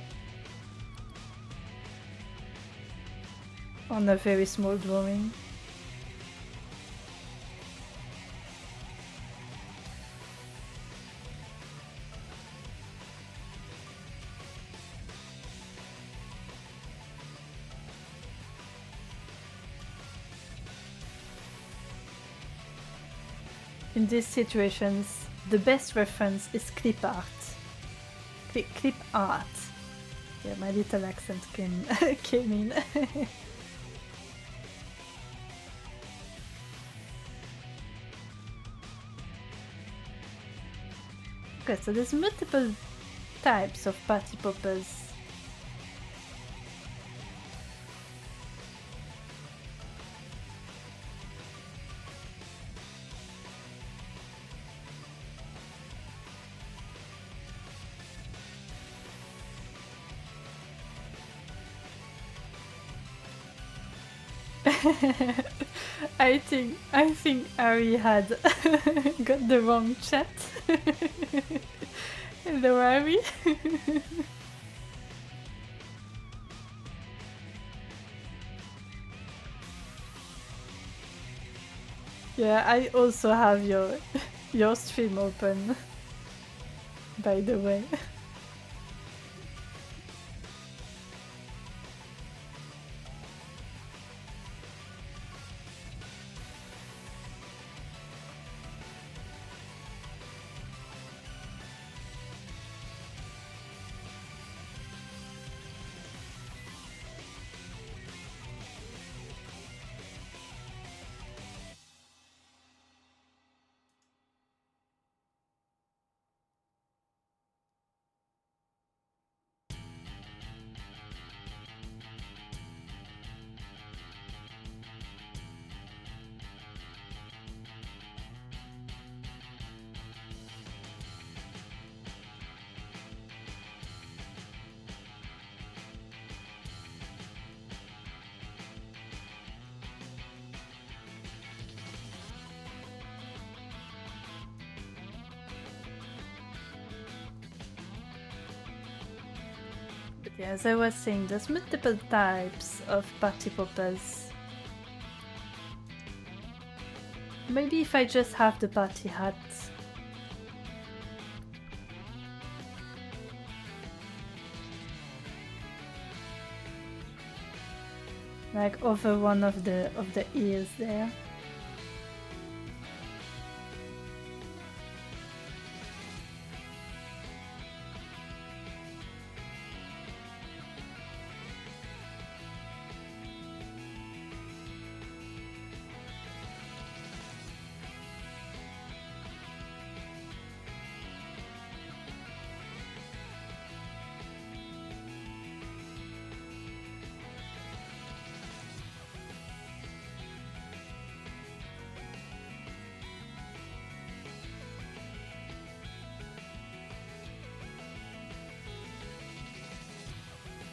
on a very small drawing. In these situations, the best reference is clip art. Clip art. Yeah, my little accent came in. Okay, so there's multiple types of party poppers. I think Ari had got the wrong chat. Hello, Ari. Yeah, I also have your stream open, by the way. Yeah, as I was saying, there's multiple types of party poppers. Maybe if I just have the party hat. Like over one of the ears there.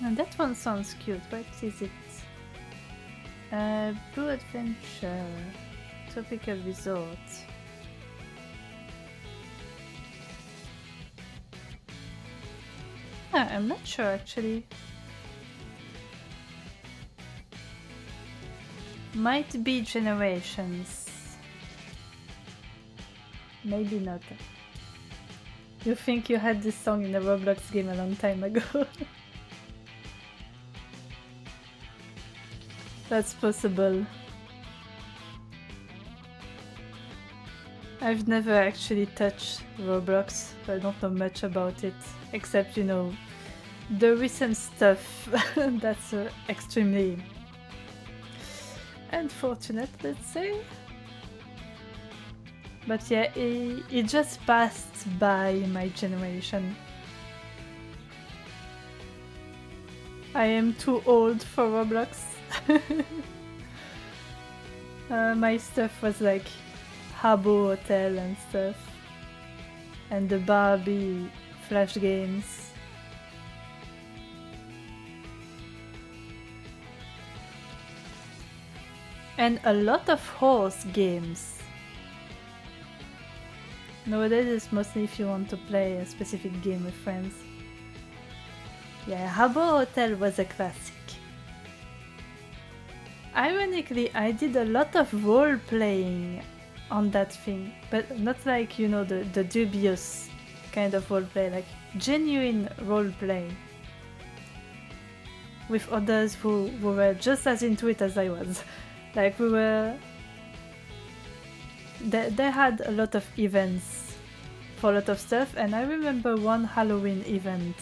And that one sounds cute. What is it? Blue Adventure. Tropical Resort. I'm not sure actually. Might be Generations. Maybe not. You think you had this song in a Roblox game a long time ago? That's possible. I've never actually touched Roblox, so I don't know much about it, except, you know, the recent stuff that's extremely unfortunate, let's say. But yeah, it just passed by my generation. I am too old for Roblox. My stuff was like Habbo Hotel and stuff, and the Barbie Flash games. And a lot of horse games. Nowadays it's mostly if you want to play a specific game with friends. Yeah, Habbo Hotel was a classic. Ironically, I did a lot of role-playing on that thing, but not like, you know, the dubious kind of roleplay, like genuine roleplay with others who were just as into it as I was. Like we were... They had a lot of events for a lot of stuff, and I remember one Halloween event.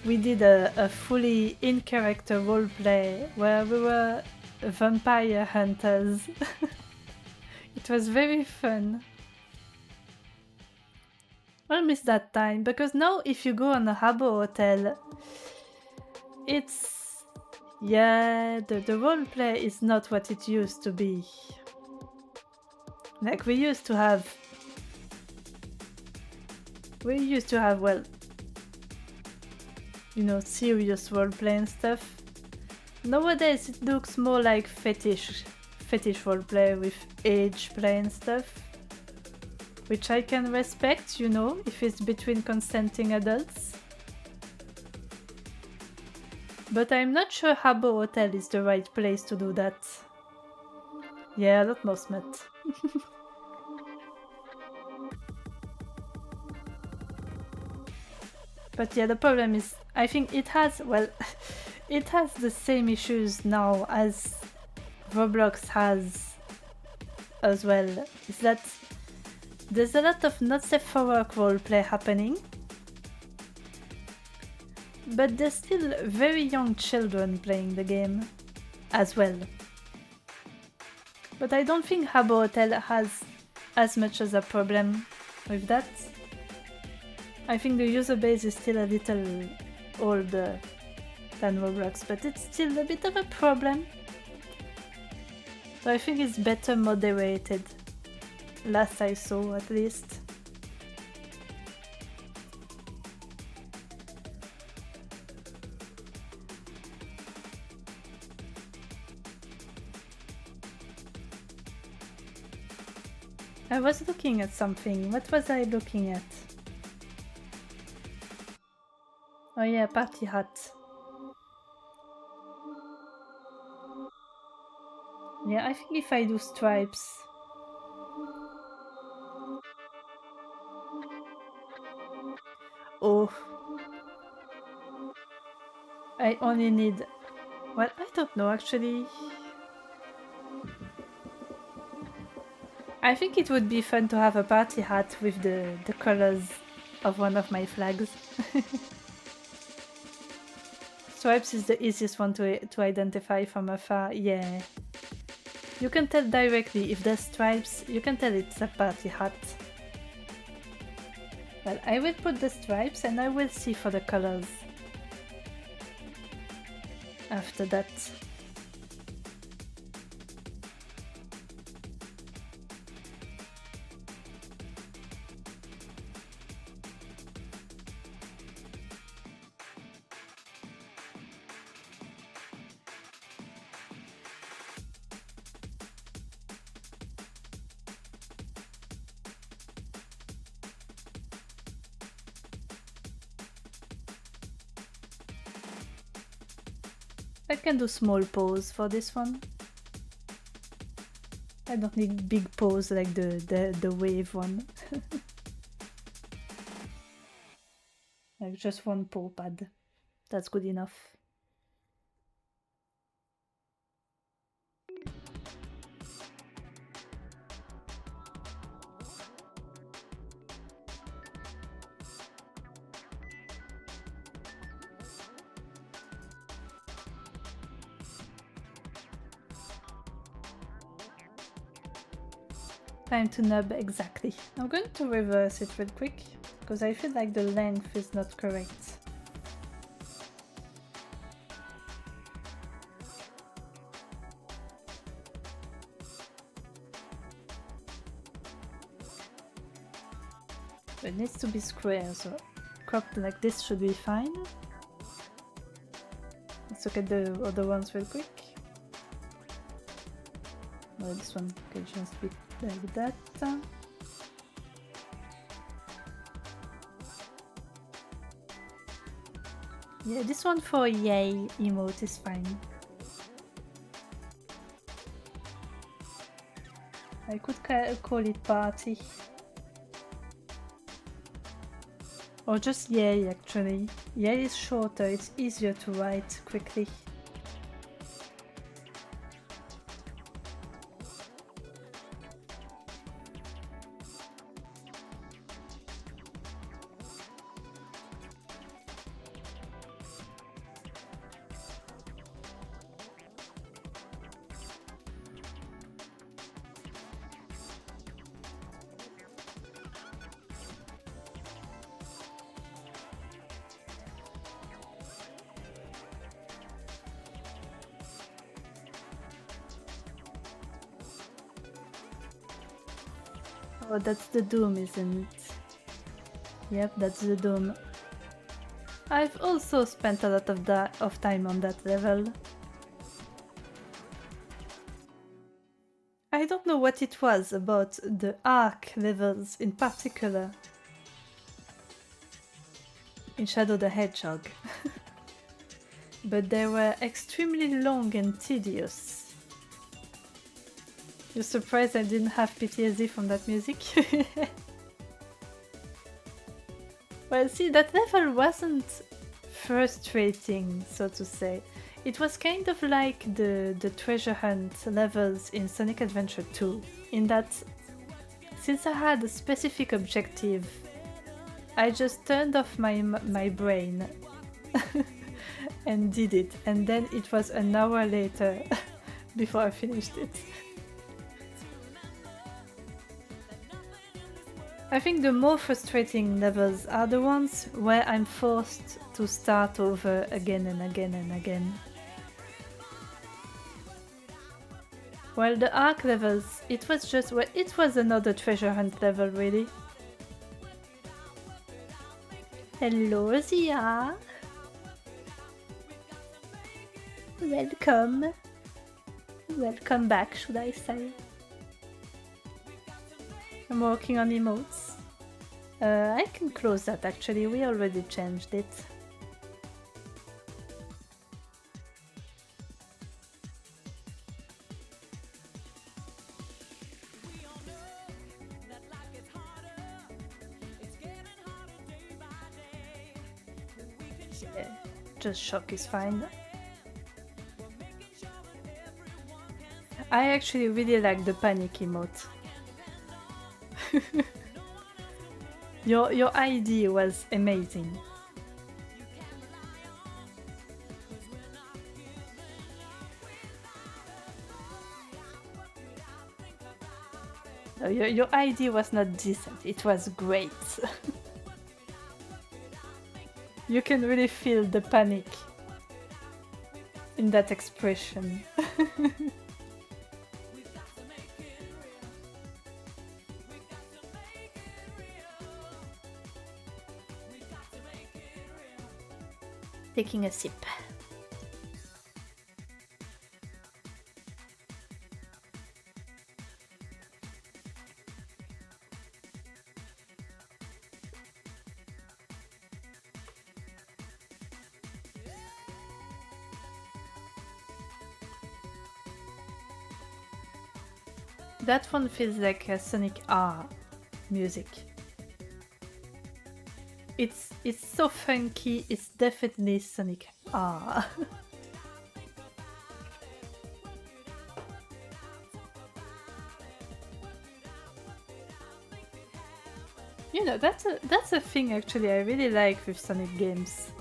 We did a fully in-character roleplay where we were vampire hunters. It was very fun. I miss that time, because now if you go on a Habbo Hotel, it's... yeah, the roleplay is not what it used to be. Like we used to have, well, you know, serious roleplay and stuff. Nowadays it looks more like fetish roleplay with age play and stuff, which I can respect, you know, if it's between consenting adults. But I'm not sure Habbo Hotel is the right place to do that. Yeah, a lot more smut. But yeah, the problem is, I think it has, well, it has the same issues now as Roblox has as well. Is that there's a lot of not safe for work roleplay happening, but there's still very young children playing the game as well. But I don't think Habbo Hotel has as much as a problem with that. I think the user base is still a little older than Roblox, but it's still a bit of a problem. So I think it's better moderated, last I saw at least. I was looking at something. What was I looking at? Oh yeah, party hat. Yeah, I think if I do stripes. Oh. I only need... Well, I don't know actually. I think it would be fun to have a party hat with the colors of one of my flags. Stripes is the easiest one to identify from afar, yeah. You can tell directly if there's stripes, you can tell it's a party hat. Well, I will put the stripes and I will see for the colors after that. I can do small pose for this one. I don't need big pose like the wave one. Like just one paw pad. That's good enough. Time to nub exactly. I'm going to reverse it real quick because I feel like the length is not correct. It needs to be square, so cropped like this should be fine. Let's look at the other ones real quick. Well, this one can just be like that. Yeah, this one for yay emote is fine. I could call it party. Or just yay actually. Yay is shorter, it's easier to write quickly. Oh, that's the doom, isn't it? Yep, that's the doom. I've also spent a lot of time on that level. I don't know what it was about the arc levels in particular in Shadow the Hedgehog, but they were extremely long and tedious. You're surprised I didn't have PTSD from that music? Well, see, that level wasn't frustrating, so to say. It was kind of like the treasure hunt levels in Sonic Adventure 2, in that since I had a specific objective, I just turned off my brain and did it, and then it was an hour later before I finished it. I think the more frustrating levels are the ones where I'm forced to start over again and again and again. While the arc levels, it was just, well, it was another treasure hunt level really. Hello Zia! Welcome! Welcome back, should I say. I'm working on emotes. I can close that actually, we already changed it. Yeah, just shock is fine. I actually really like the panic emote. Your idea was amazing. No, your idea was not decent, it was great. You can really feel the panic in that expression. Taking a sip. That one feels like a Sonic R music. It's so funky, it's definitely Sonic R. You know, that's a thing actually I really like with Sonic games.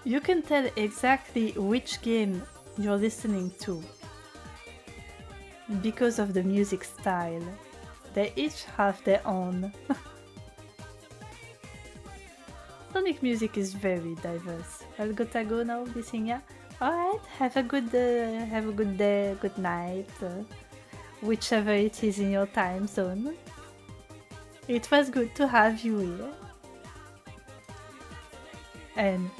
You can tell exactly which game you're listening to because of the music style. They each have their own. Sonic music is very diverse. I'll gotta go now, Bisinga. Alright, have a good day, good night, whichever it is in your time zone. It was good to have you here. And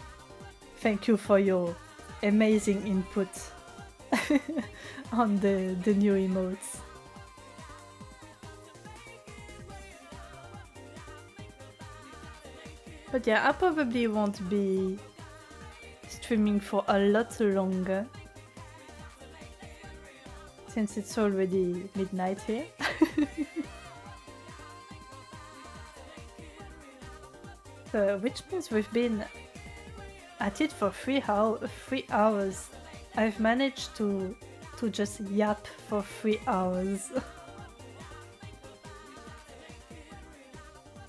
thank you for your amazing input on the new emotes. But yeah, I probably won't be streaming for a lot longer since it's already midnight here. So, which means we've been at it for 3 hours. I've managed to just yap for 3 hours.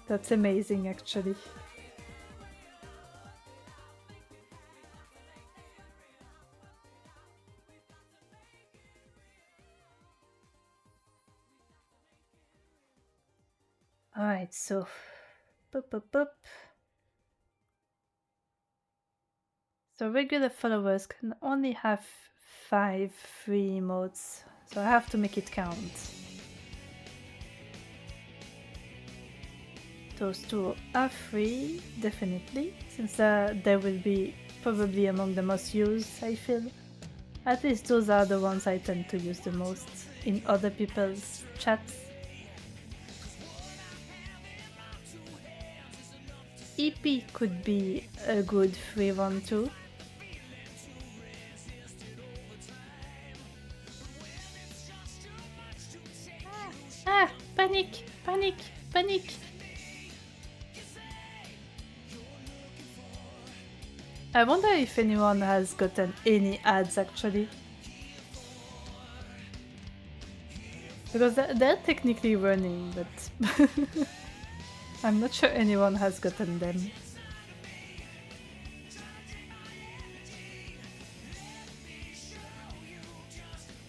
That's amazing actually. Alright, so So regular followers can only have 5 free emotes, so I have to make it count. Those two are free, definitely, since they will be probably among the most used, I feel. At least those are the ones I tend to use the most in other people's chats. EP could be a good free one too. Ah! Panic! Panic! Panic! I wonder if anyone has gotten any ads actually. Because they're technically running, but I'm not sure anyone has gotten them.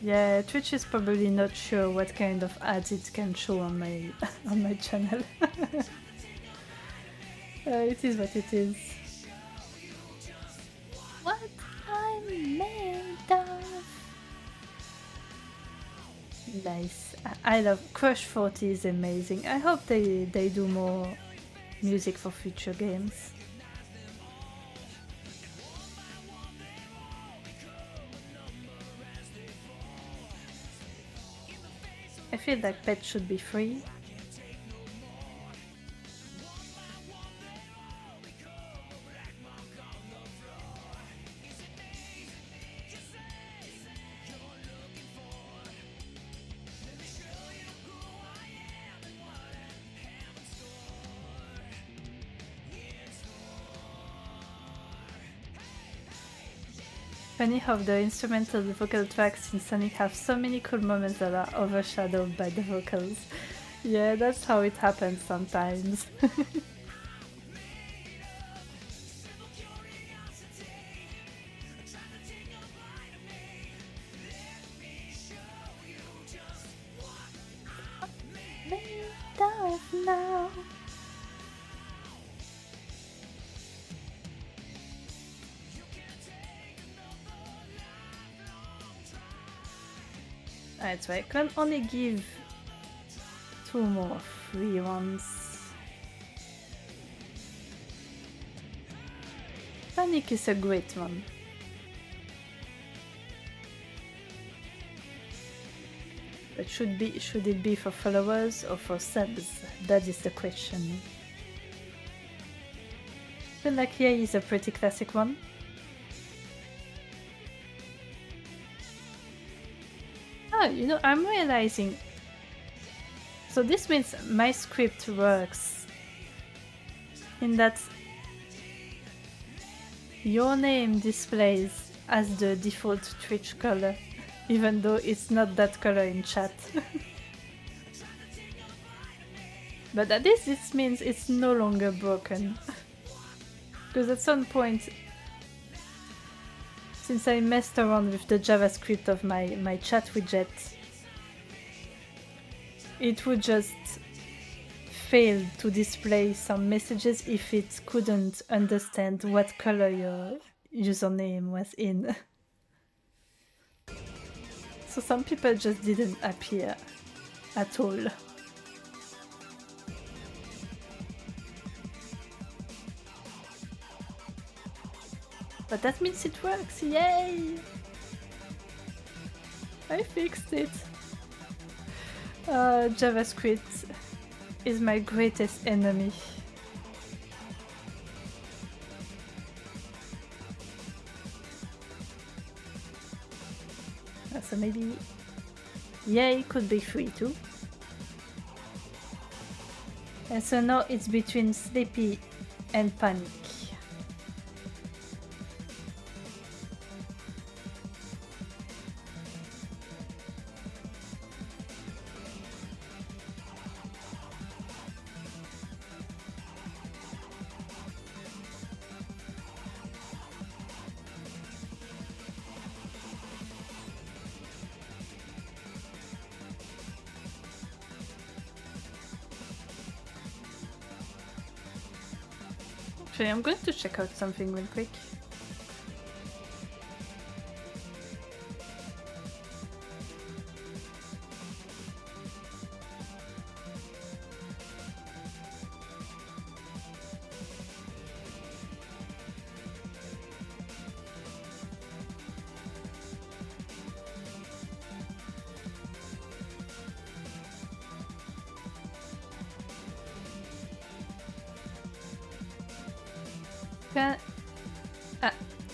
Yeah, Twitch is probably not sure what kind of ads it can show on my on my channel. It is what it is. What I'm made of. Nice. I love Crush 40 is amazing. I hope they do more music for future games. I feel like pets should be free. Funny how the instrumental vocal tracks in Sonic have so many cool moments that are overshadowed by the vocals. Yeah, that's how it happens sometimes. Now. That's right, I can only give 2 more free ones. Panic is a great one. But should it be for followers or for subs? That is the question. I feel like Yay is a pretty classic one. Oh, you know, I'm realizing. So this means my script works in that your name displays as the default Twitch color, even though it's not that color in chat. But at least this means it's no longer broken. Because at some point, since I messed around with the JavaScript of my chat widget, it would just fail to display some messages if it couldn't understand what color your username was in. So some people just didn't appear at all. But that means it works, yay! I fixed it. JavaScript is my greatest enemy. So maybe yay could be free too. And so now it's between Sleepy and Panic. Actually, I'm going to check out something real quick.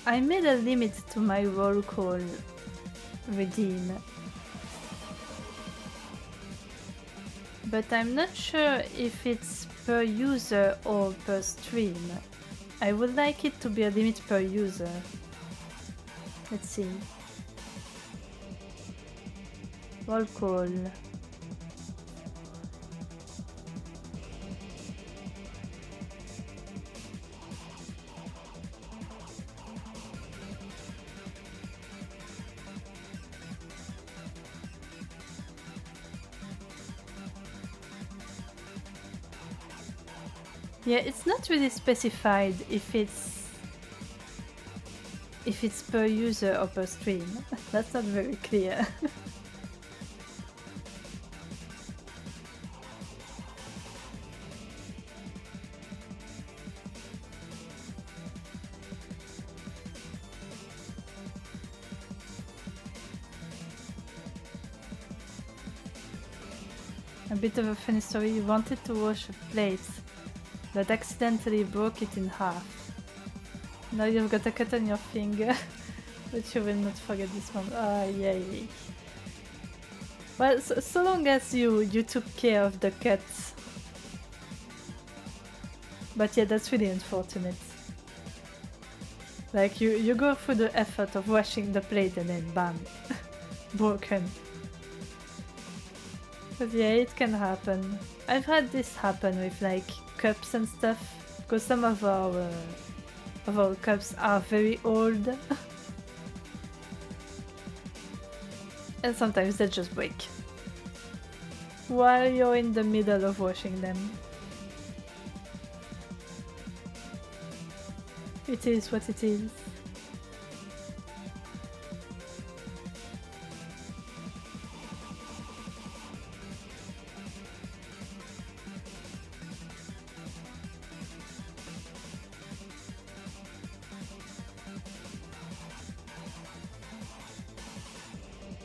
I made a limit to my roll call redeem, but I'm not sure if it's per user or per stream. I would like it to be a limit per user. Let's see. Roll call. Yeah, it's not really specified if it's per user or per stream. That's not very clear. A bit of a funny story, you wanted to wash a plate, but accidentally broke it in half. Now you've got a cut on your finger, but you will not forget this one. Ah, yay. Well, so long as you took care of the cut. But yeah, that's really unfortunate. Like you go through the effort of washing the plate and then bam, broken. But yeah, it can happen. I've had this happen with like cups and stuff, because some of our cups are very old. And sometimes they just break while you're in the middle of washing them. It is what it is.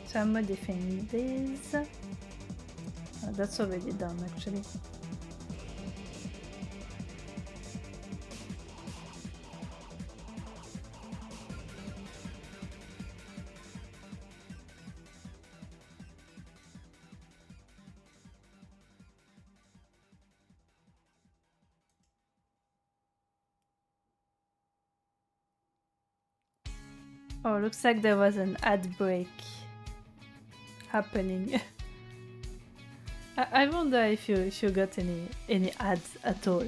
So I'm modifying this. Oh, that's already done actually. Oh, looks like there was an ad break happening. I wonder if you got any ads at all.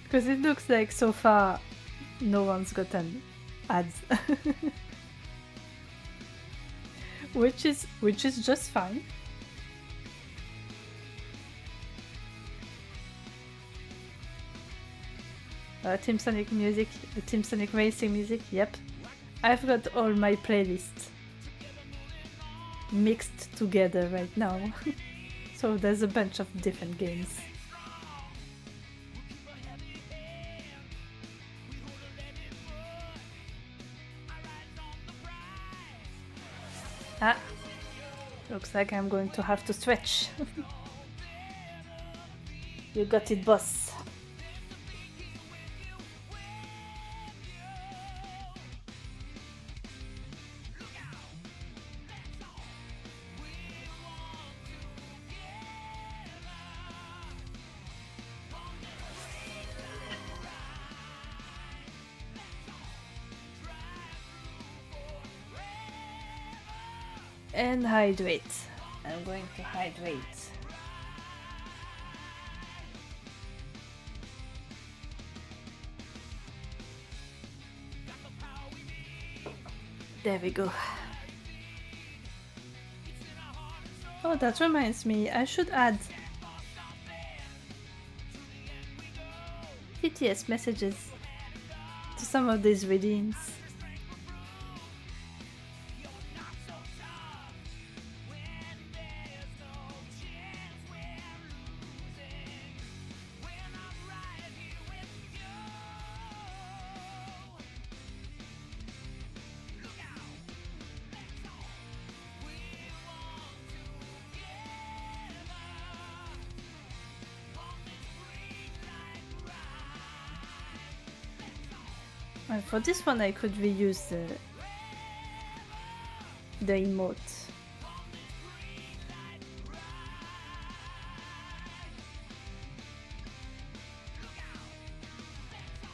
Because it looks like so far no one's gotten ads. which is just fine. Team Sonic music, Team Sonic Racing music, yep. I've got all my playlists mixed together right now. So there's a bunch of different games. Ah, looks like I'm going to have to stretch. You got it, boss. And hydrate. I'm going to hydrate. There we go. Oh, that reminds me, I should add TTS messages to some of these redeems. And for this one I could reuse the emote.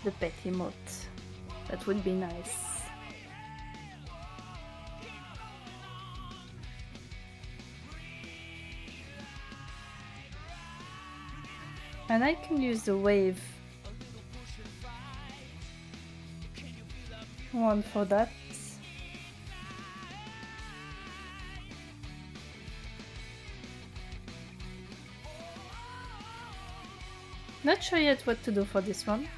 The pet emote. That would be nice. And I can use the wave one for that. Not sure yet what to do for this one.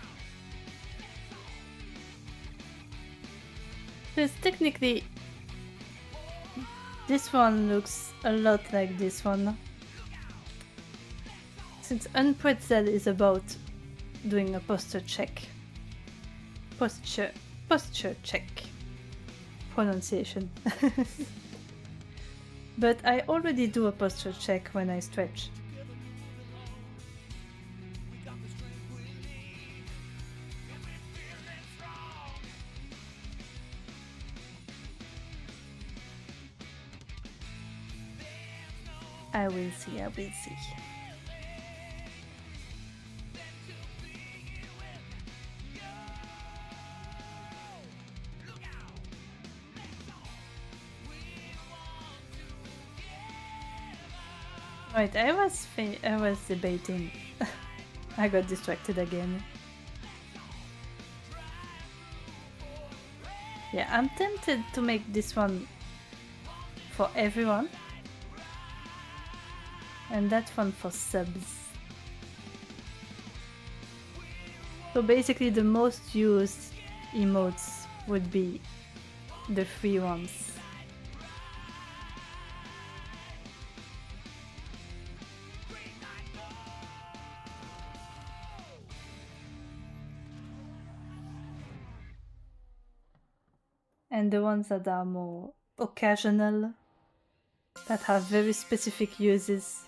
Because technically this one looks a lot like this one. Since Unpretzel is about doing a posture check. Posture check. Pronunciation. But I already do a posture check when I stretch. I will see, I will see. Wait, I was debating. I got distracted again. Yeah, I'm tempted to make this one for everyone. And that one for subs. So basically the most used emotes would be the free ones. And the ones that are more occasional, that have very specific uses,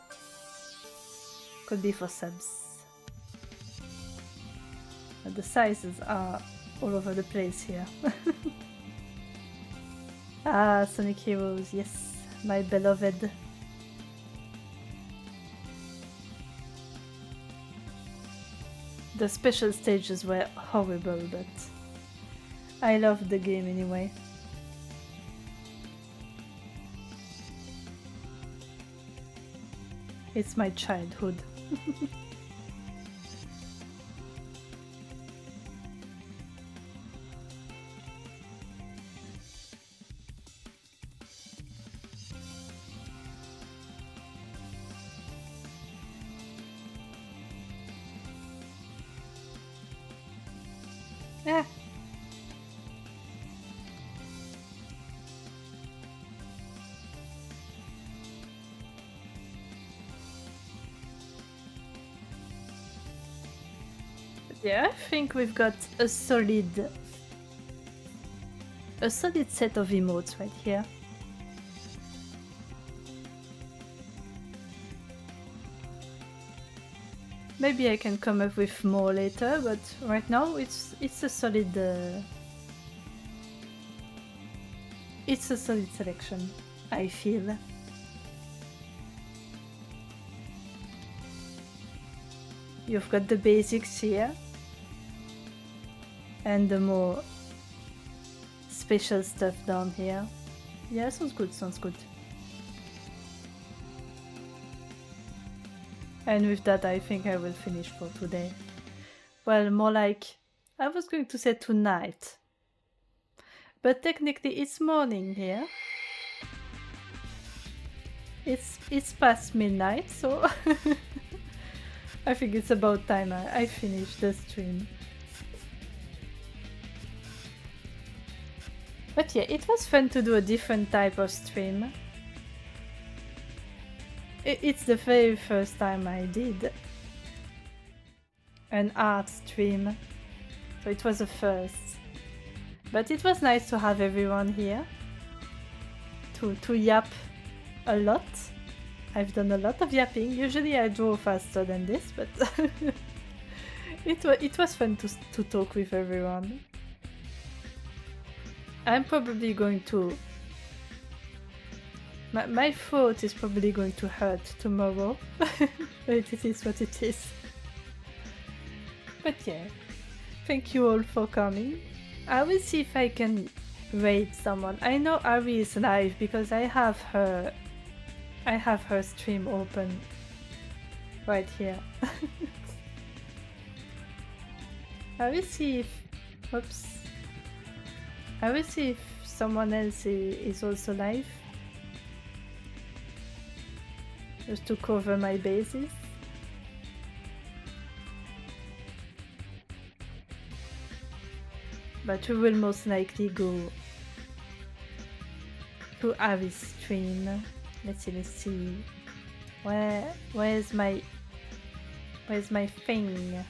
could be for subs. But the sizes are all over the place here. Ah, Sonic Heroes, yes, my beloved. The special stages were horrible, but I loved the game anyway. It's my childhood. Yeah. Yeah, I think we've got a solid set of emotes right here. Maybe I can come up with more later, but right now it's a solid it's a solid selection, I feel. You've got the basics here and the more special stuff down here. Yeah, sounds good, sounds good. And with that, I think I will finish for today. Well, more like, I was going to say tonight. But technically it's morning here. It's past midnight, so I think it's about time I finish the stream. But yeah, it was fun to do a different type of stream. It's the very first time I did an art stream, so it was a first. But it was nice to have everyone here to yap a lot. I've done a lot of yapping. Usually I draw faster than this, but it was fun to talk with everyone. I'm probably going to... My throat is probably going to hurt tomorrow, but it is what it is. But yeah, thank you all for coming. I will see if I can raid someone. I know Ari is live because I have her stream open right here. I will see if... Oops. I will see if someone else is also live. Just to cover my bases. But we will most likely go to Ari's stream. Let's see. Where's my thing?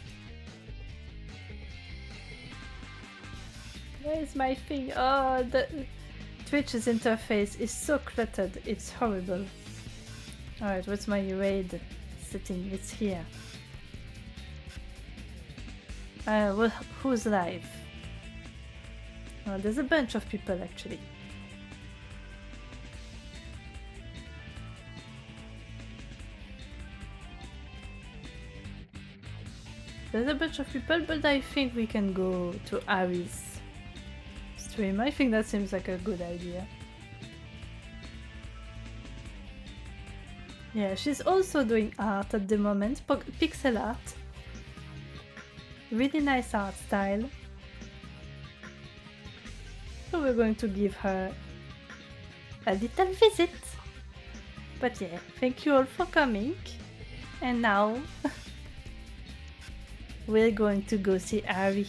Where's my thing? Oh, the Twitch's interface is so cluttered. It's horrible. Alright, what's my raid setting? It's here. Well, who's live? Oh, there's a bunch of people actually. There's a bunch of people, but I think we can go to Ari's stream. I think that seems like a good idea. Yeah, she's also doing art at the moment, pixel art. Really nice art style. So we're going to give her a little visit. But yeah, thank you all for coming. And now we're going to go see Ari.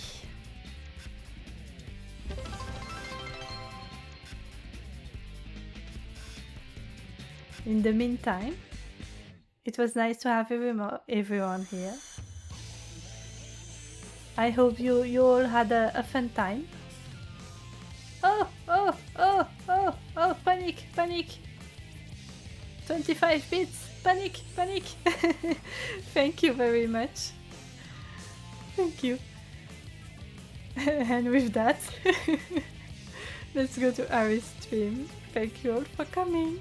In the meantime, it was nice to have everyone here. I hope you all had a fun time. Oh, panic, panic. 25 bits, panic, panic. Thank you very much. Thank you. And with that, let's go to Ari's stream. Thank you all for coming.